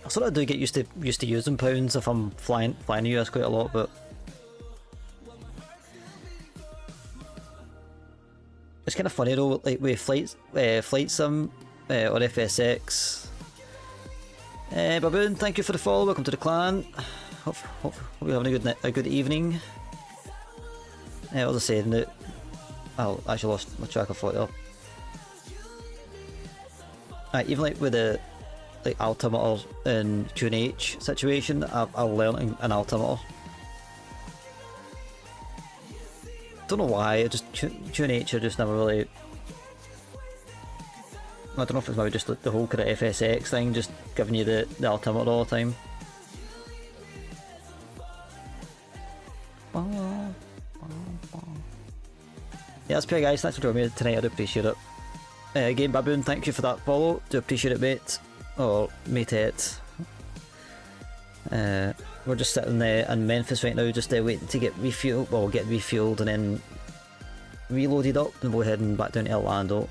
I sort of do get used to using pounds if I'm flying the US quite a lot, but it's kind of funny though, like with flight sim or FSX. Baboon, thank you for the follow. Welcome to the clan. Hope you're having a good evening. What was I saying? That I actually lost my track of thought there. Even like with the altimeter and Q&H situation, I've learned an altimeter. Don't know why. Q&H are just never really. I don't know if it's maybe just the whole kind of FSX thing, just giving you the altimeter all the time. Yeah, that's pretty guys. Thanks for joining me tonight. I do appreciate it. Again, Baboon, thank you for that follow. Do appreciate it, mate. Or mateit. We're just sitting there in Memphis right now, just waiting to get refueled. Well, get refueled and then reloaded up, and we're heading back down to Orlando.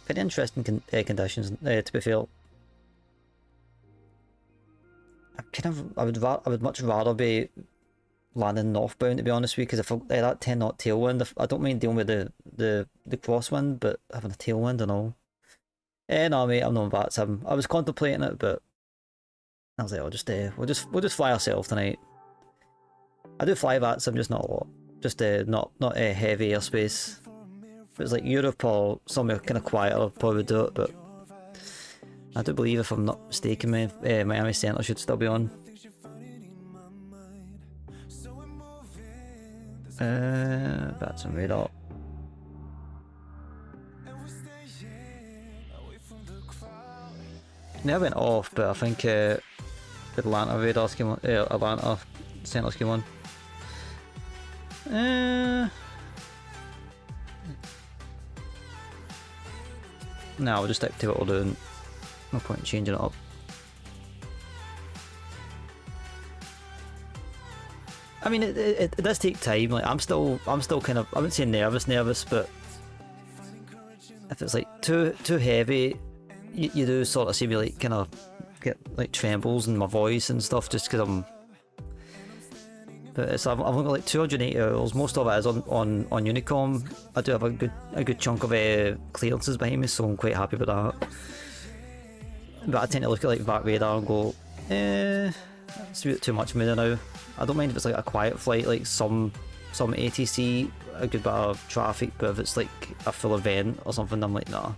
Very interesting conditions, to be fair. I would much rather be landing northbound, to be honest with you, because if that 10 knot tailwind, I don't mind dealing with the crosswind, but having a tailwind and all. No mate, I'm not about Sim. I was contemplating it, but I was like, we'll just fly ourselves tonight. I do fly that Sim, just not a lot. Just not heavy airspace. If it was like Europe or somewhere kind of quieter, I'd probably do it, but I do believe, if I'm not mistaken, Miami Center should still be on. That's a radar. Never went off, but I think Atlanta radars came on. Atlanta centers came on. No, we'll just stick to what we're doing. No point in changing it up. I mean, it does take time. Like I'm still kind of, I wouldn't say nervous, but if it's like too heavy, you do sort of see me like kind of get like trembles in my voice and stuff, just because I'm. But it's I've only got like 280 hours. Most of it is on Unicom. I do have a good chunk of clearances behind me, so I'm quite happy with that. But I tend to look at like VAC radar and go, it's a bit too much for me now. I don't mind if it's like a quiet flight, like some ATC, a good bit of traffic, but if it's like a full event or something, I'm like, nah.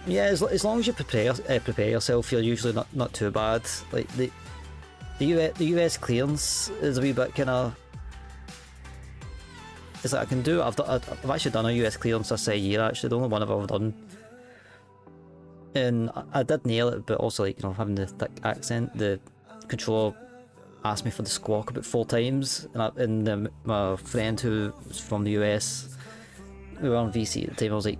Yeah, as long as you prepare yourself, you're usually not too bad. Like the US clearance is a wee bit kind of. It's like I can do. I've actually done a US clearance this year. Actually, the only one I've ever done. And I did nail it, but also like having the thick accent, the controller asked me for the squawk about 4 times, and my friend who was from the US, we were on VC at the time. I was like,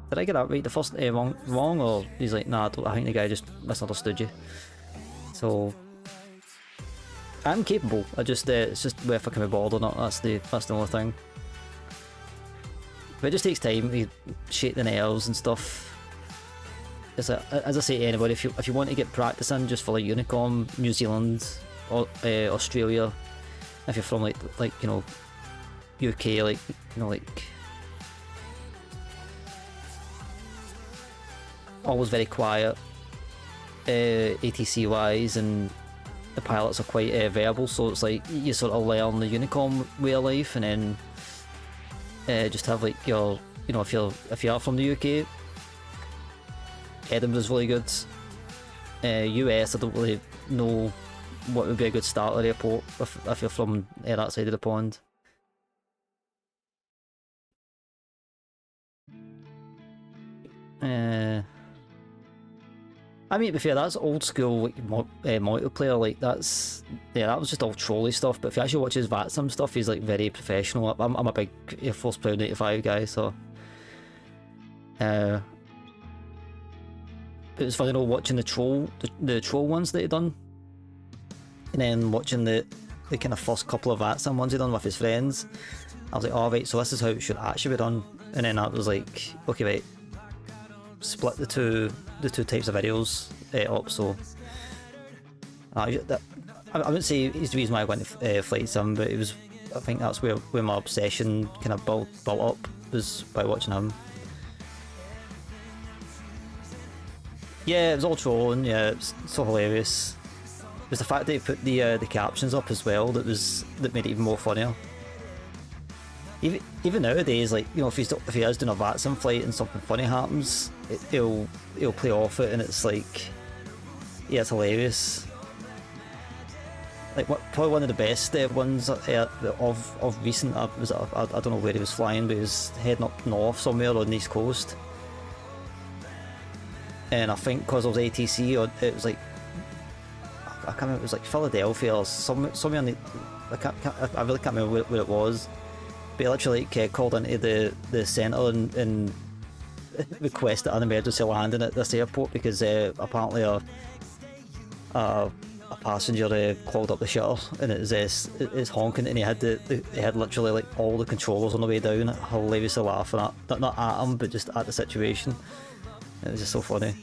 did I get that right the first wrong, or he's like, nah, I think the guy just misunderstood you. So I'm capable. It's just whether I can be bored or not. That's the only thing. But it just takes time. You shake the nerves and stuff. It's as I say to anybody, if you want to get practice in just for like Unicom, New Zealand, or Australia, if you're from like UK, like always very quiet, ATC wise, and the pilots are quite variable, so it's like you sort of learn the unicorn way of life, and then just have like your, you know, if you are from the UK, Edinburgh's really good. US, I don't really know what would be a good starter airport if you're from that side of the pond. I mean, to be fair, that's old school like multiplayer. Like that was just all trolly stuff. But if you actually watch his VATSIM stuff, he's like very professional. I'm a big Air Force Proud 85 guy, so it was funny, you know, watching the troll ones that he done, and then watching the kind of first couple of VATSIM ones he done with his friends. I was like, oh right, so this is how it should actually be done. And then I was like, okay, right, split the two types of videos up. So I wouldn't say he's the reason why I went to Flight Sim, but it was, I think that's where my obsession kind of built up, was by watching him. Yeah, it was all trolling. Yeah, it's so hilarious. It was the fact that he put the captions up as well that made it even more funnier. Even nowadays, like, you know, if he is doing a VATSIM flight and something funny happens, he'll play off it, and it's like, yeah, it's hilarious. Like, probably one of the best ones of recent was, I don't know where he was flying, but he was heading up north somewhere on the East Coast, and I think because it was ATC, or it was like, I can't remember, it was like Philadelphia or somewhere in the, I really can't remember where it was. But he literally like, called into the centre and requested an emergency landing at this airport because apparently a passenger clogged up the shutter, and it's honking, and he had literally like all the controllers on the way down, hilariously laughing at, not at him, but just at the situation. It was just so funny.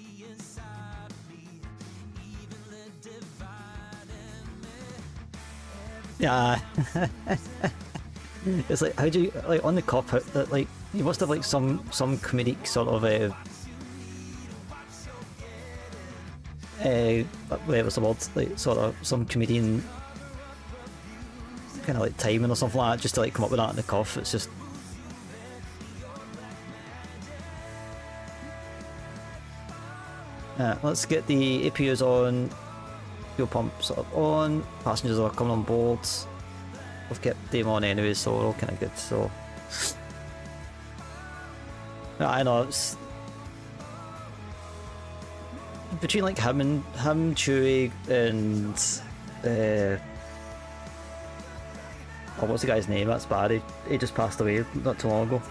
Yeah. It's like, how do you, like, on the cockpit, like, you must have like some comedic sort of whatever's the word, like sort of some comedian kind of like timing or something like that, just to like come up with that in the cuff. It's just, let's get the APUs on, fuel pump sort of on, passengers are coming on board. We've kept them on anyway, so we're all kind of good. So I know it's between like him, Chewie, and oh, what's the guy's name? That's bad. He just passed away not too long ago.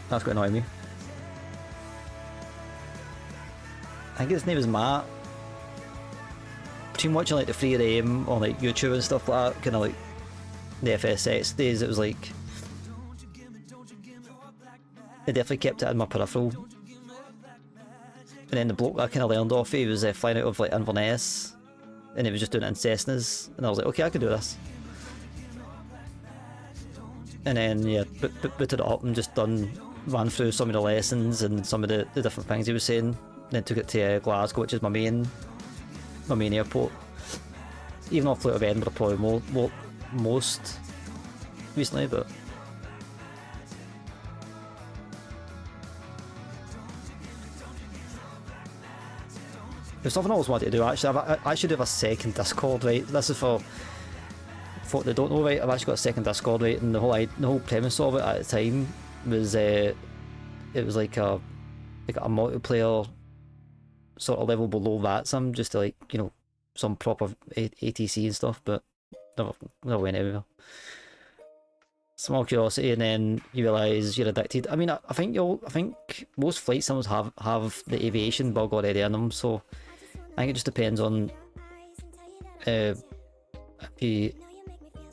That's quite annoying me. I think his name is Matt. Between watching like the 3am on like YouTube and stuff like that, kind of like the FSX days, it was like, it definitely kept it in my peripheral. And then the bloke I kind of learned off, he was flying out of like Inverness, and he was just doing it in Cessnas, and I was like, okay, I can do this. And then yeah, booted it up and just ran through some of the lessons and some of the different things he was saying, then took it to Glasgow, which is my main airport. Even though I flew out of Edinburgh probably most recently, but there's something I always wanted to do. Actually, I should have a second Discord, right? This is for folk that don't know, right? I've actually got a second Discord, right? And the whole premise of it at the time was it was like a multiplayer sort of level below VATSIM, just to like, you know, some proper ATC and stuff, but never went anywhere. Small curiosity, and then you realise you're addicted. I mean, I think most flight sims have the aviation bug already in them, so I think it just depends on if you,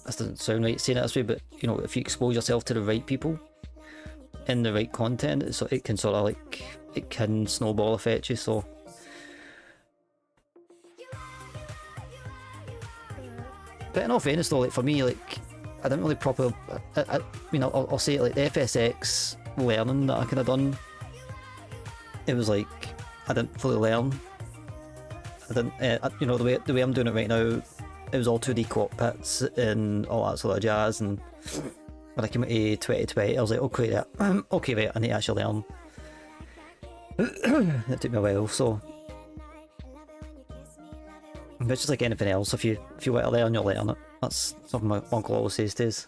this doesn't sound right saying it this way, but you know, if you expose yourself to the right people in the right content, so it can sort of like, it can snowball effect you. So but in all fairness though, like for me, like I didn't really proper, I mean, I'll say it, like the FSX learning that I could have done, it was like I didn't fully learn I didn't, you know, the way I'm doing it right now, it was all 2D cockpits and all that sort of jazz, and when I came into 2020, I was like, okay, yeah, okay, right, I need to actually learn. It took me a while, so but it's just like anything else. If you want to learn, you'll learn it. That's something my uncle always says to us.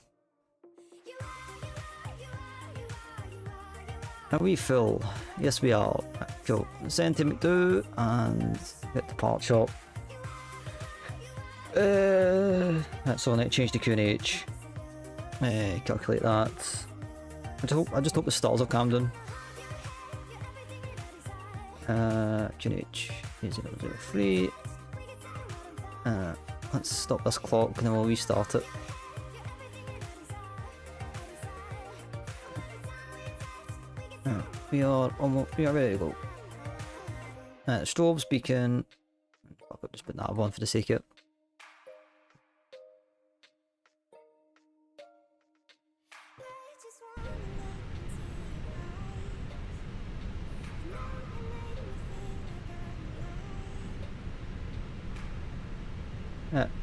Are we full? Yes, we are. Cool. Send to McDo and get the part shop. That's on it. Change the QNH. Calculate that. I just hope the stars have calmed down. QNH is 003. Let's stop this clock and then we'll restart it. We are ready to go. Strobes, beacon. I'll just put that on for the sake of it.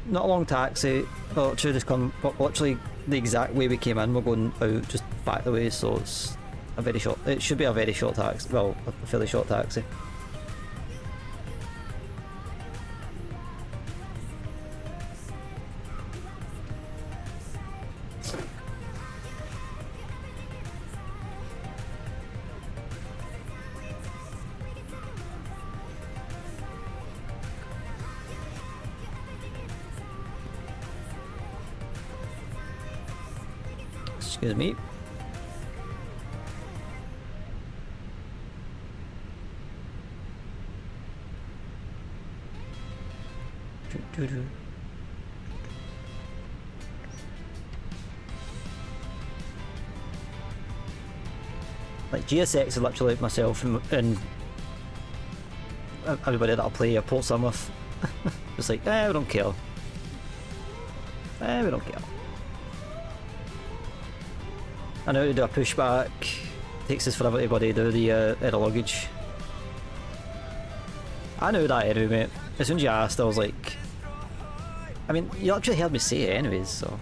Not a long taxi. Well, it should just come literally the exact way we came in. We're going out just back the way, so it's a very short. It should be a very short taxi. Well, a fairly short taxi. Excuse me. Like GSX is literally like myself and everybody that I play or port some with. It's like, we don't care. We don't care. I know how to do a pushback. Takes us forever to do the error luggage. I knew that anyway, mate. As soon as you asked, I was like, I mean, you actually heard me say it anyways, so.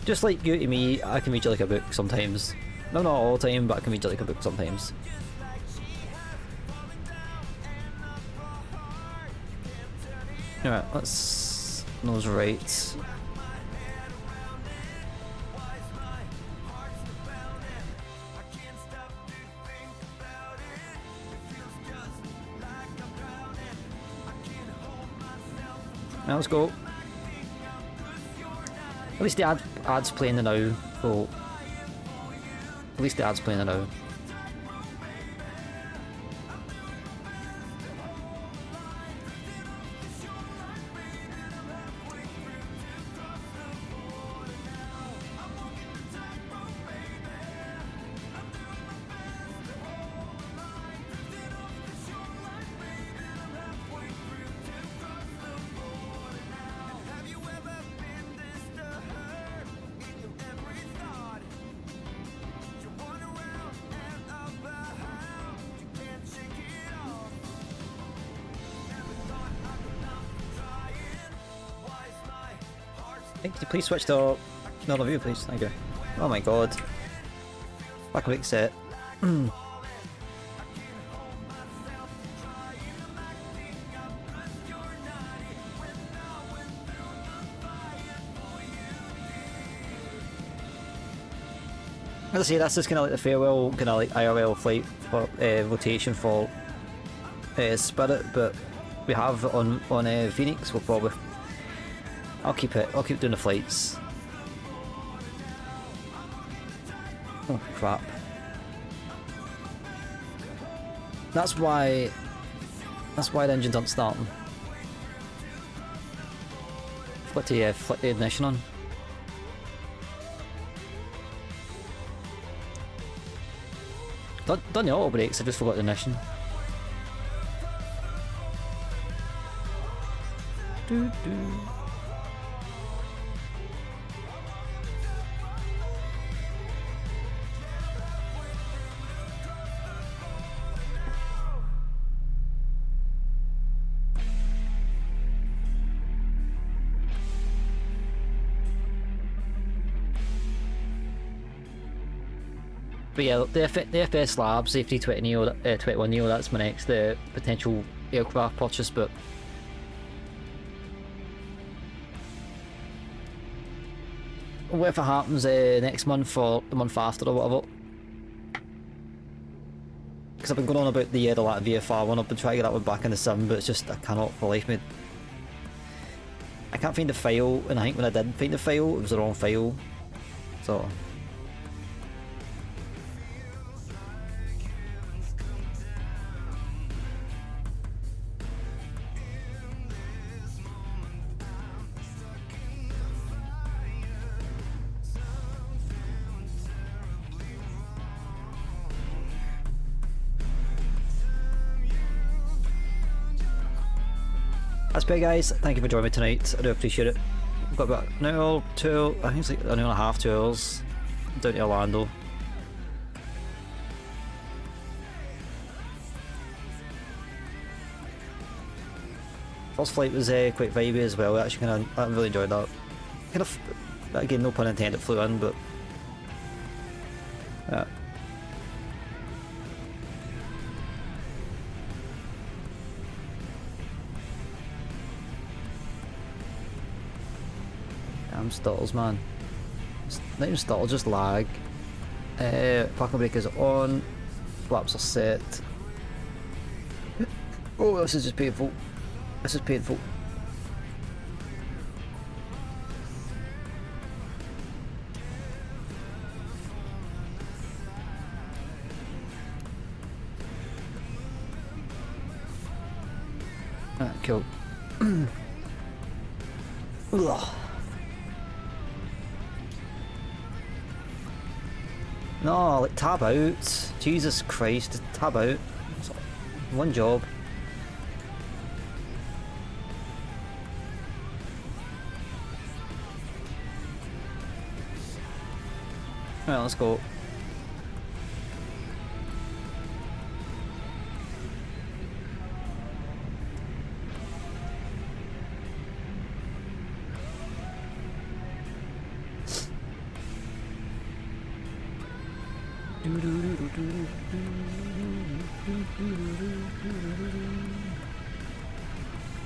Just like you to me, I can read you like a book sometimes. No, not all the time, but I can read you like a book sometimes. Alright, let's nose right. Now let's go. At least the ad's playing the now. So at least the ad's playing the now. Could you please switch to another view, please? Thank you. Oh my god. Back a big set. As I say, this is kind of like the farewell, kind of like IRL flight for rotation for Spirit, but we have it on Phoenix. We'll probably. I'll keep doing the flights. Oh crap. That's why the engines aren't starting. Flick the ignition on. Done the auto brakes, I just forgot the ignition. But yeah, the FS Labs A320 Neo, 21 Neo, that's my next potential aircraft purchase, but what if it happens next month or the month after or whatever? Because I've been going on about the Latin VFR one, I've been trying to get that one back in the sim, but it's just, I cannot for life me. I can't find the file, and I think when I did find the file, it was the wrong file. So... That's big, guys. Thank you for joining me tonight. I do appreciate it. I've got about an hour, 2, I think it's like an hour and a half, 2 hours down to Orlando. First flight was quite vibey as well. Actually, I really enjoyed that. Kind of, again, no pun intended, flew in, but yeah. Damn stalls, man. It's not even stalls, just lag. Parking brake is on. Flaps are set. Oh, this is just painful. This is painful. Ah, cool. Ugh. No, like tab out. Jesus Christ, tab out. One job. Right, let's go.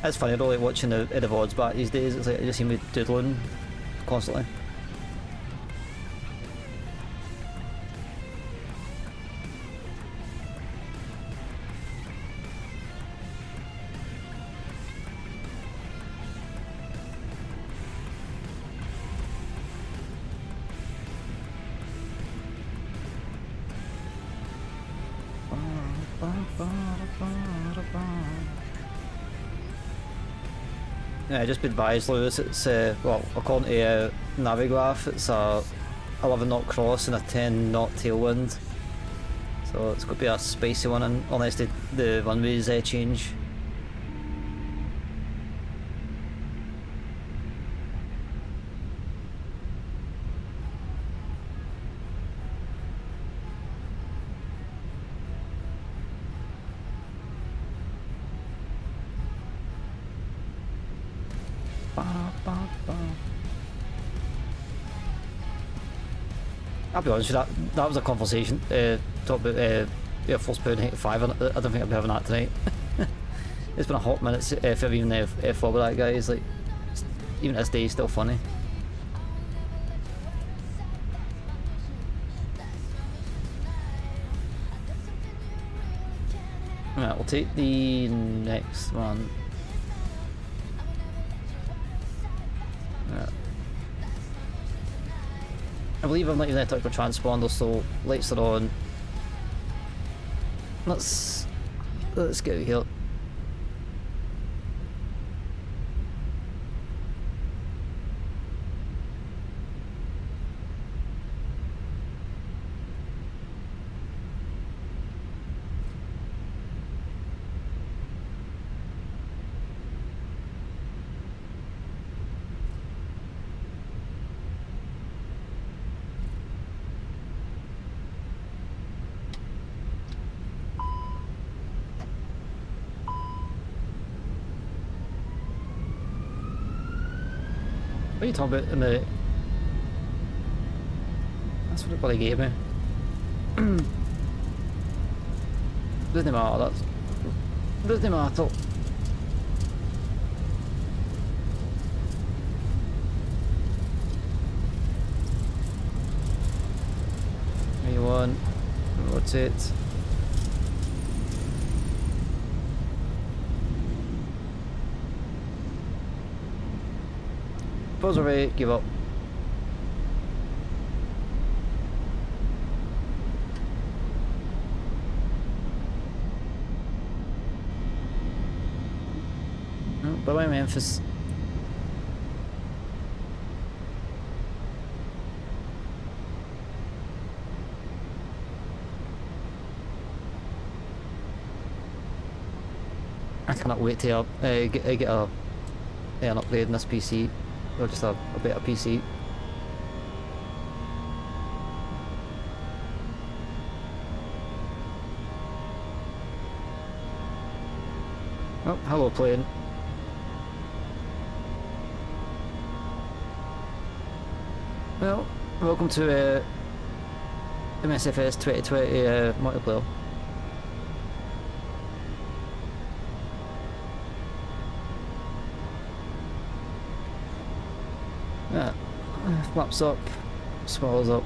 It's funny, I don't like watching the VODs back these days. It's like I just seem to be doodling constantly. Yeah, just be advised, Lewis, it's, well, according to Navigraph, it's a 11 knot cross and a 10 knot tailwind. So it's going to be a spicy one unless the runways change. I'll be honest with you, that was a conversation, talk about Air Force Pound 85, I don't think I'll be having that tonight. It's been a hot minute if I've even thought about that, guys, like, even to this day, it's still funny. Right, we'll take the next one. Right. I believe I'm not even there to talk about transponder, so lights are on. Let's get out of here. What are you talking about in the... That's what it bloody gave me. Doesn't matter, that's... Doesn't matter. A1, rotate. Pause away, give up. Bye bye, Memphis. I cannot wait to get an upgrade in this PC, or just a better PC. Oh, hello plane. Well, welcome to MSFS 2020 multiplayer. Yeah, flaps up, swallows up.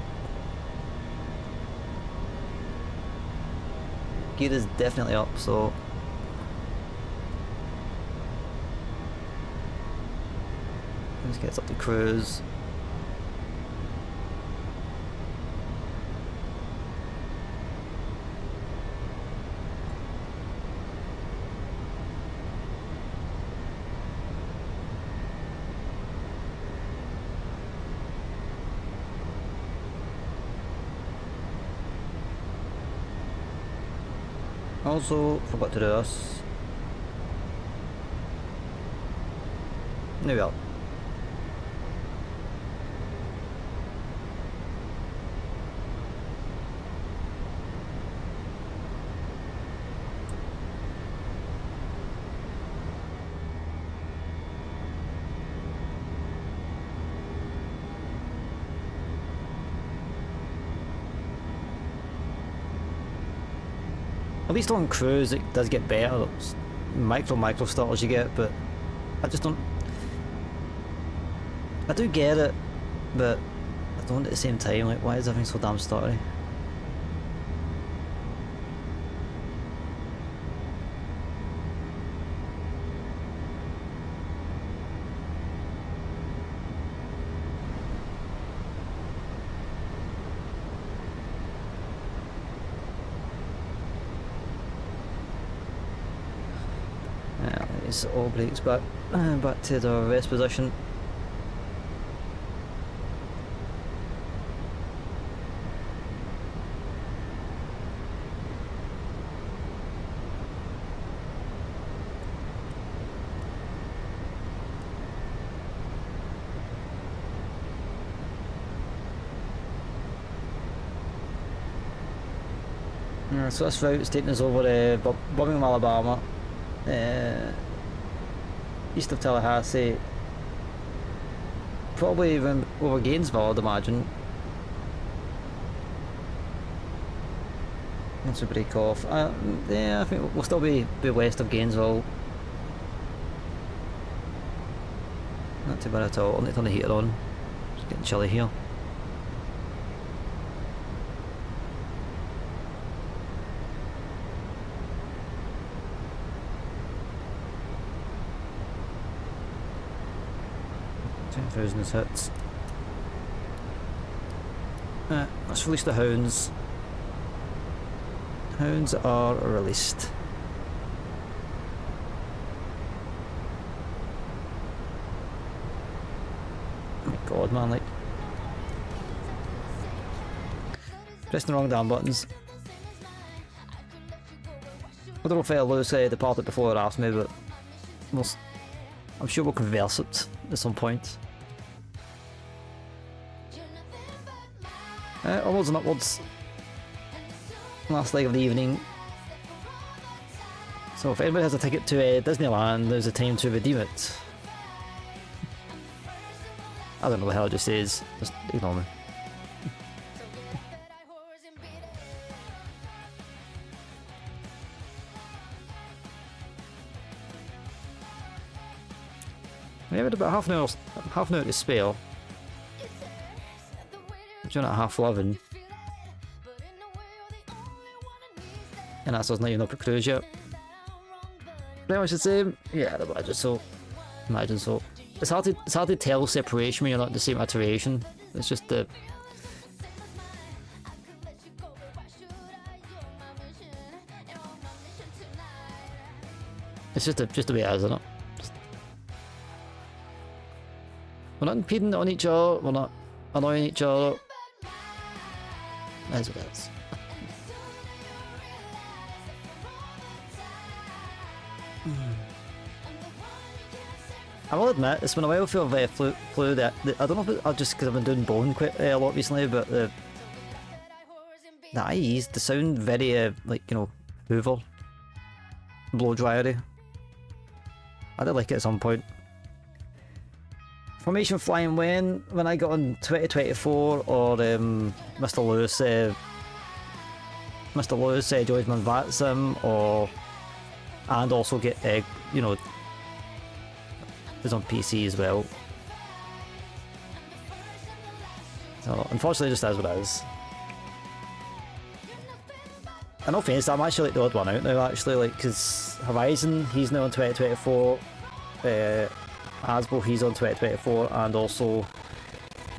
Gear is definitely up, so let's get us up to cruise. Also, forgot to do this. There we are. At least on cruise it does get better. It's micro starters you get, but I just don't... I do get it, but I don't at the same time. Like, why is everything so damn stuttery? It's all brakes back to the rest position. So this route is taking us over Birmingham, Alabama, east of Tallahassee, probably even over Gainesville, I'd imagine. Once we break off, yeah, I think we'll still be west of Gainesville. Not too bad at all. I'll need to turn the heater on. It's getting chilly here. Thousands hits. Let's release the hounds. Hounds are released. Oh my god, man, like... pressing the wrong damn buttons. I don't know if Lewis departed before or after me, but I'm sure we'll converse it at some point. Onwards and upwards. Last leg of the evening. So if anybody has a ticket to Disneyland, there's a time to redeem it. I don't know what the hell it just is. Just ignore me. We have about half an hour to spare. Doing it at 11:30. And that's us not even up at cruise yet. Pretty much the same. Yeah, I'd imagine so. Imagine so. It's hard to tell separation when you're not in the same iteration. It's just the just the way it is, isn't it? We're not impeding on each other, we're not annoying each other. That's what it is. I will admit, it's been a while for flew that. I don't know if it's just because I've been doing bone quite a lot recently, but the IEs, they sound very, like, you know, Hoover, blow dryery. I did like it at some point. Formation flying when I got on 2024 or Mr. Lewis joins my VAT sim, or and also get you know, is on PC as well. So unfortunately, it just is what it is. In all fairness, I'm actually like the odd one out now. Actually, like, because Horizon, he's now on 2024. Hasbro, he's on 2024, and also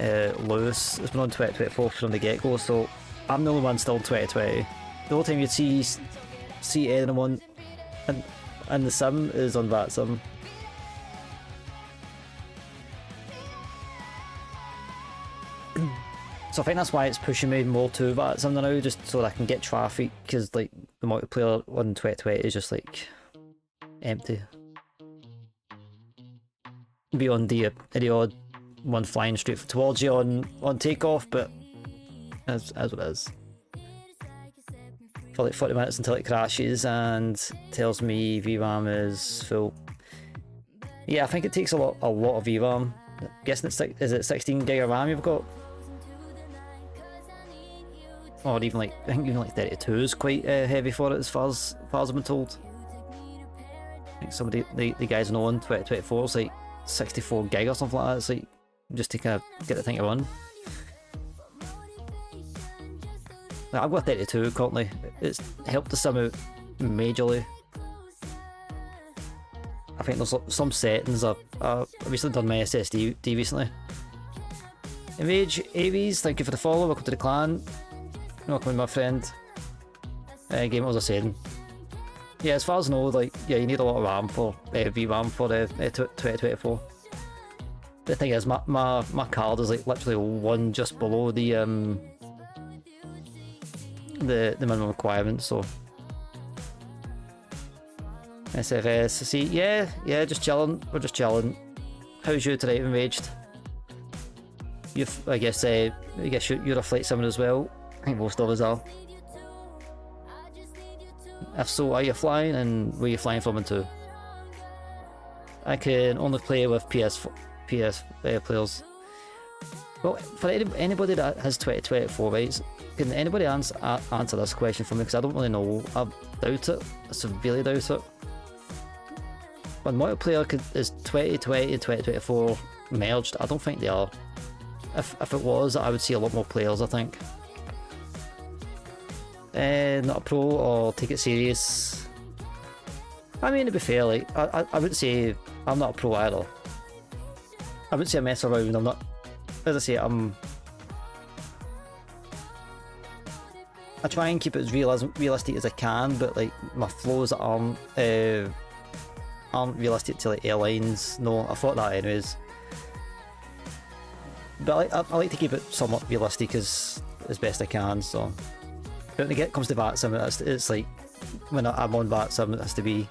Lewis has been on 2024 from the get-go. So I'm the only one still in 2020. The only time you'd see anyone in the sim is on that sim. So I think that's why it's pushing me more to that sim now, just so that I can get traffic, because like the multiplayer on 2020 is just like empty. Beyond the odd one flying straight towards you on takeoff, but as what it is. For like 40 minutes until it crashes and tells me VRAM is full. Yeah, I think it takes a lot of VRAM. I'm guessing is it 16 gig of RAM you've got? Or even like, I think even like 32 is quite heavy for it, as far as I've been told. I think some of the guys know on 2024 is like 64 gig or something like that. It's like just to kind of get the thing to run. Like, I've got 32 currently. It's helped the sim out majorly. I think there's some settings. I've recently done my SSD recently. Enrage Aries, thank you for the follow. Welcome to the clan. Welcome, my friend. Game, as I was saying. Yeah, as far as I know, like, yeah, you need a lot of RAM for VRAM for 2024. The thing is, my card is like literally one just below the minimum requirement. So SFS, see, yeah, just chilling. We're just chilling. How's you today, Enraged? I guess you're a flight simmer as well. I think most of us are. If so, are you flying, and where are you flying from and to? I can only play with PS players. Well, for anybody that has 2024, right, can anybody answer this question for me, because I don't really know. I doubt it. I severely doubt it. When multiplayer is 2020 and 2024 merged, I don't think they are. If it was, I would see a lot more players, I think. Not a pro, or take it serious. I mean, to be fair, like, I wouldn't say I'm not a pro either. I wouldn't say I mess around. I'm not. As I say, I try and keep it as realistic as I can, but like my flows aren't realistic to like airlines. No, I thought that anyways. But I like to keep it somewhat realistic as best I can. So, but when it comes to VAT sim, it's like when I'm on VAT sim, it has to be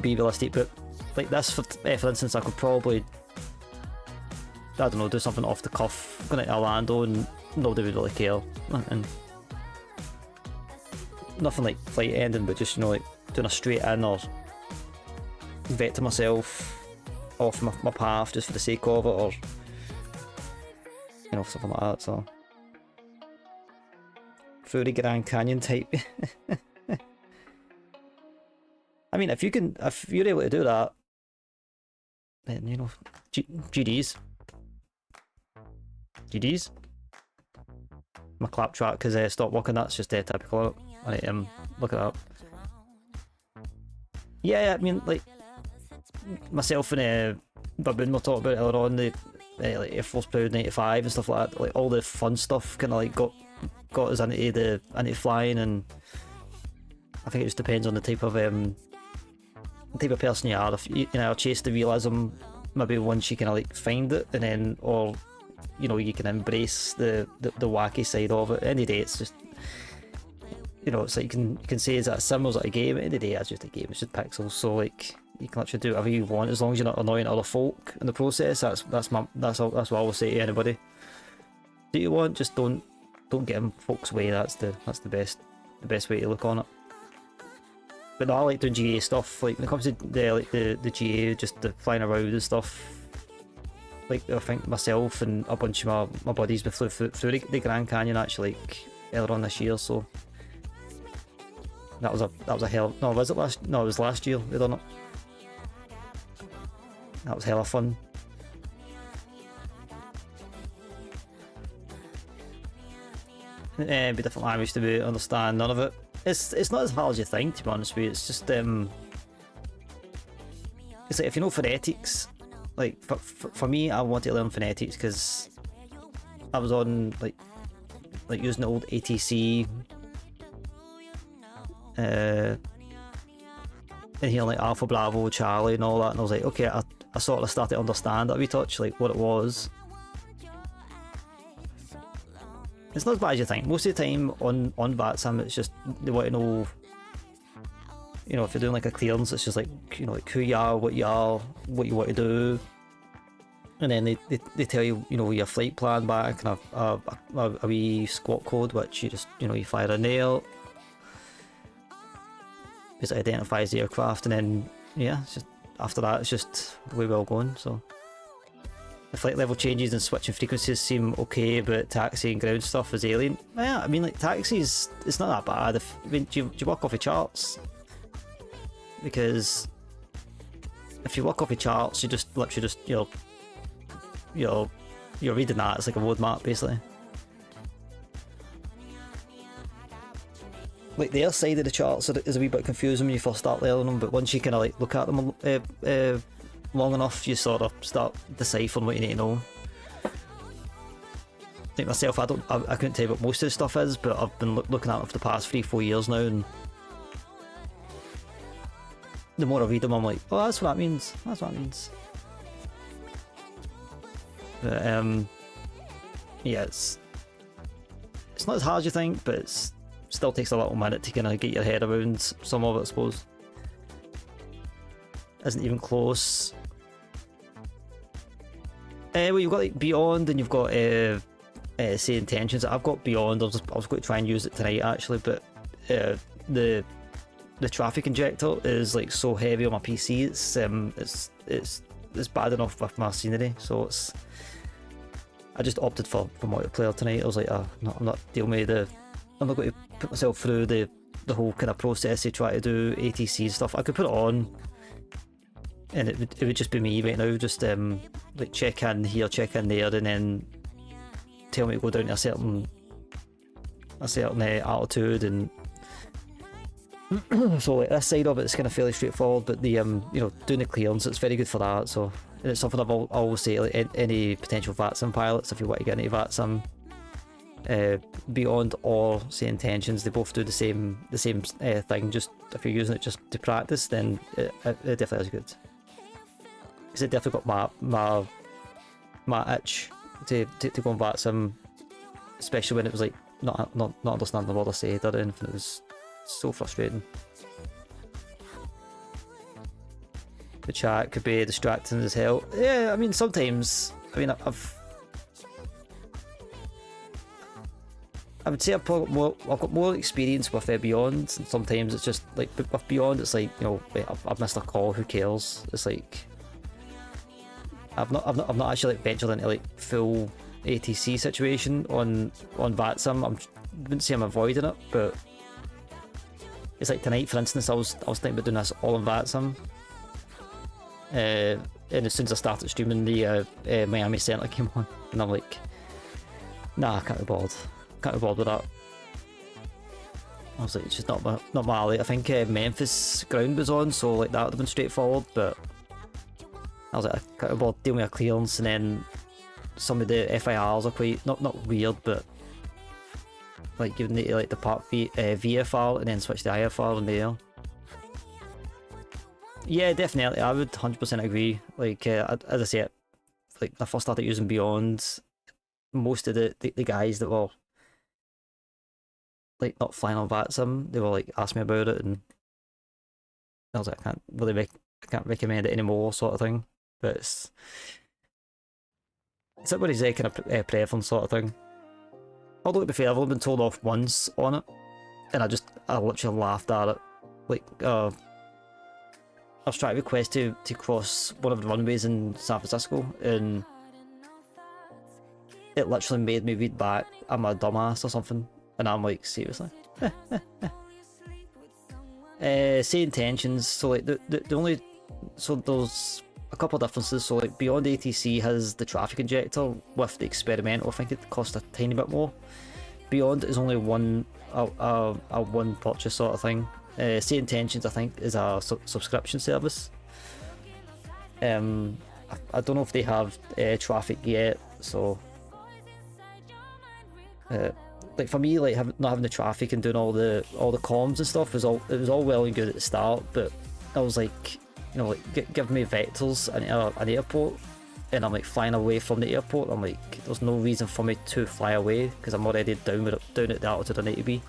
realistic. But like this, for instance, I could probably, I don't know, do something off the cuff, going to Orlando, and nobody would really care, and nothing like flight ending, but just, you know, like doing a straight in or vector myself off my path just for the sake of it, or you know, something like that. So through the Grand Canyon type. I mean, if you're able to do that, then you know, GDs. My clap track has stopped working. That's just typical. Right, look it up. Yeah, I mean, like myself and Baboon were talking about earlier on the like Air Force Proud 95 and stuff like that. Like all the fun stuff kind of like got us into flying, and I think it just depends on the type of person you are. If you know, chase the realism, maybe once you kind of like find it, and then or you know you can embrace the wacky side of it. At the end of the day, it's just, you know, it's like you can say is that a sim or is that a game? At the end of the day, it's just a game. It's just pixels. So like you can actually do whatever you want as long as you're not annoying other folk in the process. That's what I will say to anybody. Do you want? Just don't get in folks' way. That's the best way to look on it. But no, I like doing GA stuff. Like when it comes to the GA, just the flying around and stuff. Like I think myself and a bunch of my buddies we flew through the Grand Canyon actually like earlier on this year. So that was a hell. No, was it last? No, it was last year we done it. That was hella fun. Be different language to understand. None of it. It's not as hard as you think, to be honest with you. It's just it's like if you know phonetics, like for me, I want to learn phonetics because I was on like using the old ATC and here like Alpha Bravo Charlie and all that, and I was like, okay, I sort of started to understand that a wee touch, like what it was. It's not as bad as you think. Most of the time on VATSIM, it's just they want to know, you know, if you're doing like a clearance, it's just like, you know, like who you are, what you want to do, and then they tell you, you know, your flight plan back and a wee squawk code which you just, you know, you fire in there. It identifies the aircraft, and then yeah, it's just after that it's just the way we're all going. So the flight level changes and switching frequencies seem okay, but taxi and ground stuff is alien. Yeah, I mean, like taxis, it's not that bad. Do you work off the charts? Because if you work off the charts, you just literally just you're reading that. It's like a road map basically. Like the other side of the charts is a wee bit confusing when you first start learning them, but once you kind of like look at them long enough, you sort of start deciphering what you need to know. Like myself, I couldn't tell you what most of the stuff is, but I've been looking at it for the past 3-4 years now, and the more I read them, I'm like, oh, that's what that means. That's what that means. But yeah, it's not as hard as you think, but it still takes a little minute to kind of get your head around some of it, I suppose. Isn't even close. Well, you've got like Beyond, and you've got Say Intentions. I've got Beyond. I was going to try and use it tonight actually, but the traffic injector is like so heavy on my PC. It's bad enough with my scenery, so I just opted for multiplayer tonight. I was like, I'm not dealing with I'm not going to put myself through the whole kind of process to try to do ATC stuff. I could put it on, and it would just be me right now, just like check in here, check in there, and then tell me to go down to a certain altitude, and so like this side of it is kind of fairly straightforward. But the you know, doing the clearance, it's very good for that. So it's something I always say, like any potential VATSIM pilots, if you want to get into VATSIM, Beyond or Say Intentions, they both do the same thing. Just if you're using it just to practice, then it definitely is good. Because it definitely got my itch to go on VATSIM, especially when it was like not understanding what I said or anything. It was so frustrating. The chat could be distracting as hell. Yeah, I mean sometimes. I mean I would say I've got more experience with Beyond, and sometimes it's just like with Beyond, it's like, you know, wait, I've missed a call, who cares? It's like I've not actually like ventured into like full ATC situation on VATSIM. I wouldn't say I'm avoiding it, but it's like tonight, for instance, I was thinking about doing this all on VATSIM, and as soon as I started streaming, the Miami Center came on, and I'm like, nah, I can't be bothered. Can't be bothered with that. I was like, it's just not my alley. I think Memphis ground was on, so like that would have been straightforward, but I was like, I can't be bothered dealing with a clearance, and then some of the FIRs are quite not weird, but like you need to like depart VFR and then switch to IFR in the air. Yeah, definitely. I would 100% agree. Like as I said, like when I first started using Beyond, most of the guys that were like not flying on VATSIM, they were like asking me about it, and I was like, I can't recommend it anymore, sort of thing. But it's everybody's kind of preference, sort of thing. Although to be fair, I've only been told off once on it, and I literally laughed at it. Like I was trying to request to cross one of the runways in San Francisco, and it literally made me read back, I'm a dumbass or something, and I'm like, seriously? Say intentions, so like the only, so there's a couple of differences. So like Beyond ATC has the traffic injector with the experimental. I think it costs a tiny bit more. Beyond is only one purchase sort of thing. Say Intentions, I think, is a subscription service. I don't know if they have traffic yet, so like for me, like not having the traffic and doing all the comms and stuff was all well and good at the start, but I was like, you know, like give me vectors and an airport, and I'm like flying away from the airport. I'm like, there's no reason for me to fly away because I'm already down at the altitude I need to be.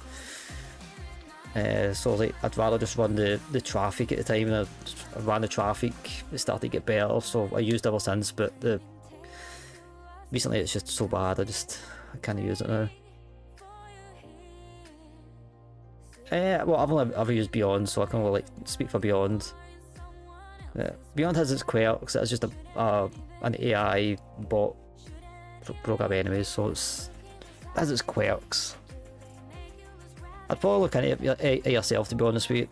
So I was like, I'd rather just run the traffic at the time, and I ran the traffic. It started to get better, so I used it ever since. But recently it's just so bad. I can't use it now. Well, I've only ever used Beyond, so I can only like speak for Beyond. Beyond has its quirks. It's just an AI bot program anyway, so it has its quirks. I'd probably look into it yourself, to be honest with you.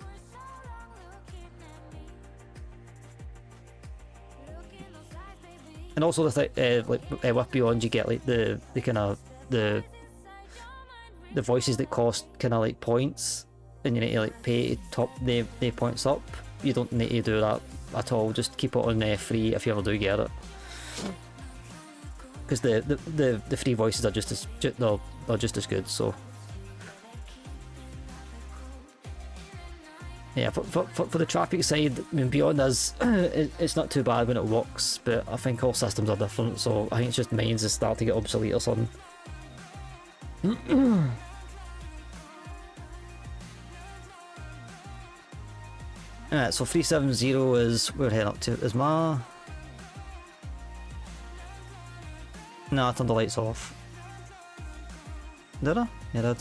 And also with Beyond, you get like the kind of the voices that cost kind of like points, and you need to like pay to top the points up. You don't need to do that at all. Just keep it on free if you ever do get it, because the free voices are just as good. So yeah, for the traffic side, I mean, Beyond is it's not too bad when it works, but I think all systems are different, so I think it's just mine's is starting to get obsolete or something. Alright, so 370 is we're heading up to. Is my... No, I turned the lights off. Did I? Yeah, I did.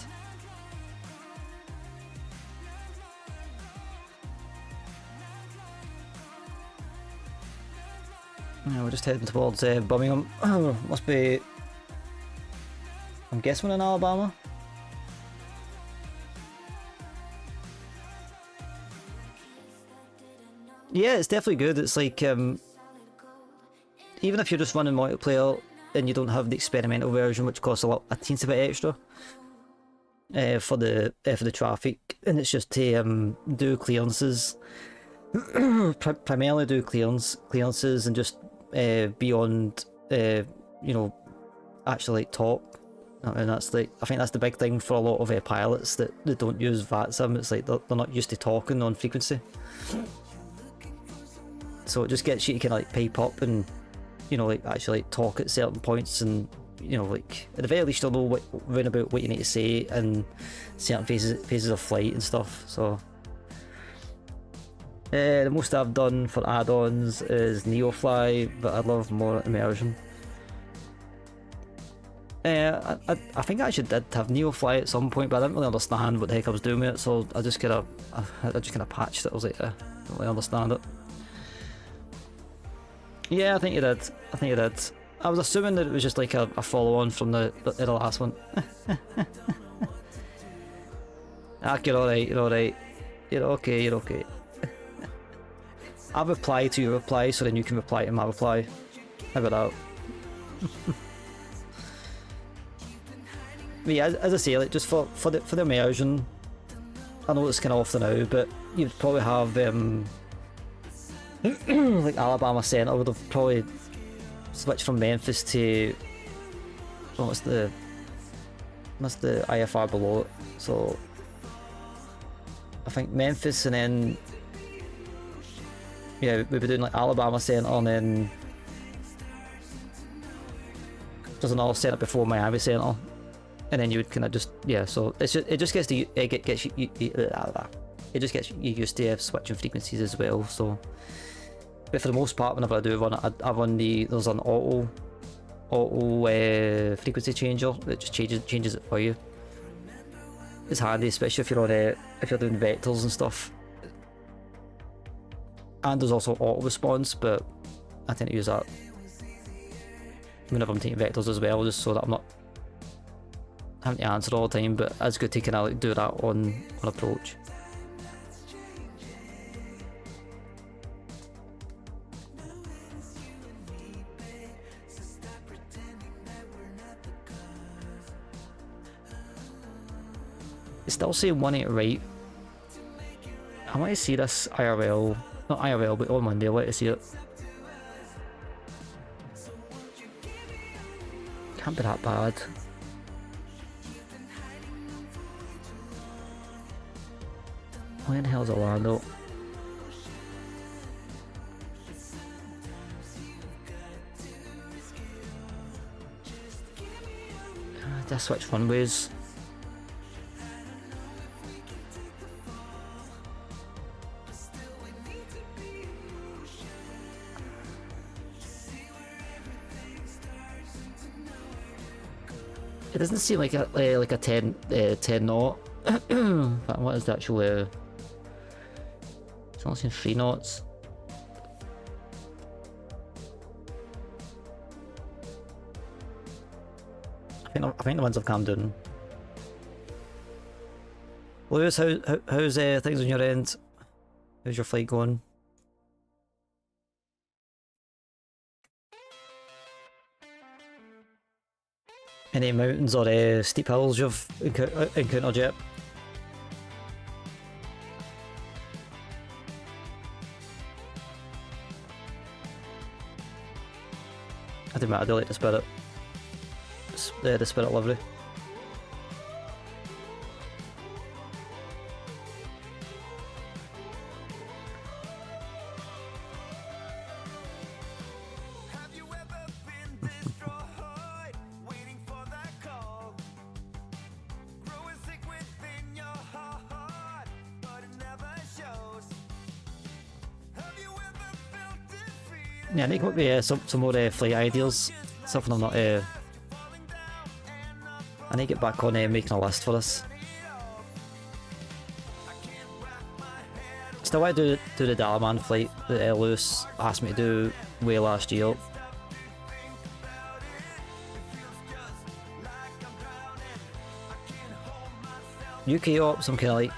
Yeah, we're just heading towards Birmingham. Must be... I'm guessing in Alabama. Yeah, it's definitely good. It's like, even if you're just running multiplayer and you don't have the experimental version, which costs a teensy bit extra for the traffic, and it's just to do clearances, primarily do clearances, and just beyond, you know, actually like talk. And that's like, I think that's the big thing for a lot of pilots that don't use VATSIM. It's like they're not used to talking on frequency. So it just gets you to kind of like pipe up and, you know, like actually like talk at certain points, and, you know, like at the very least you'll know round about what you need to say in certain phases of flight and stuff. So the most I've done for add-ons is NeoFly, but I'd love more immersion. I think I actually did have NeoFly at some point, but I didn't really understand what the heck I was doing with it, so I just kind of patched it. I was like, I don't really understand it. Yeah, I think you did. I was assuming that it was just like a follow-on from the last one. You're alright. You're okay. I'll reply to your reply, so then you can reply to my reply. How about that? But yeah, as I say, like just for the immersion, I know it's kind of off the now, but you'd probably have like Alabama Center would have probably switched from Memphis to what's the IFR below it. So I think Memphis, and then yeah, we'd be doing like Alabama Center, and then there's another center before Miami Center, and then you would kind of just So it just gets you used to switching frequencies as well. So, but for the most part, whenever I do run it, I run there's an auto frequency changer that just changes it for you. It's handy, especially if you're doing vectors and stuff. And there's also auto response, but I tend to use that whenever I'm taking vectors as well, just so that I'm not having to answer all the time. But it's good to kind of like do that on approach. It's still saying 1.8 right. I want to see this IRL, not IRL, but on Monday. I want to see it. Can't be that bad. Where the hell's Orlando? Did I switch runways? It doesn't seem like a 10 knot. But what is the actual? It's only saying 3 knots. I think the ones have calmed down. Lewis, how's things on your end? How's your flight going? Any mountains or steep hills you've encountered yet? I think I do like the Spirit. The Spirit livery. Yeah, I need to come up with some more flight ideas. Something I'm not. I need to get back on making a list for this. Still want to do the Dalaman flight that Lewis asked me to do way last year. UK ops, I'm kind of like,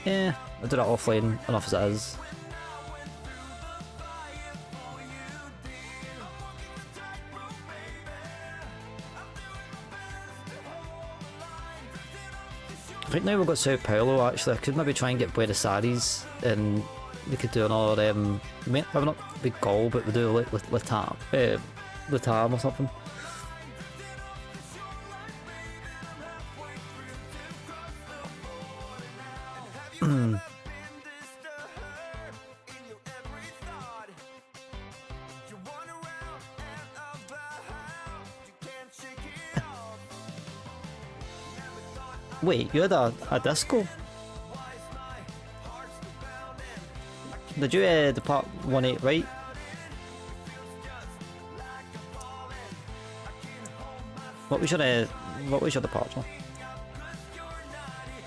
I'll do that offline enough as it is. I think now we've got Sao Paulo. Actually, I could maybe try and get Buenos Aires, and we could do another. Maybe not big goal, but we do like Latam or something. Wait, you had a disco? Did you depart 1.8 right? What was your departure?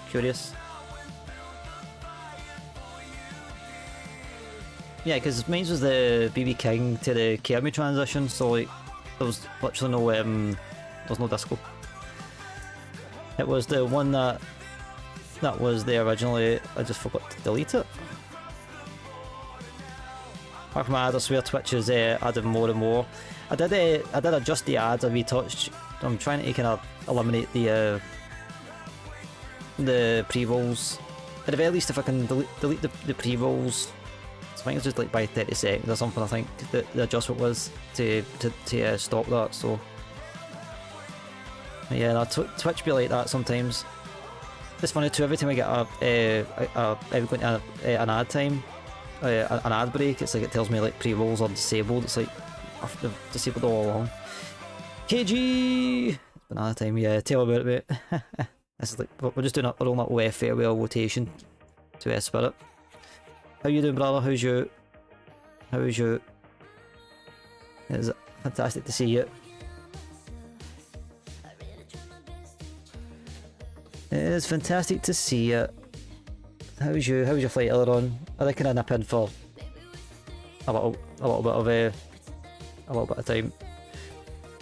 Curious. Yeah, because mine was the BB King to the Kermie transition, so like there was literally no there's no disco. It was the one that was there originally. I just forgot to delete it. apart from ads, I swear Twitch is adding more and more. I did adjust the ads a wee touch. I'm trying to kind of eliminate the pre-rolls. At the very least, if I can delete the pre-rolls, I think it's just like by 30 seconds or something. I think the adjustment was to stop that. So yeah, no, Twitch be like that sometimes. It's funny too. Every time I get an ad time, an ad break, it's like it tells me like pre-rolls are disabled. It's like they've disabled all along. KG! Banana time, yeah, tell about it, mate. This is like, we're just doing our own little farewell rotation to Spirit. How you doing, brother? How's you? It's fantastic to see you. It is fantastic to see you. How's your flight earlier on? I reckon I nip in for a little bit of time.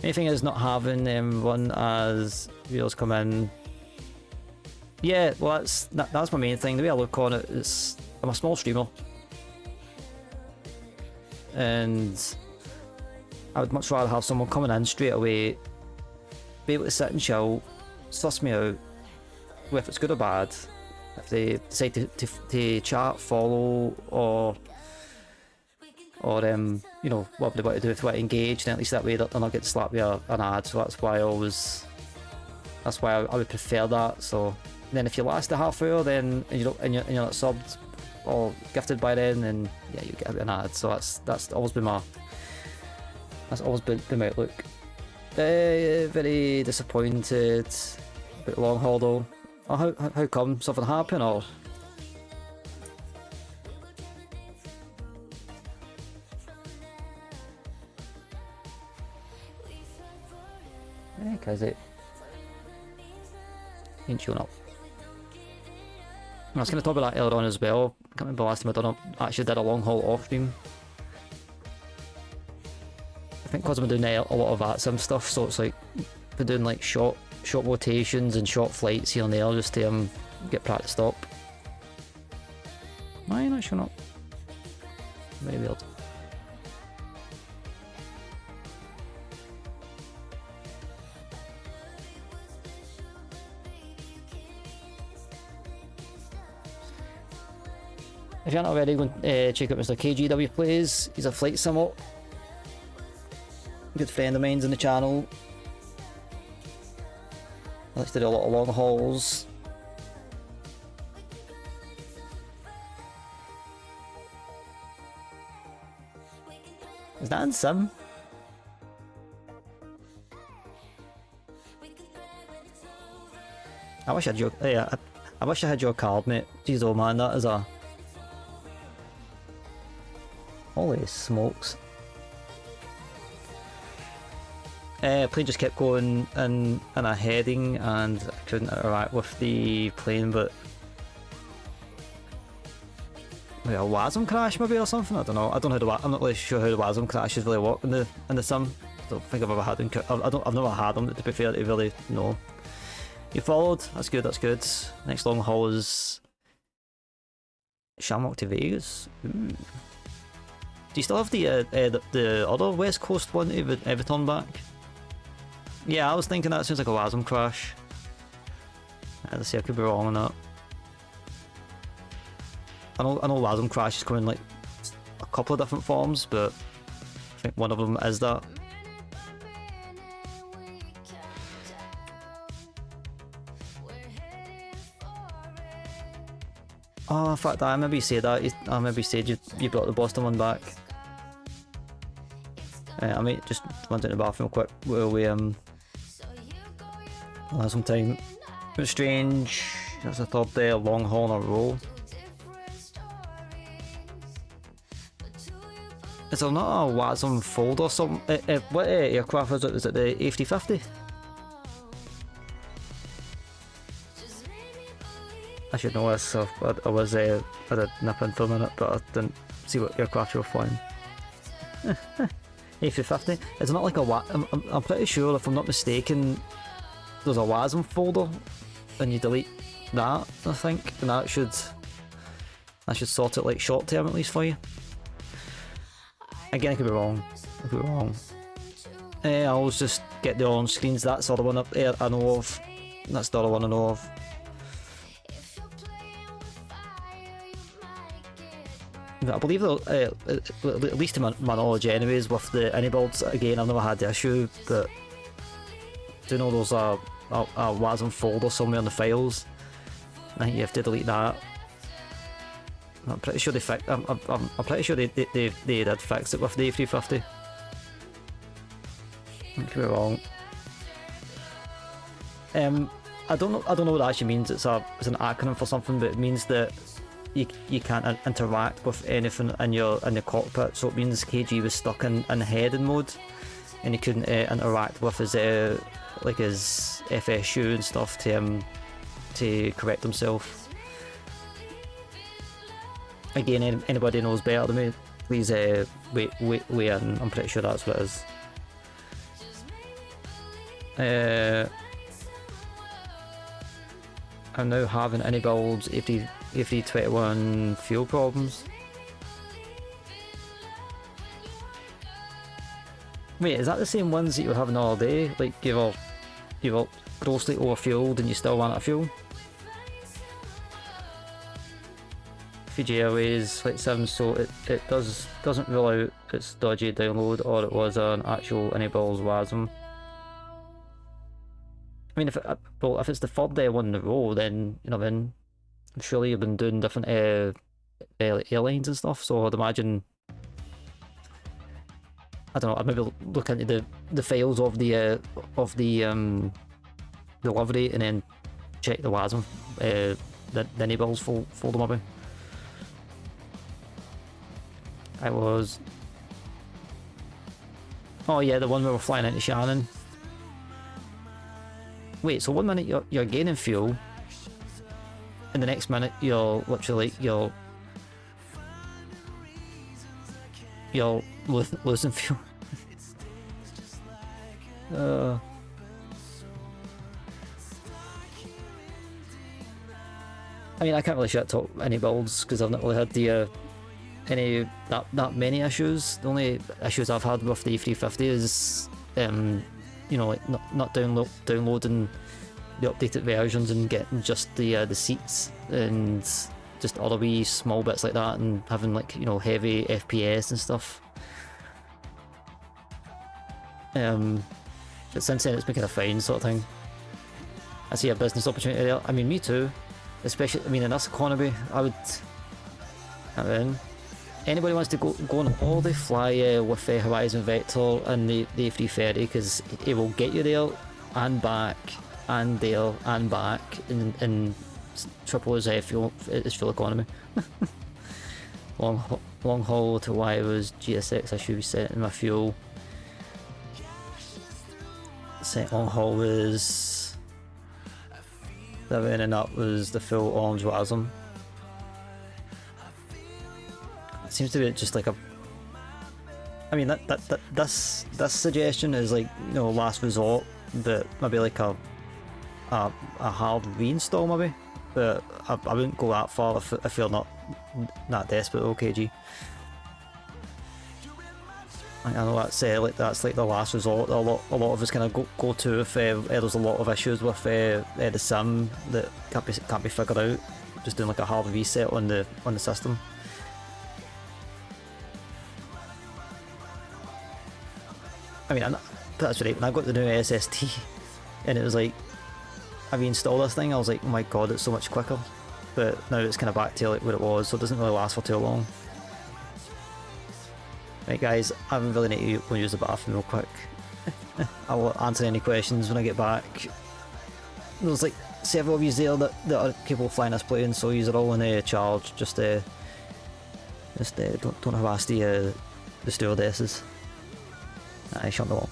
Anything is not having them run as viewers come in. Yeah, well that's my main thing. The way I look on it is I'm a small streamer, and I would much rather have someone coming in straight away, be able to sit and chill, suss me out, if it's good or bad, if they decide to chat, follow, or you know, what they want to do, if they want to engage, then at least that way they're not getting slapped with an ad. So that's why I would prefer that. So then if you last a half hour, then and you're not subbed or gifted by then yeah, you get an ad. So that's always been my outlook. Very disappointed about long haul though. Oh, how come? Something happened or? Cause it ain't showing up. I was going to talk about that earlier on as well. I can't remember the last time I actually did a long haul off stream. I think because I'm doing a lot of VATSIM stuff, so it's like been doing like short rotations and short flights here and there just to get practiced up. Why are you not showing up? Very weird. If you're not already, go and check out Mr. KGW Plays. He's a flight simmer. Good friend of mine's in the channel. I like to do a lot of long hauls. Is that in Sim? I wish I had your I wish I had your card, mate. Jeez, oh man, that is a holy smokes. Plane just kept going in a heading and I couldn't interact with the plane, but maybe a WASM crash maybe or something. I don't know. I'm not really sure how the WASM crashes really work in the sim. I don't think I've ever had them. I've never had them, to be fair, to really know. You followed. That's good. That's good. Next long haul is Shamrock to Vegas. Ooh. Do you still have the other West Coast one to return back? Yeah, I was thinking that sounds like a WASM crash. Let's see, I could be wrong on that. I know WASM crash is coming in like a couple of different forms, but I think one of them is that. Oh, in fact, I maybe say that. I maybe said you brought the Boston one back. I might just run down to the bathroom quick while we have some time. It was strange. That's the third day of long haul in a row. Is there not a WASM fold or something? What aircraft is it? Is it the A350? I should know this, so I did nip in for a minute, but I didn't see what aircraft you were flying. A350? It's not like I'm pretty sure, if I'm not mistaken, there's a WASM folder, and you delete that, I think, and that should sort it like short term at least for you. Again, I could be wrong. I could be wrong. I always just get the orange screens. That's the other one up there I know of. That's the other one I know of. But I believe at least in my knowledge anyways, with the ini builds, again, I've never had the issue, but do you know there's a WASM folder somewhere in the files? I think you have to delete that. I'm pretty sure they fixed. I'm pretty sure they did fix it with the A350. I could be wrong. I don't know what that actually means. It's an acronym for something, but it means that you can't interact with anything in your cockpit. So it means KG was stuck in heading mode, and he couldn't interact with his like his FSU and stuff to correct himself. Again, anybody knows better than me, please weigh in. I'm pretty sure that's what it is. I'm now having any builds A321 fuel problems. Wait, is that the same ones that you were having all day? Like you were grossly overfueled and you still ran out of fuel? Fiji Airways Flight 7, so it doesn't rule out it's dodgy download or it was an actual enables WASM. I mean, if it's the third day one in a row, then then surely you've been doing different airlines and stuff. So I'd imagine, I don't know, I'd maybe look into the files of the livery and then check the WASM, the enables folder maybe. I was, oh yeah, the one we were flying into Shannon. Wait, so 1 minute you're gaining fuel, and the next minute you're literally you're losing fuel. I mean, I can't really shit talk any builds because I've not really had the any that many issues. The only issues I've had with the A350 is like not downloading the updated versions and getting just the seats and just other wee small bits like that, and having like heavy FPS and stuff. But since then it's been kind of fine, sort of thing. I see a business opportunity there. I mean, me too. Especially, in this economy, anybody wants to go on holiday, fly with Horizon Vector and the A330, because it will get you there and back and there and back in triple as fuel economy. long haul to why it was GSX. I should be setting my fuel. Set long haul was 7, and that was the full orange WASM. It seems to be just like this suggestion is like last resort, but maybe like a hard reinstall maybe, but I wouldn't go that far if you're not that desperate. OKG. I know that's like the last resort. A lot of us kind of go to if there's a lot of issues with the sim that can't be figured out. Just doing like a hard reset on the system. I mean, that's right. When I got the new SST, and it was like I reinstalled this thing, I was like, oh my god, it's so much quicker. But now it's kind of back to like what it was, so it doesn't really last for too long. Right guys, I really need to go use the bathroom real quick. I will answer any questions when I get back. There's like several of you there that are capable of flying this plane, so you're all in charge. Just don't harass the stewardesses. I shut them all.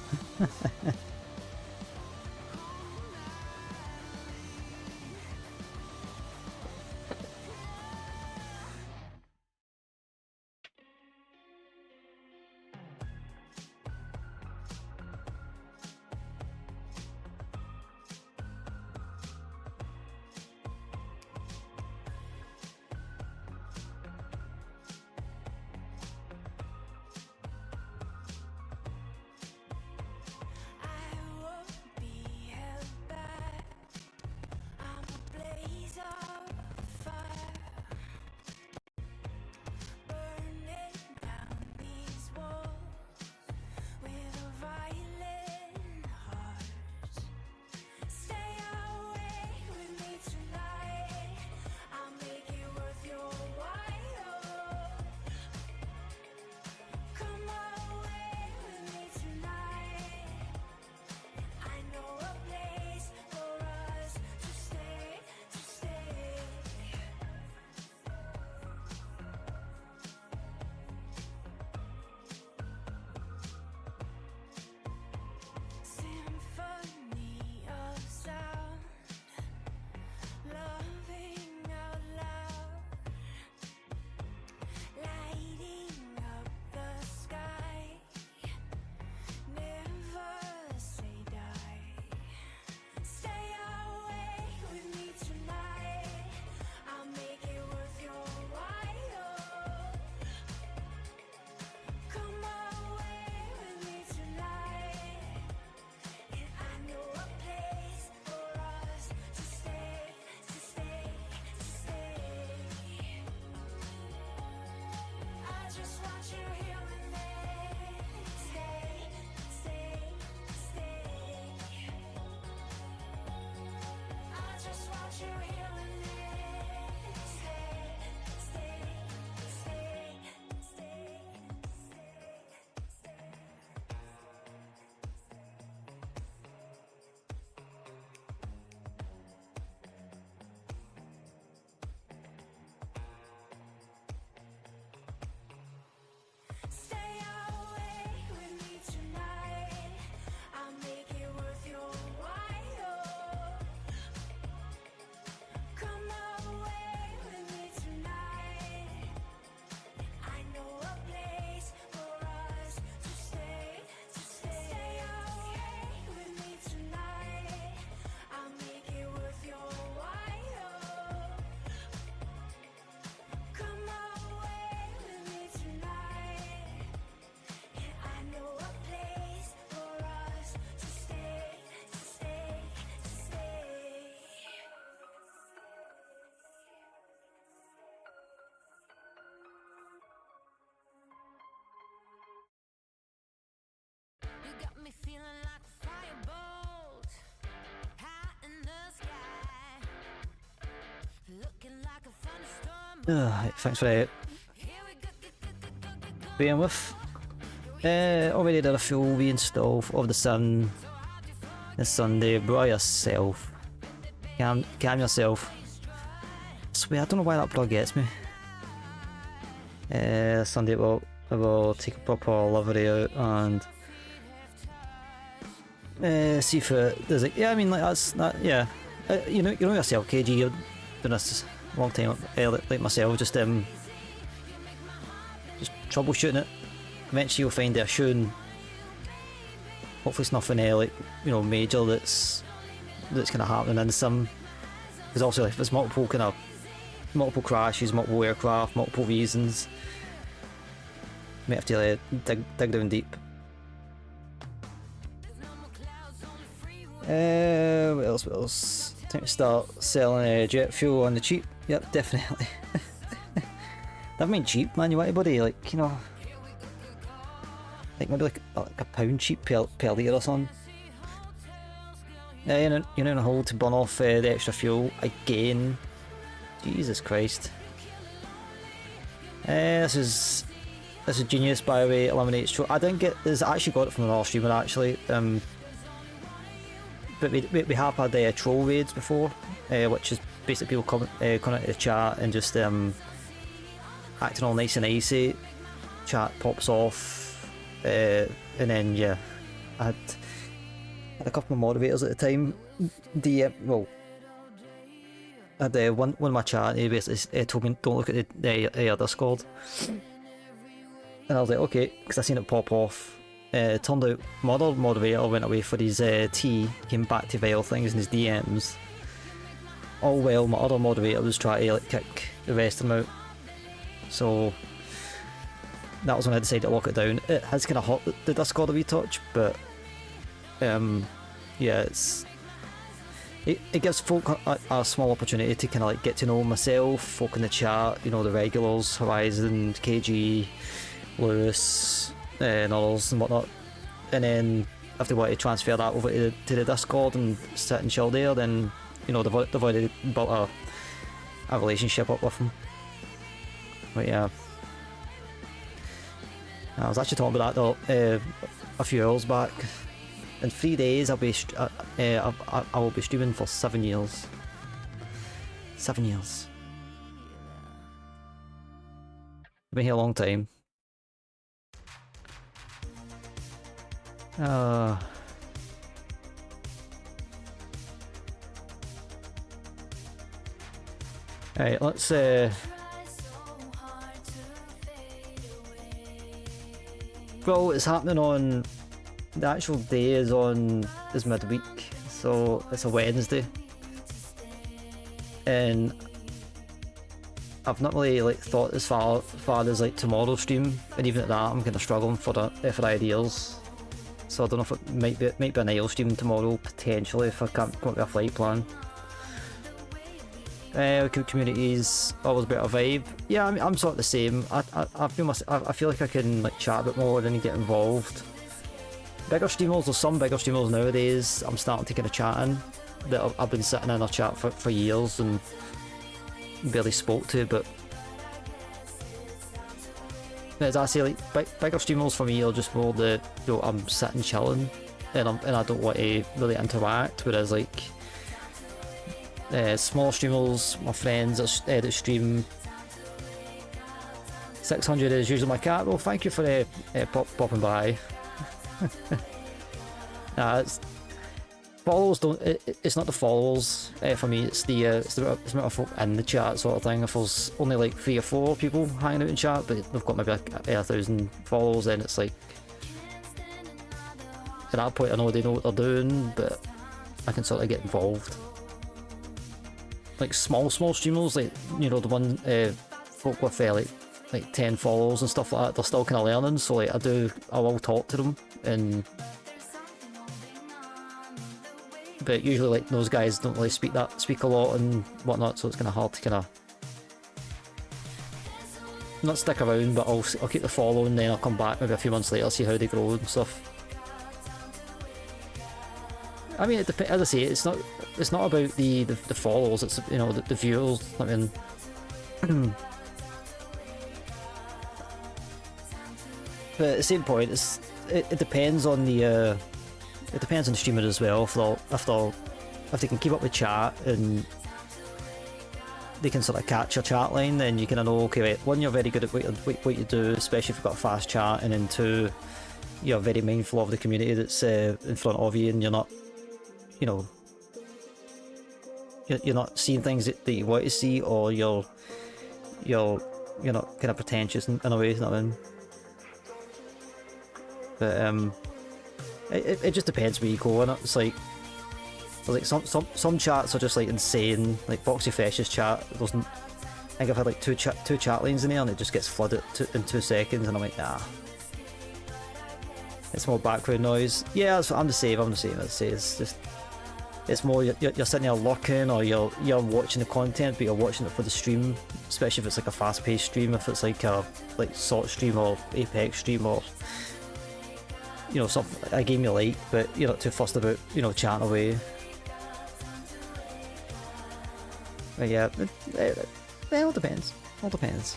Thanks for being with. Already did a full reinstall of the Sun this Sunday. Bro yourself. Calm yourself. I swear, I don't know why that blog gets me. Sunday I will take a proper livery out and see if there's like, yeah, I mean, like, that's that, yeah. You know yourself, KG, you've been this a long time, like myself, just troubleshooting it. Eventually you'll find a shoe, and hopefully it's nothing like, you know, major that's kind of happening in some, because also if there's multiple crashes, multiple aircraft, multiple reasons, you might have to dig down deep. What else? Time to start selling jet fuel on the cheap. Yep, definitely. Never mind cheap, man. You want anybody, like, you know, like maybe like a pound cheap per litre or something. You're in a hole to burn off the extra fuel again. Jesus Christ. This is genius, by the way. Eliminates. I didn't get this. I actually got it from an North streamer actually. But we have had troll raids before, which is basically people coming into the chat and just acting all nice and icy. Chat pops off, and then yeah, I had a couple of moderators at the time. I had one of my chat. He basically told me don't look at the Discord, and I was like okay, because I seen it pop off. Turned out my other moderator went away for his tea, came back to Vile things in his DMs. All well, my other moderator was trying to like kick the rest of them out. So that was when I decided to lock it down. It has kind of hurt the Discord a wee touch, but yeah, it gives folk a small opportunity to kind of like get to know myself, folk in the chat, you know, the regulars, Horizon, KG, Lewis, and others and whatnot, and then if they want to transfer that over to the Discord and sit and chill there, then you know they've already built a relationship up with them. But yeah, I was actually talking about that a few hours back. In 3 days I will be streaming for 7 years. 7 years. I've been here a long time. Alright, let's well, it's happening on the actual day is midweek, so it's a Wednesday, and I've not really like thought as far as like tomorrow's stream, and even at that I'm kind of struggling for ideas. So I don't know if it might be an IL stream tomorrow potentially if I can't come up with a flight plan. Communities always a better vibe. Yeah, I mean, I'm sort of the same. I feel like I can like chat a bit more and get involved. Bigger streamers, there's some bigger streamers nowadays I'm starting to kind of chat in that I've been sitting in a chat for years and barely spoke to, but as I say, like bigger streamers for me are just more the, you know, I'm sitting chilling and I don't want to really interact, whereas like small streamers, my friends that stream 600 is usually my cat. Well, thank you for popping by. It's followers it's not the followers for me, it's the amount of folk in the chat sort of thing. If there's only like 3 or 4 people hanging out in chat but they've got maybe like 1,000 followers, then it's like at that point I know they know what they're doing, but I can sort of get involved. Like small streamers, like, you know, the one folk with like 10 followers and stuff like that, they're still kind of learning, so like I will talk to them, but usually like those guys don't really speak a lot and whatnot, so it's kind of hard to kind of not stick around, but I'll keep the follow and then I'll come back maybe a few months later, see how they grow and stuff. I mean, as I say, it's not about the followers. It's, you know, the viewers. I mean, but at the same point, it depends on the streamer as well. If they can keep up with chat and they can sort of catch your chat line, then you kind of know, okay, right, one, you're very good at what you do, especially if you've got a fast chat, and then two, you're very mindful of the community that's in front of you, and you're not, you know, you're not seeing things that you want to see, or you're not kind of pretentious in a way, you know what I mean? But it just depends where you go, and it's like some chats are just like insane, like Boxy Fresh's chat. I think I've had like two chat lines in there, and it just gets flooded in 2 seconds, and I'm like, nah. It's more background noise. Yeah, I'm the same. I'd say it's just, it's more you're sitting there lurking, or you're watching the content, but you're watching it for the stream. Especially if it's like a fast-paced stream. If it's like a sort stream or Apex stream, or, you know, a game you like, but you're not too fussed about, you know, chatting away. But yeah, it all depends. All depends.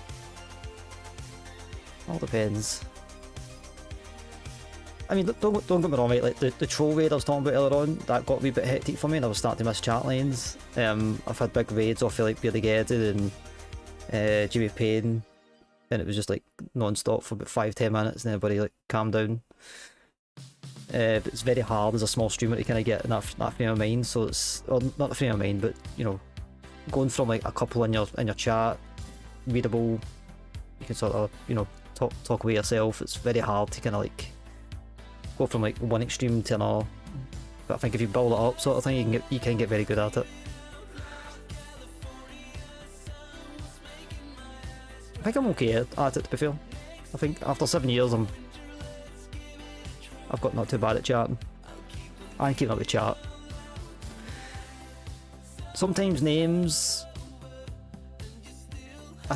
I mean, don't get me wrong, right? Like the troll raid I was talking about earlier on, that got a wee bit hectic for me, and I was starting to miss chat lines. I've had big raids off of like Beardy Gedded and Jimmy Payne, and it was just like non-stop for about 5-10 minutes, and everybody like calmed down. But it's very hard as a small streamer to kind of get in that frame of mind. So it's, or not the frame of mind, but, you know, going from like a couple in your chat, readable, you can sort of, you know, talk away yourself. It's very hard to kind of like go from like one extreme to another. But I think if you build it up, sort of thing, you can get very good at it. I think I'm okay at it, to be fair. I think after 7 years, I've got not too bad at chatting. I can keep up with chat. Sometimes names,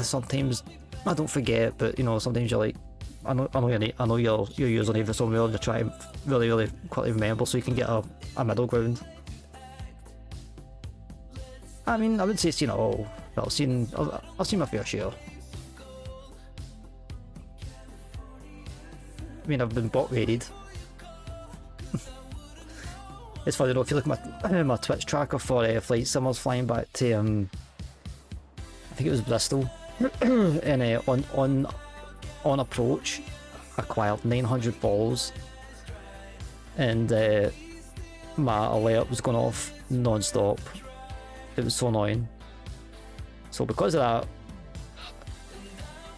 sometimes I don't forget, but, you know, sometimes you're like, I know your username for somewhere, and you're trying really quickly remember, so you can get a middle ground. I mean, I wouldn't say it's seen it all, but I've seen my fair share. I mean, I've been bot raided. It's funny though, if you look at my Twitch tracker for flight simmers flying back to I think it was Bristol, and on approach, I acquired 900 balls, and my alert was going off non-stop. It was so annoying. So because of that,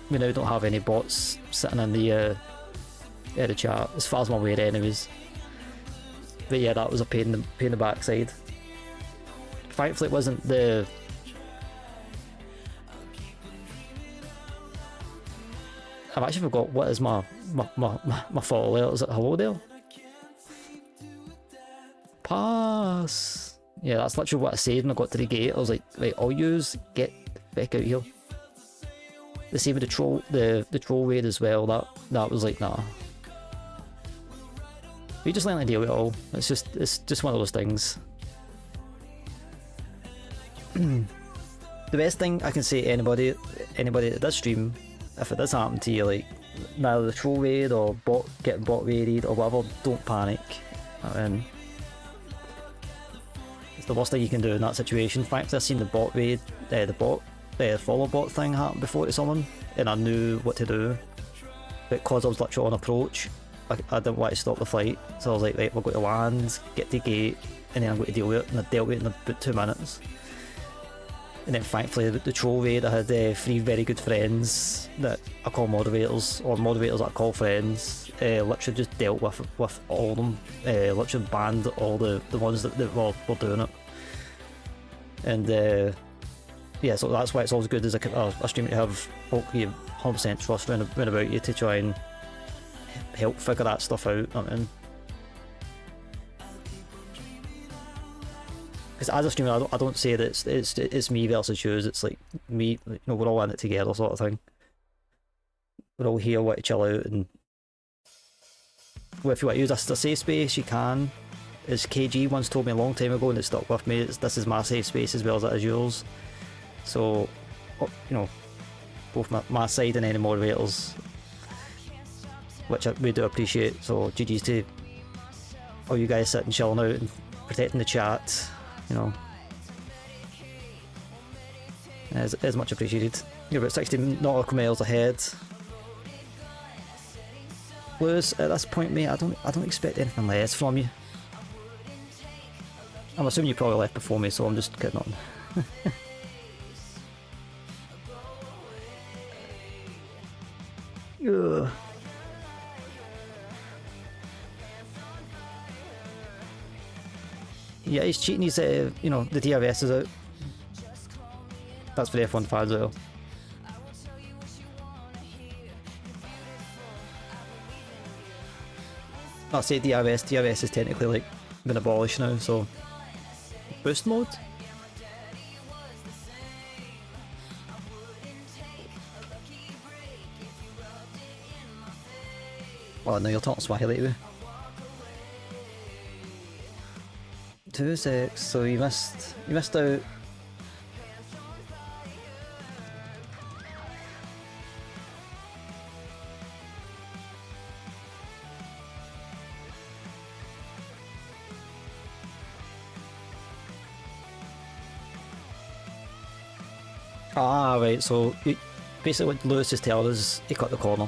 we now don't have any bots sitting in the chat, as far as I'm aware anyways. But yeah, that was a pain in the backside. Thankfully it wasn't the... I've actually forgot what is my fault alert. Is it hello there? Pass! Yeah, that's literally what I said when I got to the gate. I was like, right, all yous, get back out here. The same with the troll raid as well, that was like, nah. We just learn to deal with it all. It's just one of those things. The best thing I can say to anybody that does stream, if it does happen to you, like neither the troll raid or getting bot raided or whatever, don't panic. I mean, it's the worst thing you can do in that situation. Thankfully, I've seen the bot raid, the follow bot thing happen before to someone, and I knew what to do. But because I was literally on approach, I didn't want to stop the flight, so I was like, right, we're going to land, get to the gate, and then I'm going to deal with it, and I dealt with it in about 2 minutes. And then thankfully, the troll raid, I had 3 very good friends that I call moderators, or moderators that I call friends, literally just dealt with all of them, literally banned all the ones that were doing it. And yeah, so that's why it's always good as a streamer to have hopefully 100% trust round about you to try and help figure that stuff out. I mean, because as a streamer, I don't say that it's me versus you. It's like me, you know, we're all in it together, sort of thing. We're all here, want to chill out, and well, if you want to use a safe space, you can. as KG once told me a long time ago, and it stuck with me. This is my safe space as well as it is yours. So, you know, both my side and any moderators, which we do appreciate. So GG's to all you guys sitting chilling out and protecting the chat. You know, is much appreciated. You're about 60 nautical miles ahead. Lewis, at this point, mate, I don't expect anything less from you. I'm assuming you probably left before me, so I'm just kidding on. Ugh. Yeah, he's cheating. He's you know, the DRS is out. That's for the F1 fans as well. I'll say DRS. DRS is technically like been abolished now, so boost mode. Oh no, you're talking Swahili to me. 2-6, so you missed out. Ah, right, so basically what Lewis is telling us, he cut the corner.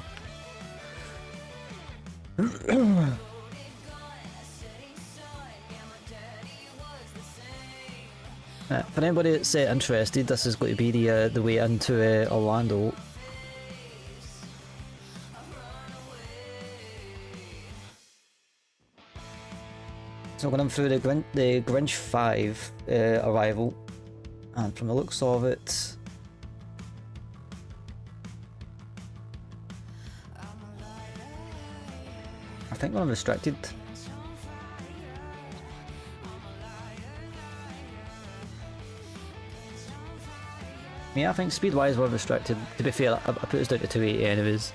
For anybody that's interested, this is going to be the way into Orlando. So we're going through the Grinch 5 arrival, and from the looks of it, I think we're unrestricted. Yeah, I think speed-wise we're restricted. To be fair, I put us down to 280 anyways.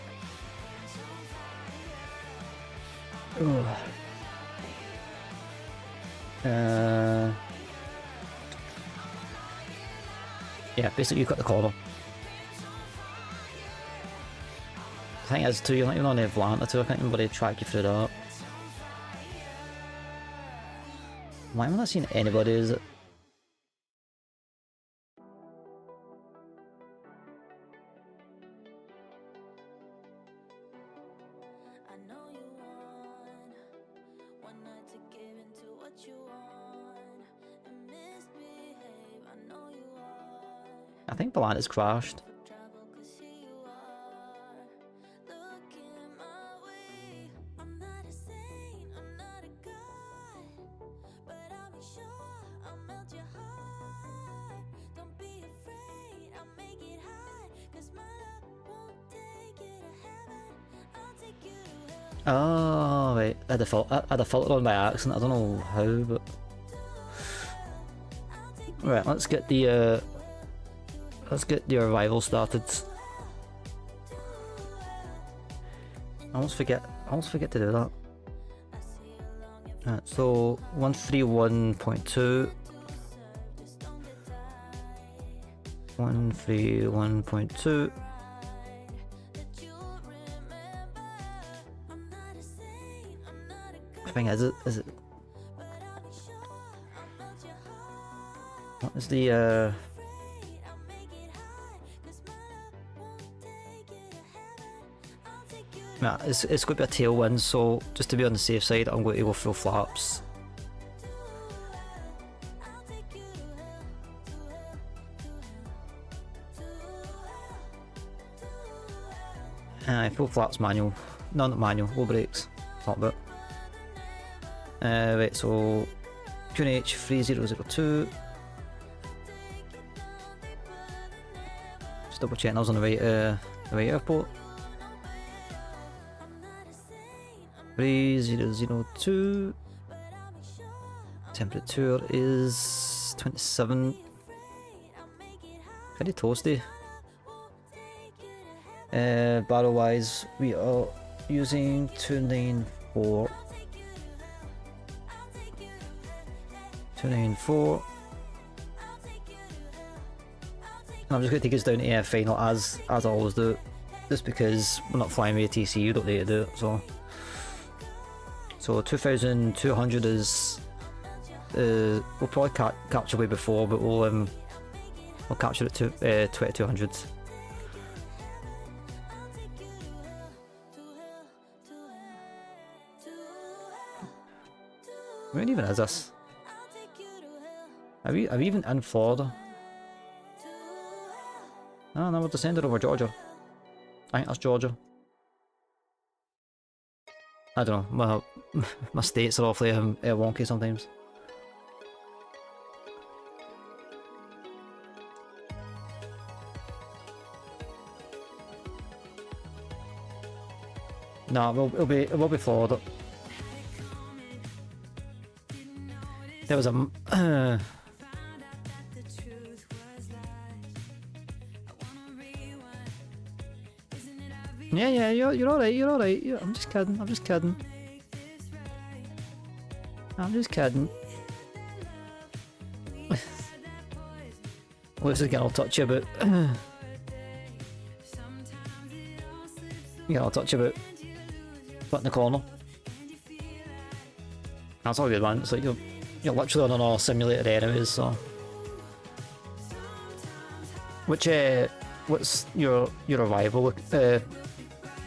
Yeah, basically you cut the corner. I think it's 2, you're not even on the Atlanta too, I can't even track you through that. Why am I not seeing anybody, is it? I think the line has crashed. Oh, right. I had a filter on by accident. I don't know how, but right. Let's get the arrival started. I almost forget to do that. Right, so 131.2. 131.2. Is it? What is the yeah, it's going to be a tailwind, so just to be on the safe side, I'm going to go full flaps. Full flaps manual, no, not manual, low brakes, not bit. Right, so QNH 3002. Just double checking I was on the right airport. 3002. Temperature is 27. Pretty toasty. Barrel wise, we are using 294. 294. And I'm just going to take us down to air final as I always do, just because we're not flying with a TC, you don't need to do it, so 2,200 is we'll probably capture way before, but we'll capture it to 2,200. Where even is this? Are we even in Florida? Oh no, we're descended over Georgia. I think that's Georgia. I don't know, my states are awfully wonky sometimes. No, it will be Florida. There was a yeah, you're alright, you're alright. I'm just kidding, I'm just kidding. I'm just kidding. Lewis is getting all touchy about getting all touchy about putting the corner. That's all good, man. It's like you're literally on our simulated enemies, so. What's your arrival,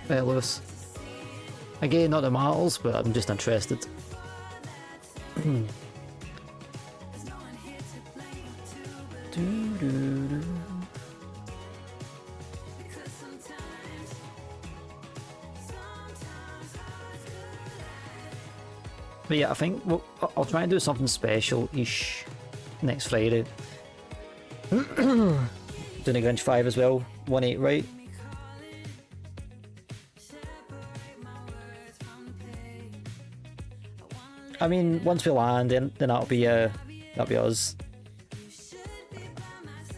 Lewis? Again, not the models, but I'm just interested. But yeah, I think I'll try and do something special-ish next Friday. Doing a Grinch 5 as well, 1-8 right. I mean, once we land, then that'll be us.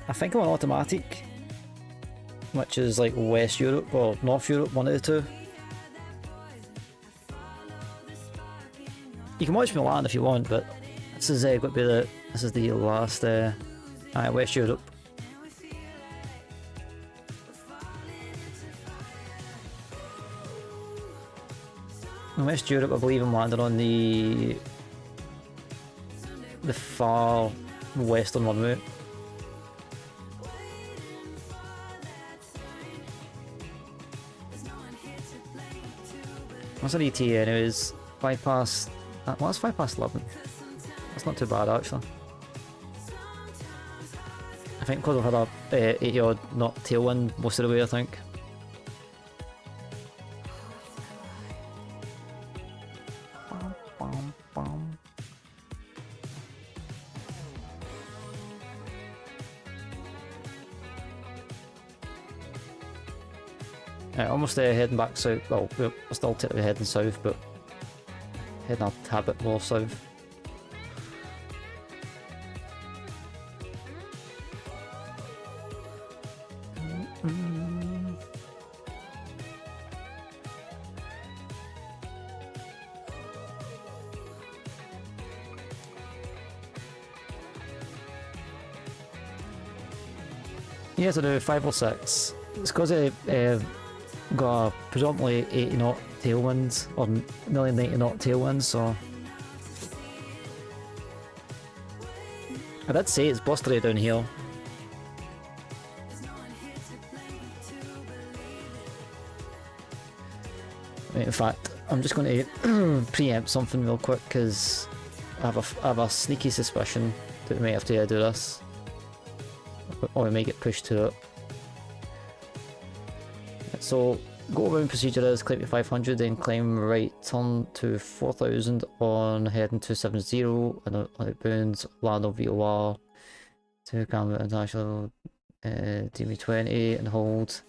I think I'm on automatic, which is like West Europe or North Europe, one of the two. You can watch me land if you want, but this is going to be the last West Europe. In West Europe, I believe I'm landing on the far western runway. What's an ETA anyways? 5 past... well, that's 5 past 11. That's not too bad actually. I think because I've had a 80 odd knot tailwind most of the way, I think. Almost heading back south. Well, we're still technically heading south, but heading a tad bit more south. Yeah, to do 5 or 6. It's because it got a predominantly 80 knot tailwind, or nearly 90 knot tailwind, so. I did say it's blustery down here. In fact, I'm just going to preempt something real quick because I have a sneaky suspicion that we may have to do this, or we may get pushed to it. So, go around procedure is climb to 500, then climb right, turn to 4000 on heading 270, and on outbound, land on VOR, to Canberra International, Tmie 20, and hold.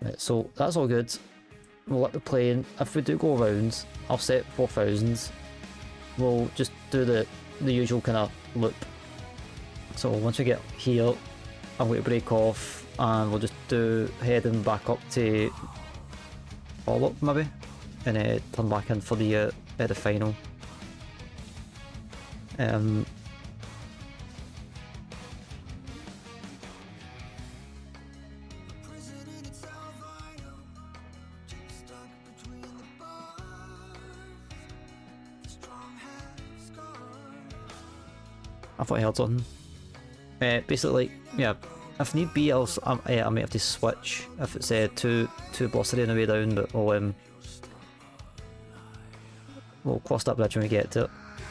Right, so, that's all good. We'll let the plane, if we do go around, I'll set 4000. We'll just do the usual kind of loop. So, once we get here, I'm going to break off, and we'll just do heading back up to all up maybe, and turn back in for the final. Um, I thought I heard something. Basically, yeah, if need be, I might have to switch if it's too blustery on the way down, but we'll cross that bridge when we get to it.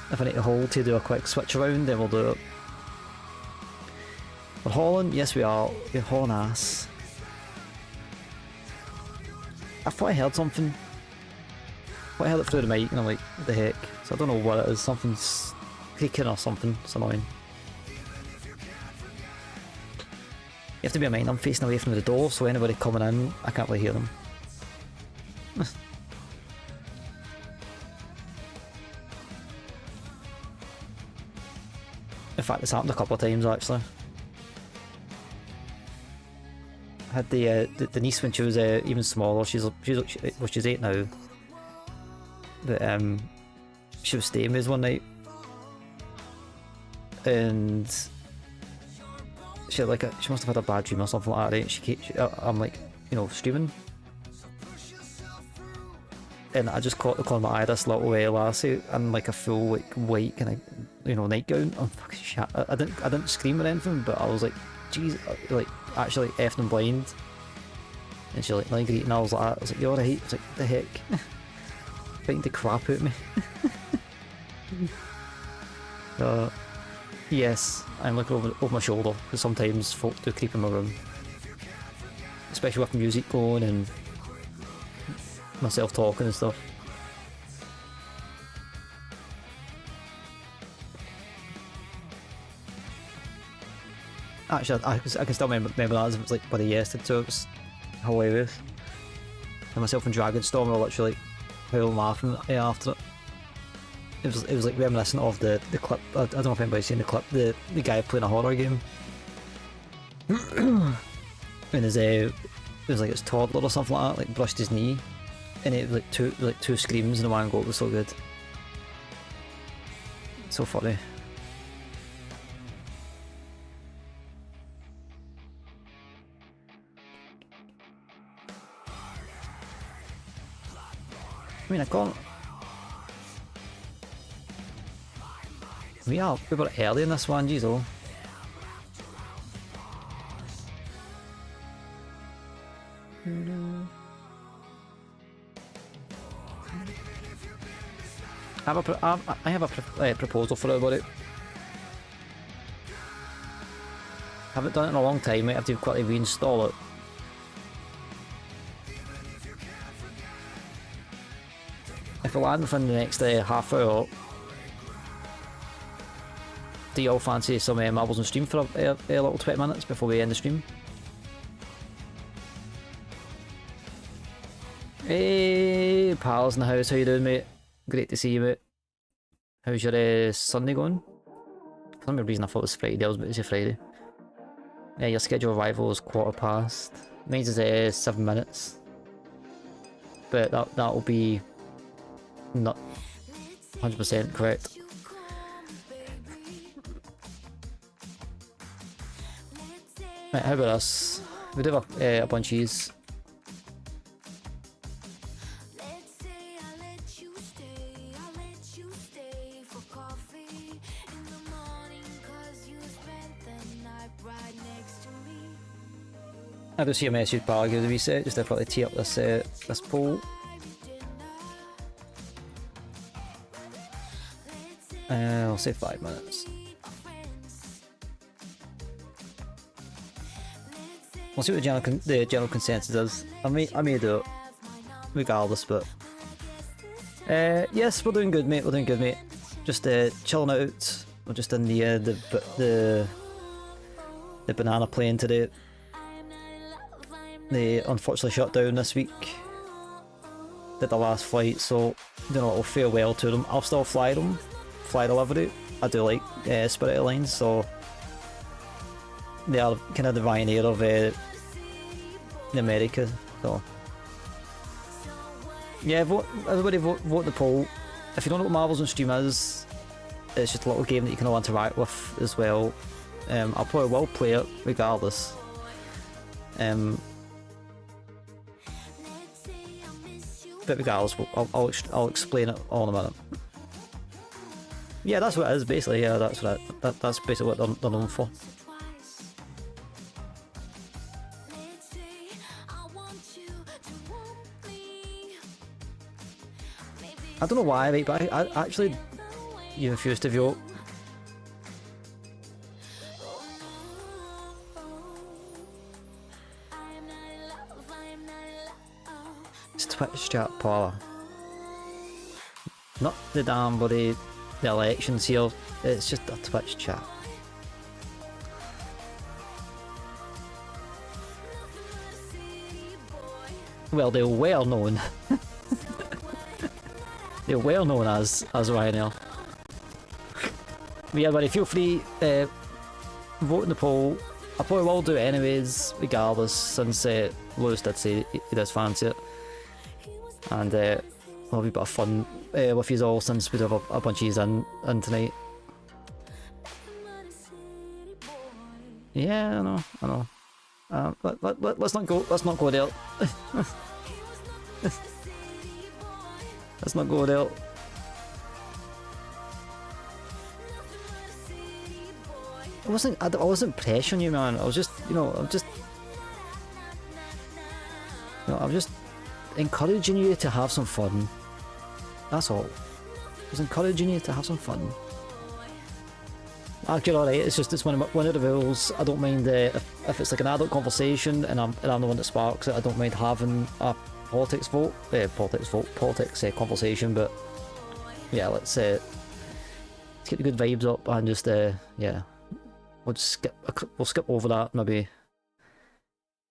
If I need to hold to do a quick switch around, then we'll do it. We're hauling, yes we are. We're hauling ass. I thought I heard something. I heard it through the mic and I'm like, what the heck? So I don't know what it is. Something's creaking or something. It's annoying. You have to bear in mind I'm facing away from the door, so anybody coming in, I can't really hear them. In fact, it's happened a couple of times actually. I had the niece when she was even smaller. She's 8 now. But she was staying with us one night, and she had she must have had a bad dream or something like that. Right? I'm like, streaming, and I just caught the corner of my eye this little lassie in like a full white kind of nightgown. I'm fucking shit. I didn't scream or anything, but I was like, jeez, actually effing blind. And she like greeting. I was like, you alright? I was like, the heck. Fighting the crap out of me. Yes, I'm looking over my shoulder because sometimes folk do creep in my room, especially with music going and myself talking and stuff. Actually, I can still remember that as if it was like bloody yesterday, so it was hilarious. And myself and Dragonstorm were literally howling laughing after it. It was like reminiscent of the clip. I don't know if anybody's seen the clip. The guy playing a horror game, and it was like his toddler or something like that, like brushed his knee, and it was like two screams in one go. It was so good, so funny. I mean, I can't. We were early in this one, geez, oh. I have a proposal for everybody. Haven't done it in a long time. Might have to quickly reinstall it. If I land within the next half hour, do y'all fancy some marbles on stream for a little 20 minutes before we end the stream? Hey, pals in the house, how you doing, mate? Great to see you, mate. How's your Sunday going? For some reason I thought it was Friday, I was about to say Friday. Yeah, your schedule arrival is past. Mine's is 7 minutes. But that'll be not 100% correct. Right, how about us? We do have a bunch of cheese. I do see a message, pal. I'll give it a reset just to probably tee up this poll. I'll say 5 minutes. We'll see what the general consensus is. I may do it regardless, but yes, we're doing good, mate. We're doing good, mate. Just chilling out. We're just in the banana plane today. They unfortunately shut down this week. Did the last flight, so doing a little farewell to them. I'll still fly delivery. I do like Spirit Airlines, so they are kind of the Ryanair of America. So yeah, everybody vote the poll. If you don't know what Marvels on Stream is, it's just a little game that you can all interact with as well. I'll probably will play it regardless. But regardless, I'll explain it all in a minute. Yeah, that's what it is basically. Yeah, that's basically what they're known for. I don't know why, right, but I actually you refuse to vote. It's Twitch chat parlour. Not the damn bloody the elections here, it's just a Twitch chat. Well, they're well known. They're well known as Ryanair. But yeah, buddy, feel free, vote in the poll. I probably will do it anyways, regardless, since Lewis did say he does fancy it. And it'll be a bit of fun with you all, since we have a bunch of yous in tonight. Yeah, I know. Let's not go there. Let's not go there. I wasn't pressuring you, man. I was just, I'm just encouraging you to have some fun. That's all. I was encouraging you to have some fun. You're alright, it's one of the rules. I don't mind if it's like an adult conversation and I'm the one that sparks it. I don't mind having a politics conversation, but yeah, let's get the good vibes up and just yeah, we'll skip over that maybe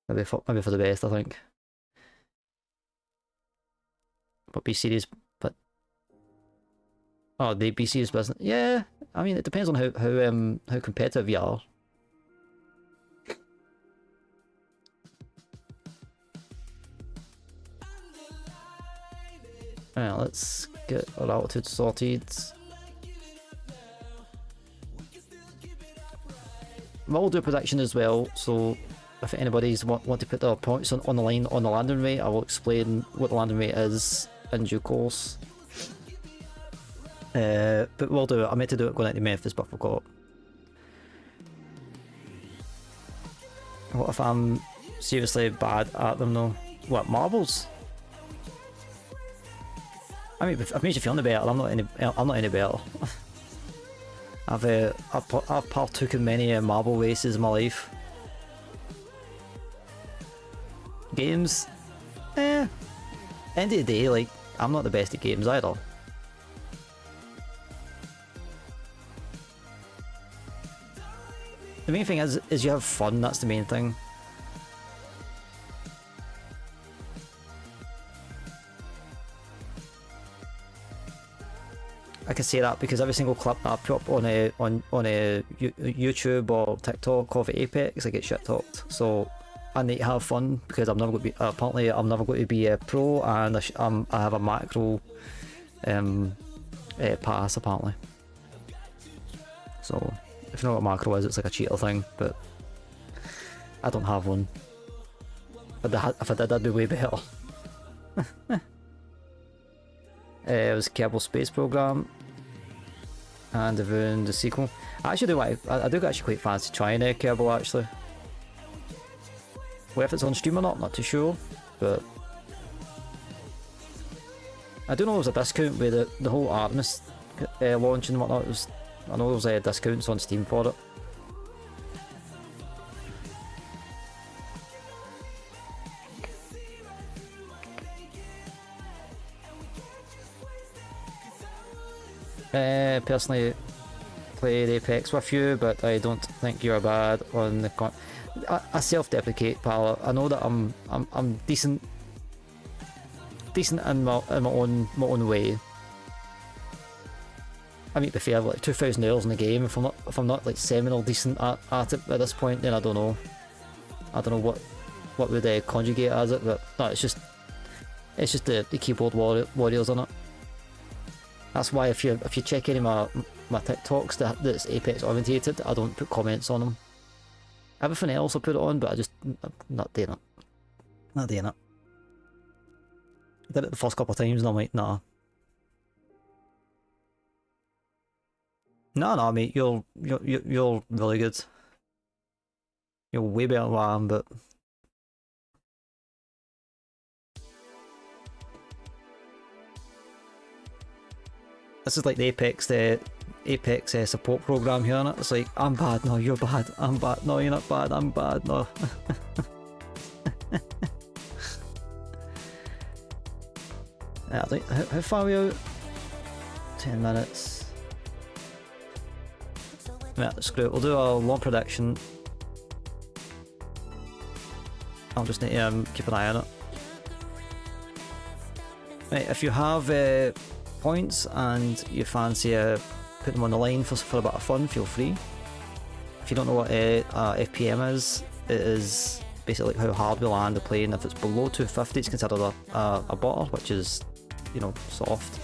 for the best, I think. But be serious, but they be serious business. Yeah, I mean it depends on how competitive you are. Alright, let's get our altitude sorted. We'll do a prediction as well, so if anybody's want to put their points on the line on the landing rate, I will explain what the landing rate is in due course. But we'll do it. I meant to do it going out to Memphis, but I forgot. What if I'm seriously bad at them though? What, marbles? I mean, if it makes you feel any better, I'm not any better. I've partook in many marble races in my life. Games, end of the day, like, I'm not the best at games either. The main thing is you have fun. That's the main thing. I can say that because every single clip that I put up on YouTube or TikTok of Apex, I get shit talked. So I need to have fun because I'm never going to be. Apparently, I'm never going to be a pro, and I have a macro pass apparently. So if you know what macro is, it's like a cheater thing, but I don't have one. If I did, I'd be way better. It was Kerbal Space Program, and even the sequel. I actually do actually quite fancy trying Kerbal actually. Whether it's on stream or not too sure, but I do know there was a discount with the whole Artemis launch and whatnot. I know there was discounts on Steam for it. Personally played Apex with you, but I don't think you're bad on the I self-deprecate, pal. I know that I'm decent in my own way. I mean, to be fair, like 2,000 hours in the game. If I'm not like seminal decent at it at this point, then I don't know what would conjugate as it. But no, it's just the keyboard warriors on it. That's why if you check any of my TikToks that's Apex orientated, I don't put comments on them. Everything else I put it on, but I'm not doing it. Not doing it. I did it the first couple of times and I'm like, nah. No, mate, you're really good. You're way better than I am, but this is like the Apex support program here, innit? It's like, I'm bad, no, you're bad, I'm bad, no, you're not bad, I'm bad, no. Yeah, I think, how far are we out? 10 minutes. Yeah, screw it, we'll do a long prediction. I'll just need to keep an eye on it. Right, if you have points and you fancy put them on the line for a bit of fun, feel free. If you don't know what FPM is, it is basically like how hard we land the plane. If it's below 250, it's considered a butter, which is, you know, soft.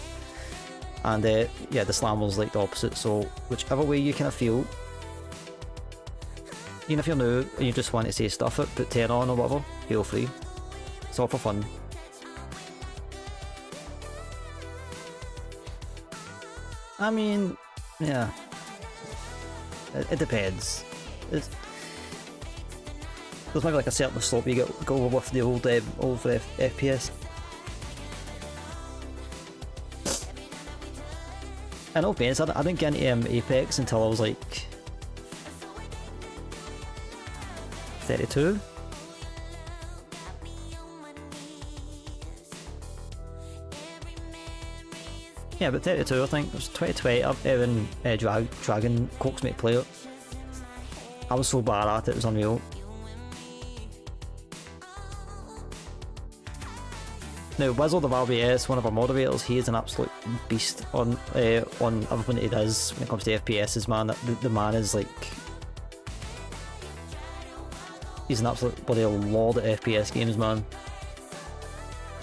And yeah, the slammer's like the opposite, so whichever way you kind of feel, even if you're new and you just want to say stuff it, put 10 on or whatever, feel free. It's all for fun. I mean, yeah, it depends. There's maybe like a certain slope you go with the old FPS. And no offense, I didn't get into Apex until I was like 32. Yeah, but 32 I think. It was 2020, when Dragon coaxed me to play it. I was so bad at it was unreal. Now, Wizard of RBS, one of our moderators, he is an absolute beast on everything he does when it comes to FPSs, man. The man is like... He's an absolute bloody lord at FPS games, man.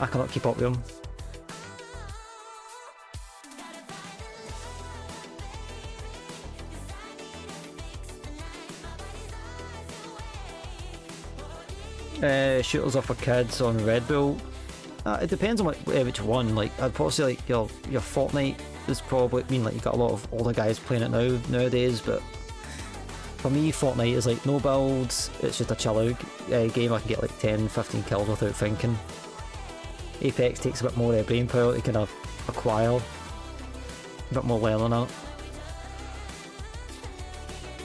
I cannot keep up with him. Shooters are for kids on Red Bull. It depends on which one. Like, I'd probably say like your Fortnite is probably, I mean, like, you got a lot of older guys playing it nowadays, but for me Fortnite is like no builds, it's just a chill out game. I can get like 10-15 kills without thinking. Apex takes a bit more brain power to kind of acquire, a bit more learning on it.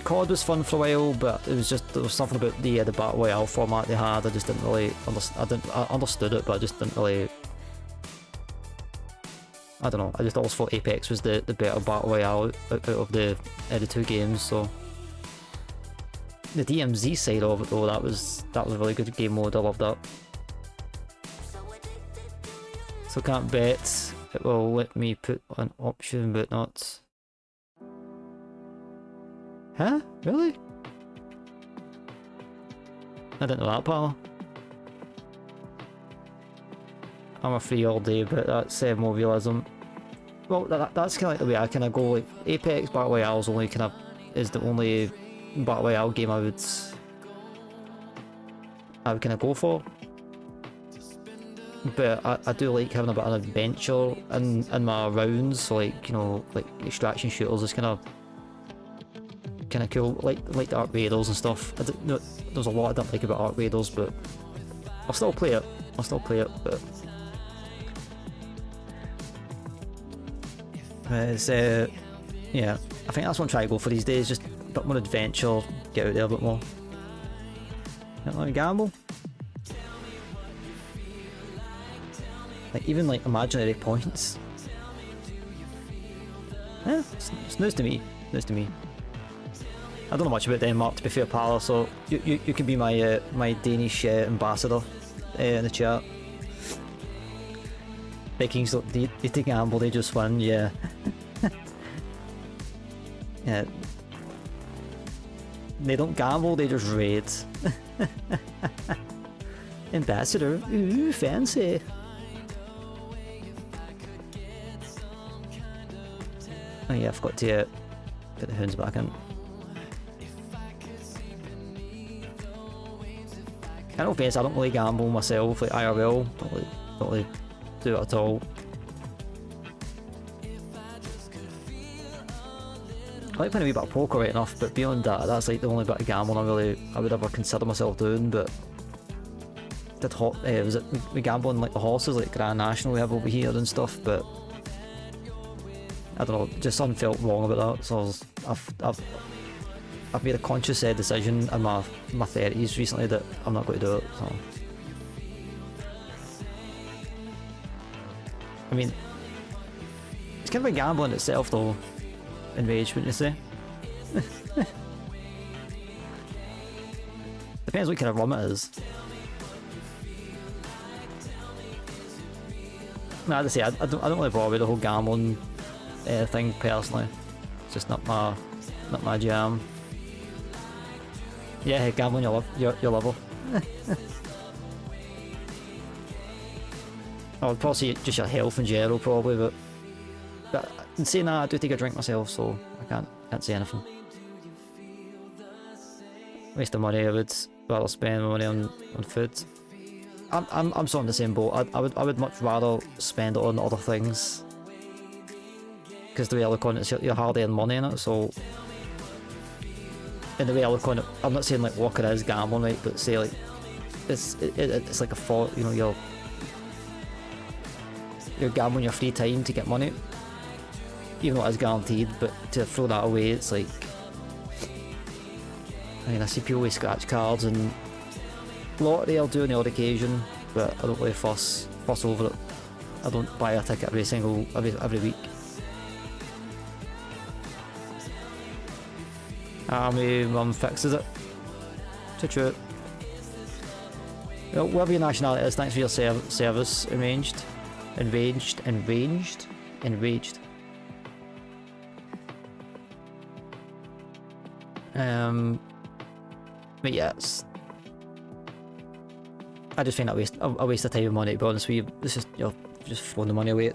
COD was fun for a while, but it was just, there was something about the Battle Royale format they had. I just didn't really I understood it, but I just didn't really, I don't know, I just always thought Apex was the better Battle Royale out of the two games. So the DMZ side of it though, that was a really good game mode. I loved that. So can't bet it will let me put an option but not. Huh? Really? I didn't know that, pal. I'm a free all day, but that's more realism. Well, that's kind of like the way I kind of go. Like, Apex Battle Royale is the only Battle Royale game I would kind of go for. But I do like having a bit of an adventure in my rounds. So, like, you know, like extraction shooters is kind of cool, like the Arc Raiders and stuff. There's a lot I don't like about Arc Raiders, but I'll still play it. But it's yeah, I think that's what I'm trying to go for these days. Just a bit more adventure, get out there a bit more. Not like a gamble. Like, even like imaginary points. Yeah, it's news to me. I don't know much about Denmark, to be fair, pal, so you can be my my Danish ambassador in the chat. Vikings don't they gamble, they just win, yeah. Yeah. They don't gamble, they just raid. Ambassador, ooh, fancy. Oh yeah, I forgot to get the hounds back in. In all fairness, I don't really gamble myself, like IRL, don't really do it at all. I like playing a wee bit of poker right enough, but beyond that, that's like the only bit of gambling I would ever consider myself doing. But was it we gamble on like the horses, like Grand National we have over here and stuff, but I don't know, just something felt wrong about that, so I've made a conscious decision in my 30s recently that I'm not going to do it, so. I mean, it's kind of a gamble in itself though, Enrage, wouldn't you say? Depends what kind of rum it is. No, as I say, I don't really bother with the whole gambling thing personally. It's just not my jam. Yeah, hey, gambling your level. I would probably say just your health in general, probably, but in saying that, I do take a drink myself, so I can't say anything. Waste of money, I would rather spend my money on food. I'm sort of in the same boat. I would much rather spend it on other things, because the way I look on it, you're hardly earning money in it. So, in the way I look on it, I'm not saying like working is gambling, right? But say like it's like a thought, you know, you're gambling your free time to get money, even though it is guaranteed. But to throw that away, it's like, I mean, I see people with scratch cards and lottery I'll do on the odd occasion, but I don't really fuss over it. I don't buy a ticket every week. Army mum fixes it. Choo-choo. Well, whatever your nationality is, thanks for your service. Enraged. But yeah, I just find that a waste of time and money, to be honest with you. It's just, you're just throwing the money away.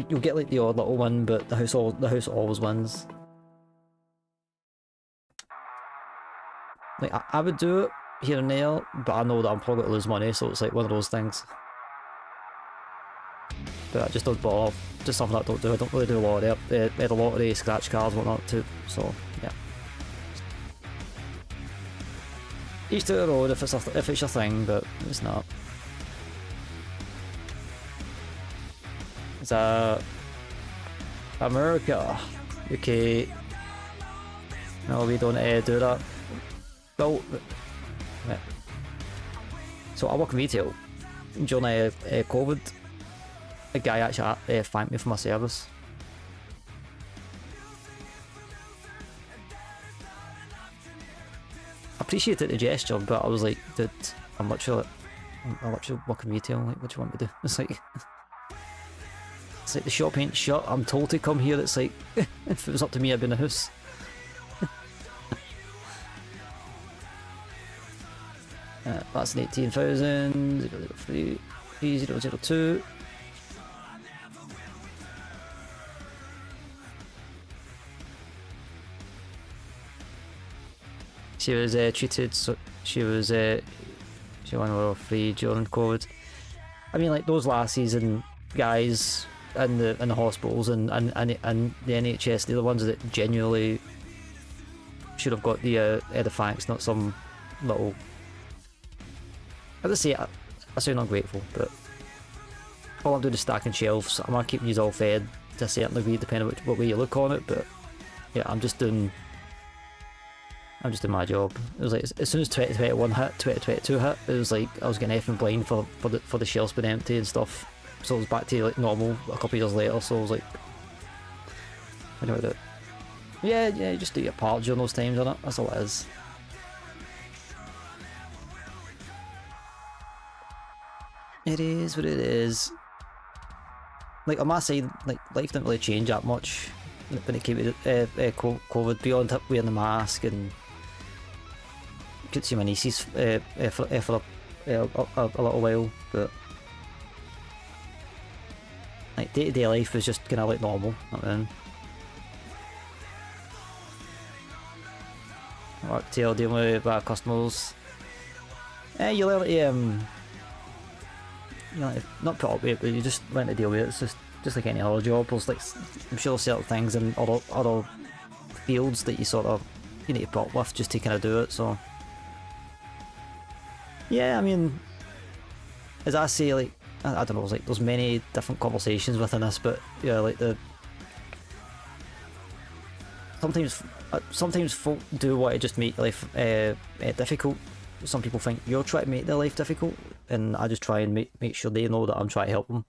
You'll get like the odd little one, but the house always wins. Like, I would do it here and there, but I know that I'm probably going to lose money, so it's like one of those things. But I just don't bother. Just something that I don't do. I don't really do the lottery, scratch cards, whatnot too, so yeah. Each to their own if it's your thing, but it's not. It's America, UK. No, we don't do that. No. Yeah. So I work in retail. During COVID, a guy actually thanked me for my service. I appreciated the gesture, but I was like, dude, I literally work in retail. Like, what do you want me to do? It's like the shop ain't shut. I'm told to come here. It's like, if it was up to me, I'd be in the house. That's an 18,000, 003, 002. She was treated, so she won 103 during COVID. I mean, like, those last season guys in the hospitals and the NHS, they're the ones that genuinely should have got the thanks, not some little. As I say, I sound ungrateful, but all I'm doing is stacking shelves. I'm not keeping you all fed to a certain degree, depending on what way you look on it. But yeah, I'm just doing my job. It was like, as soon as 2021 hit, 2022 hit, it was like I was getting effing blind for the shelves being empty and stuff. So it was back to like normal a couple of years later. So I was like, what do I do? Yeah, just do your part during those times, innit? That's all it is. It is what it is. Like, on my side, like, life didn't really change that much when it came to COVID, beyond wearing the mask, and could see my nieces for a little while, but like day-to-day life was just kind of like normal. work tail dealing with bad customers. You learn to you know, not put up with it, but you just learn to deal with it. It's just like any other job. There's like, I'm sure certain things in other fields that you sort of you need to put up with just to kind of do it. So yeah, I mean, as I say, like I don't know, like there's many different conversations within this, but yeah, like sometimes folk do want to just make life difficult. Some people think you're trying to make their life difficult, and I just try and make sure they know that I'm trying to help them.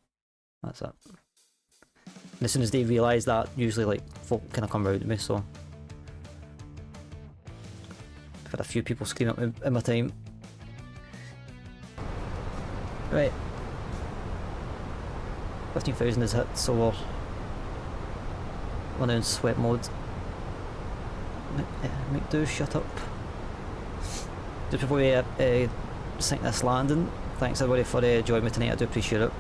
That's it. And as soon as they realise that, usually like folk kind of come round to me. So I've had a few people scream at me in my time. Right, 15,000 is hit, so we're now in sweat mode. Make do, shut up. Just before we sink this landing, thanks everybody for joining me tonight, I do appreciate it.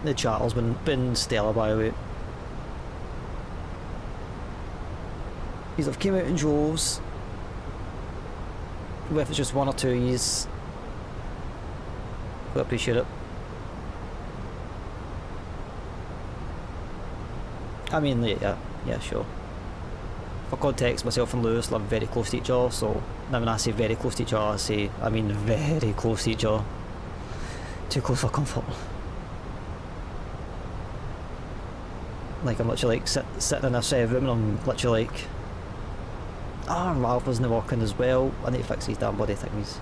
The chat has been stellar, by the way. These have came out in droves. If it's just one or two years, I appreciate it. I mean, yeah, sure. For context, myself and Lewis live very close to each other, so now when I say very close to each other, I mean very close to each other. Too close for comfort. Like, I'm literally like sitting in this room and I'm literally like, Ralph isn't working as well, I need to fix these damn bloody things.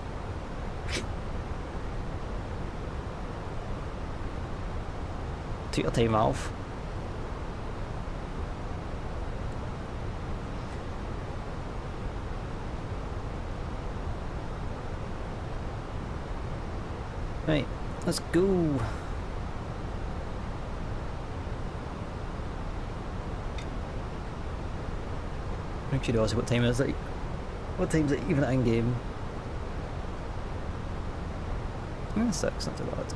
Take your time, Ralph. Right, let's go. I'm curious what time is it? What time is it even in game? 6, not too bad.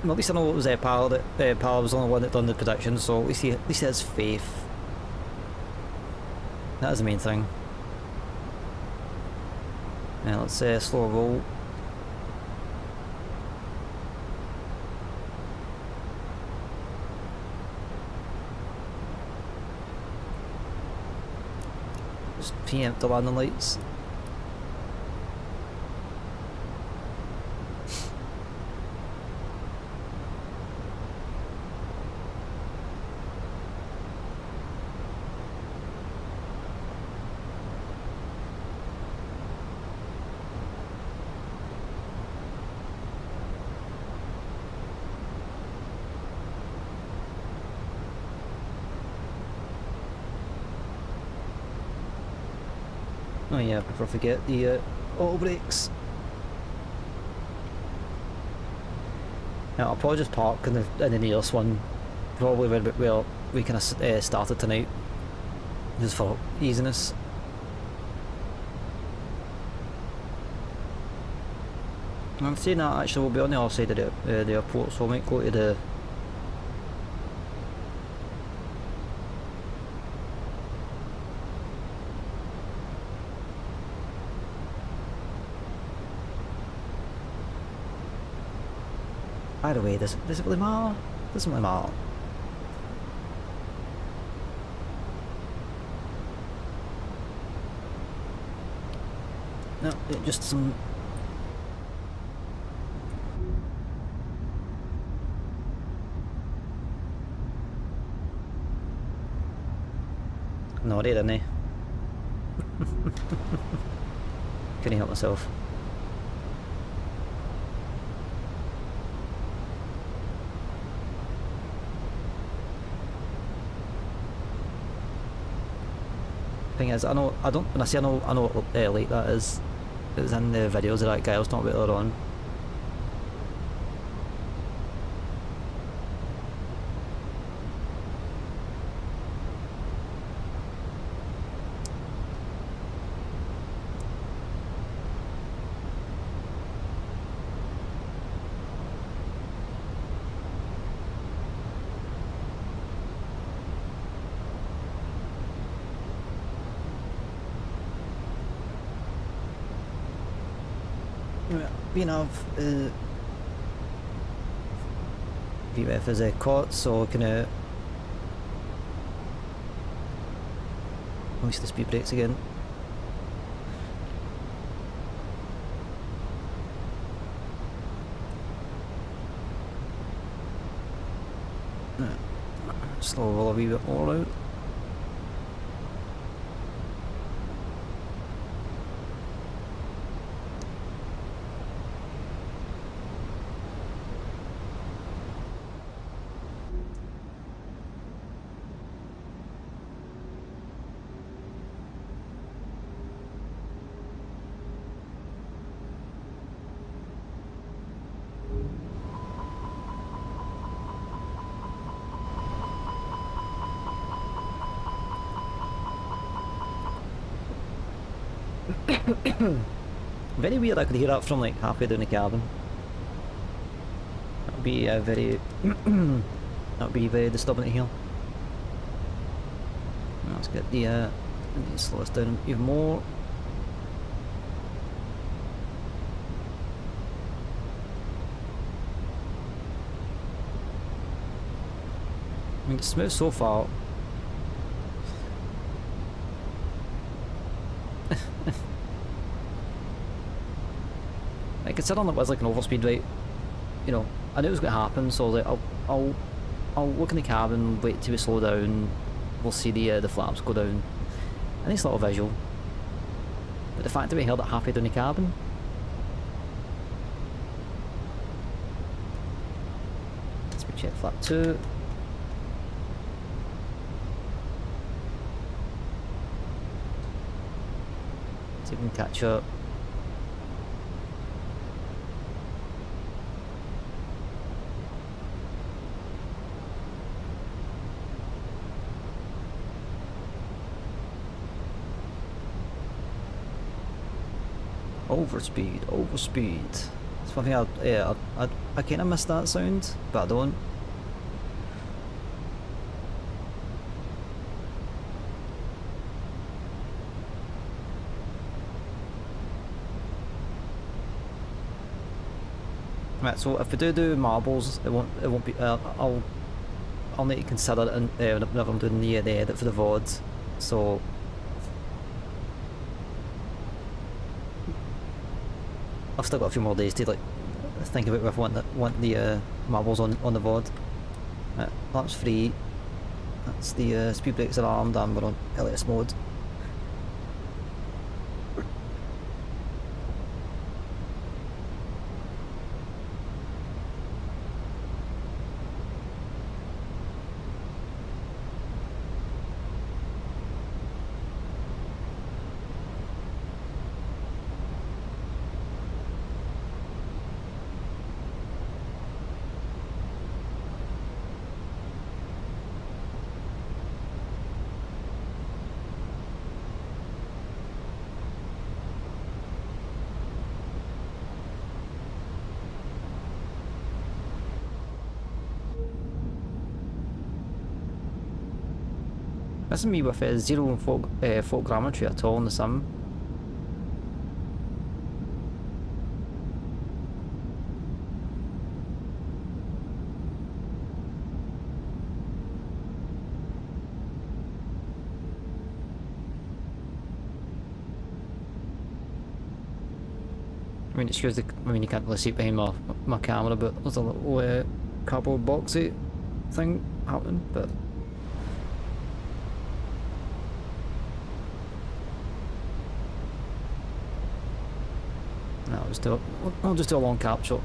Well, at least I know it was Pal that Pal was the only one that done the predictions, so at least he has faith. That is the main thing. Now let's slow roll. Just preempt the landing lights. Oh yeah, before I forget the auto brakes. Now I'll probably just park in the nearest one, probably where we kind of started tonight, just for easiness. I'm saying that actually we'll be on the other side of the airport, so I might go to the. By the way, does it really matter? Doesn't really matter. No, just some. Naughty, didn't he? Couldn't help myself. Thing is, when I say I know what late that is. It was in the videos of that guy I was talking about earlier on. being of VF is caught, so can hoist the speed brakes again. Slow roll a wee bit more out. Very weird I could hear that from like halfway down the cabin. That would be very that would be very disturbing to hear. Let's get the I need to slow this down even more. I mean, it's smooth so far. Like, considering it was like an overspeed rate, you know, I knew it was going to happen, so like I'll look in the cabin, wait till we slow down, we'll see the flaps go down. A nice little visual. But the fact that we held it halfway down the cabin. Let's check flap 2. See if we can catch up. Overspeed. It's one thing I kind of miss that sound, but I don't. Right, so if we do marbles, it won't be. I'll need to consider it whenever I'm doing the edit for the VOD. So. I've still got a few more days to like think about if I want the marbles on the VOD. That's free. That's the speed brakes are armed and we're on LS mode. This is me with zero photogrammetry at all in the sim. I mean, excuse the. I mean, you can't really see it behind my camera, but there's a little cardboard boxy thing happening, but. No, I'll just do a long capture.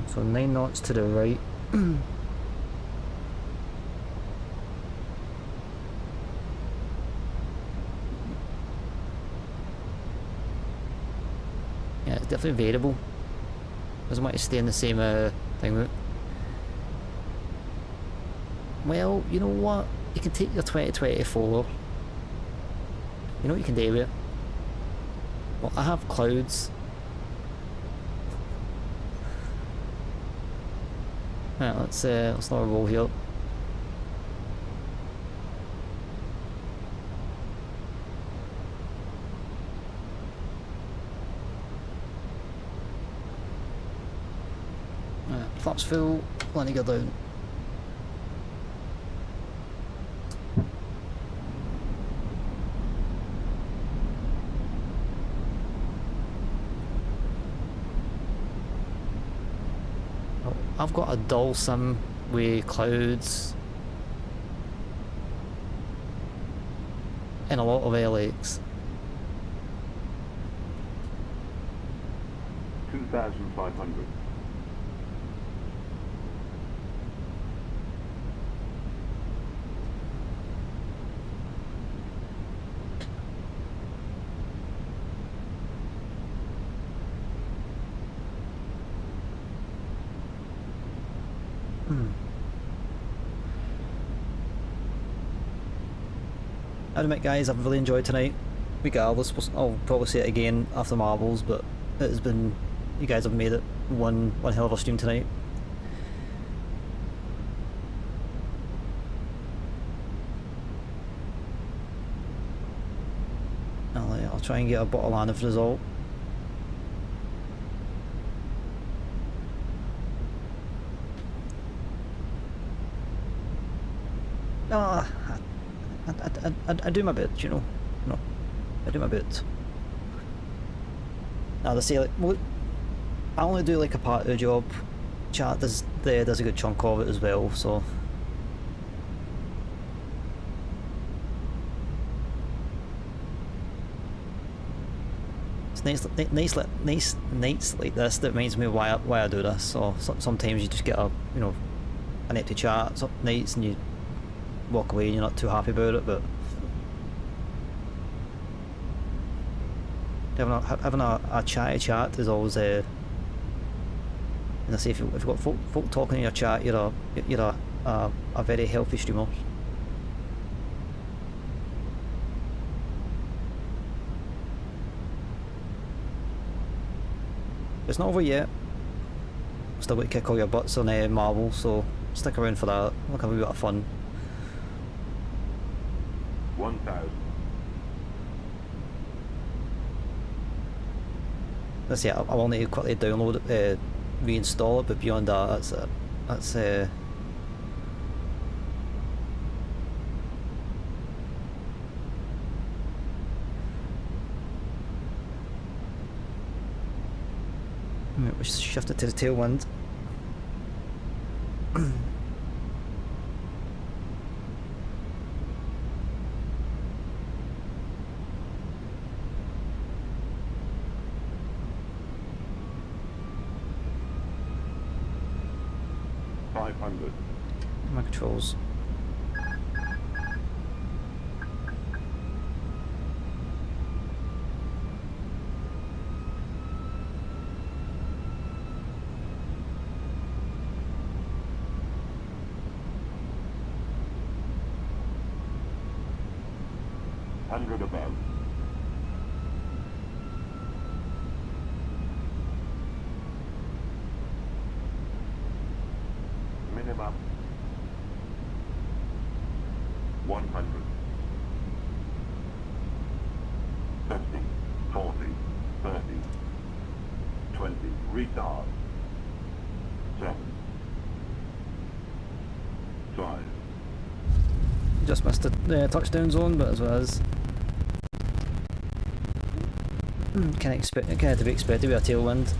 So 9 knots to the right. Yeah, it's definitely variable. Doesn't want to stay in the same thing route. Well, you know what? You can take your 2024. You know what you can do with it? Well, I have clouds. Right, let's not roll here. Right, flaps full, letting go down. I've got a dull sim with clouds and a lot of LX. 2,500. I admit, guys, I've really enjoyed tonight. Regardless, I'll probably say it again after Marbles, but it has been, you guys have made it one hell of a stream tonight. I'll try and get a bottle land of result. No, I do my bit, you know. No, I do my bit. Now they say, like, well, I only do like a part of the job. Chat does a good chunk of it as well, so. It's nice nights like this that reminds me why I do this. So sometimes you just get an empty chat some nights and you walk away and you're not too happy about it, but having a chatty chat is always and I say if you've got folk talking in your chat, you're a very healthy streamer. It's not over yet. Still got to kick all your butts on Marvel, so stick around for that. Look, have a bit of fun. 1,000. That's it. I will need to quickly download it, reinstall it, but beyond that, that's it. That's we shift it to the tailwind. My controls. Hundred above. Minimum 100. 50, 40, 30, 20, retard. 7, 5. Just missed the touchdown zone, but as well as can't to be expected with a tailwind.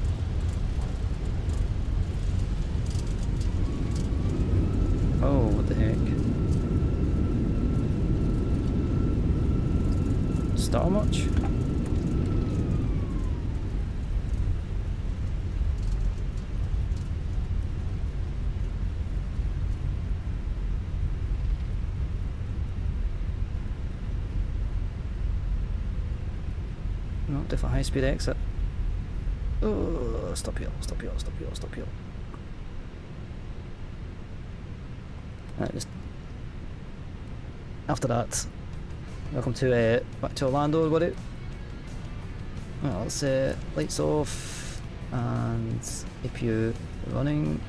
Oh, what the heck? Stutter much? No, different high speed exit. Stop here, stop here, stop here, stop here. Right, just after that, welcome to back to Orlando, everybody. Well, let's lights off and APU running.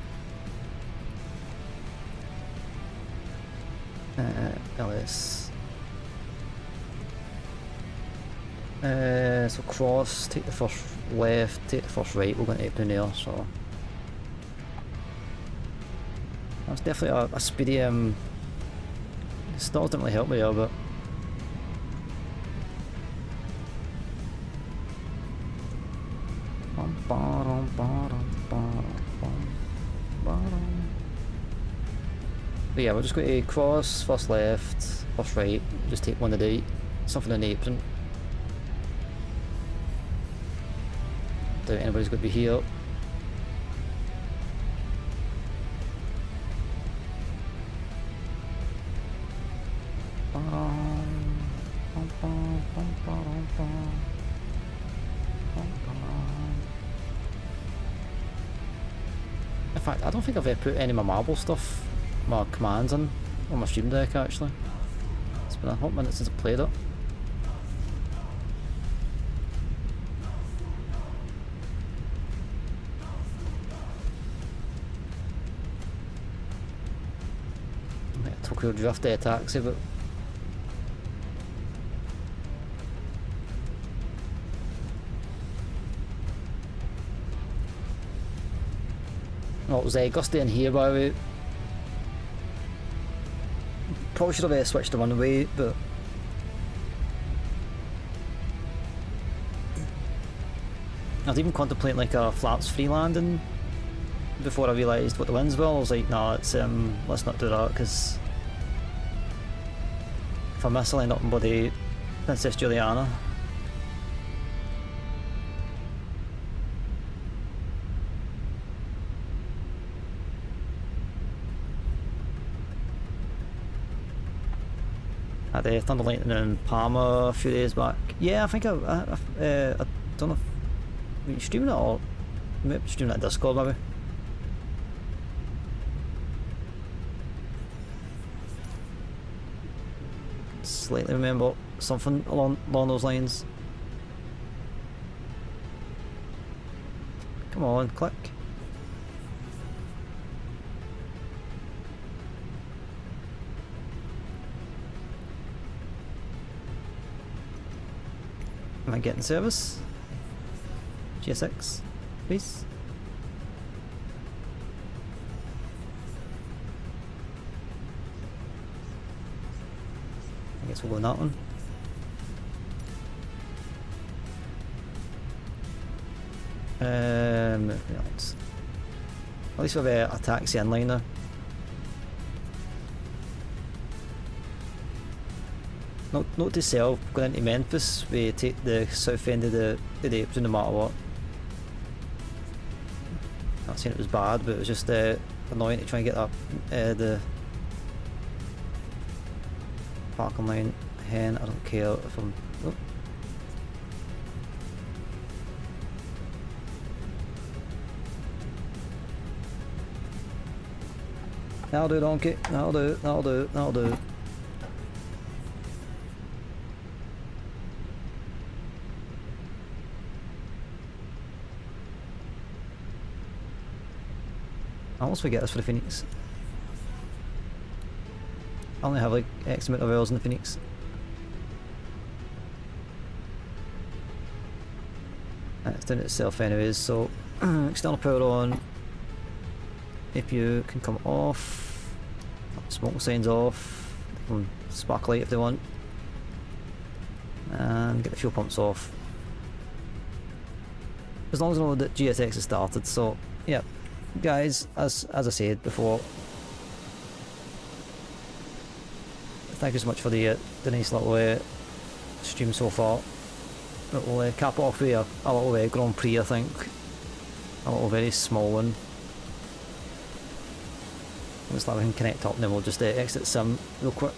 LS. So cross, take the first left, take the first right, we're going to airplane there, so that's definitely a speedy stars didn't really help me there, but yeah, we're just going to cross, first left, first right, just take one a day, something in the apron. Doubt anybody's going to be here. In fact, I don't think I've ever put any of my marble stuff, my commands in, on my stream deck actually. It's been a hot minute since I played it. Tokyo Drift taxi, but well, it was gusty in here by the way. Probably should have switched the runway, but I was even contemplating like a flaps free landing before I realised what the winds were. I was like, nah, it's let's not do that, because if I miss, I'll end up in bloody Princess Juliana. Had a thunder lightning in Palma a few days back. Yeah, I think I don't know if we streaming it or maybe streaming it at Discord maybe. Slightly remember something along those lines. Come on, click. Am I getting service? GSX, please. I guess we'll go on that one. At least we have a taxi inliner. Note to self, going into Memphis, we take the south end of the apron no matter what. Not saying it was bad, but it was just annoying to try and get up the parking line hen. I don't care if I'm... Oh. That'll do, donkey. That'll do, that'll do, that'll do. I almost forget this for the Phoenix. I only have like X amount of hours in the Phoenix. It's doing it itself anyways, so external power on. APU can come off. Smoke signs off. They can spark light if they want. And get the fuel pumps off. As long as I know that GSX has started, so yeah. Guys, as I said before, thank you so much for the nice little stream so far. But we'll cap it off with a little Grand Prix, I think. A little very small one. Looks like we can connect up and then we'll just exit sim real quick.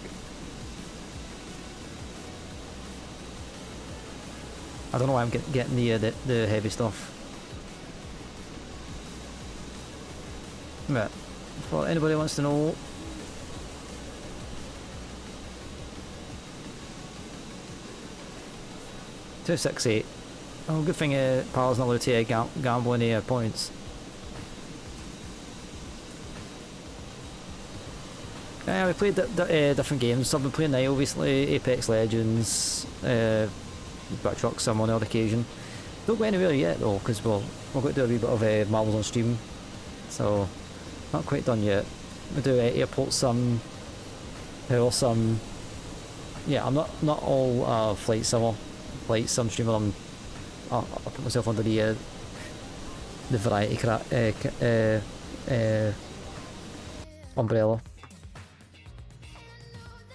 I don't know why I'm getting the heavy stuff. Right. For anybody who wants to know, 268. Oh, good thing Pal's not allowed to gamble any points. We played different games. So I've been playing Nile recently, Apex Legends, Back Truck Sim on the odd occasion. Don't go anywhere yet though, because we're going to do a wee bit of Marbles on stream. So, not quite done yet. We do Airport Sim, Power Sim. Yeah, I'm not all flight sim streamer. I'll put myself under the variety umbrella.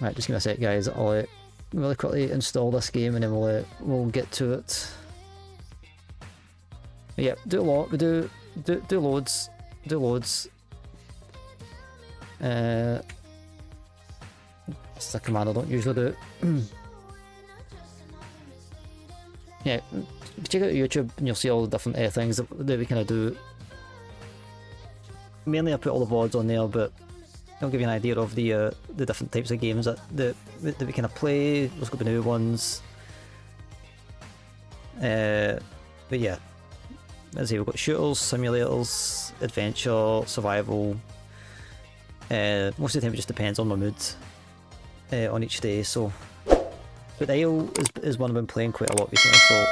Right, just give me a sec, guys. I'll really quickly install this game and then we'll get to it. But yeah, do a lot. We do loads. Do loads. It's a command I don't usually do. Yeah, check out YouTube and you'll see all the different things that we kind of do. Mainly I put all the VODs on there, but I'll give you an idea of the different types of games that we kind of play. There's going to be new ones. But yeah, as I say, we've got shooters, simulators, adventure, survival. Most of the time it just depends on my mood on each day. So, but Isle is one I've been playing quite a lot recently. So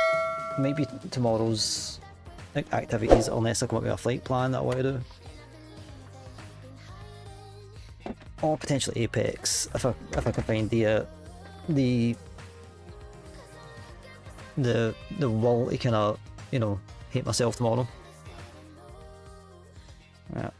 maybe tomorrow's activities, unless I come up with a flight plan that I want to do. Or potentially Apex if I can find the will to kind of, you know, hate myself tomorrow. Yeah.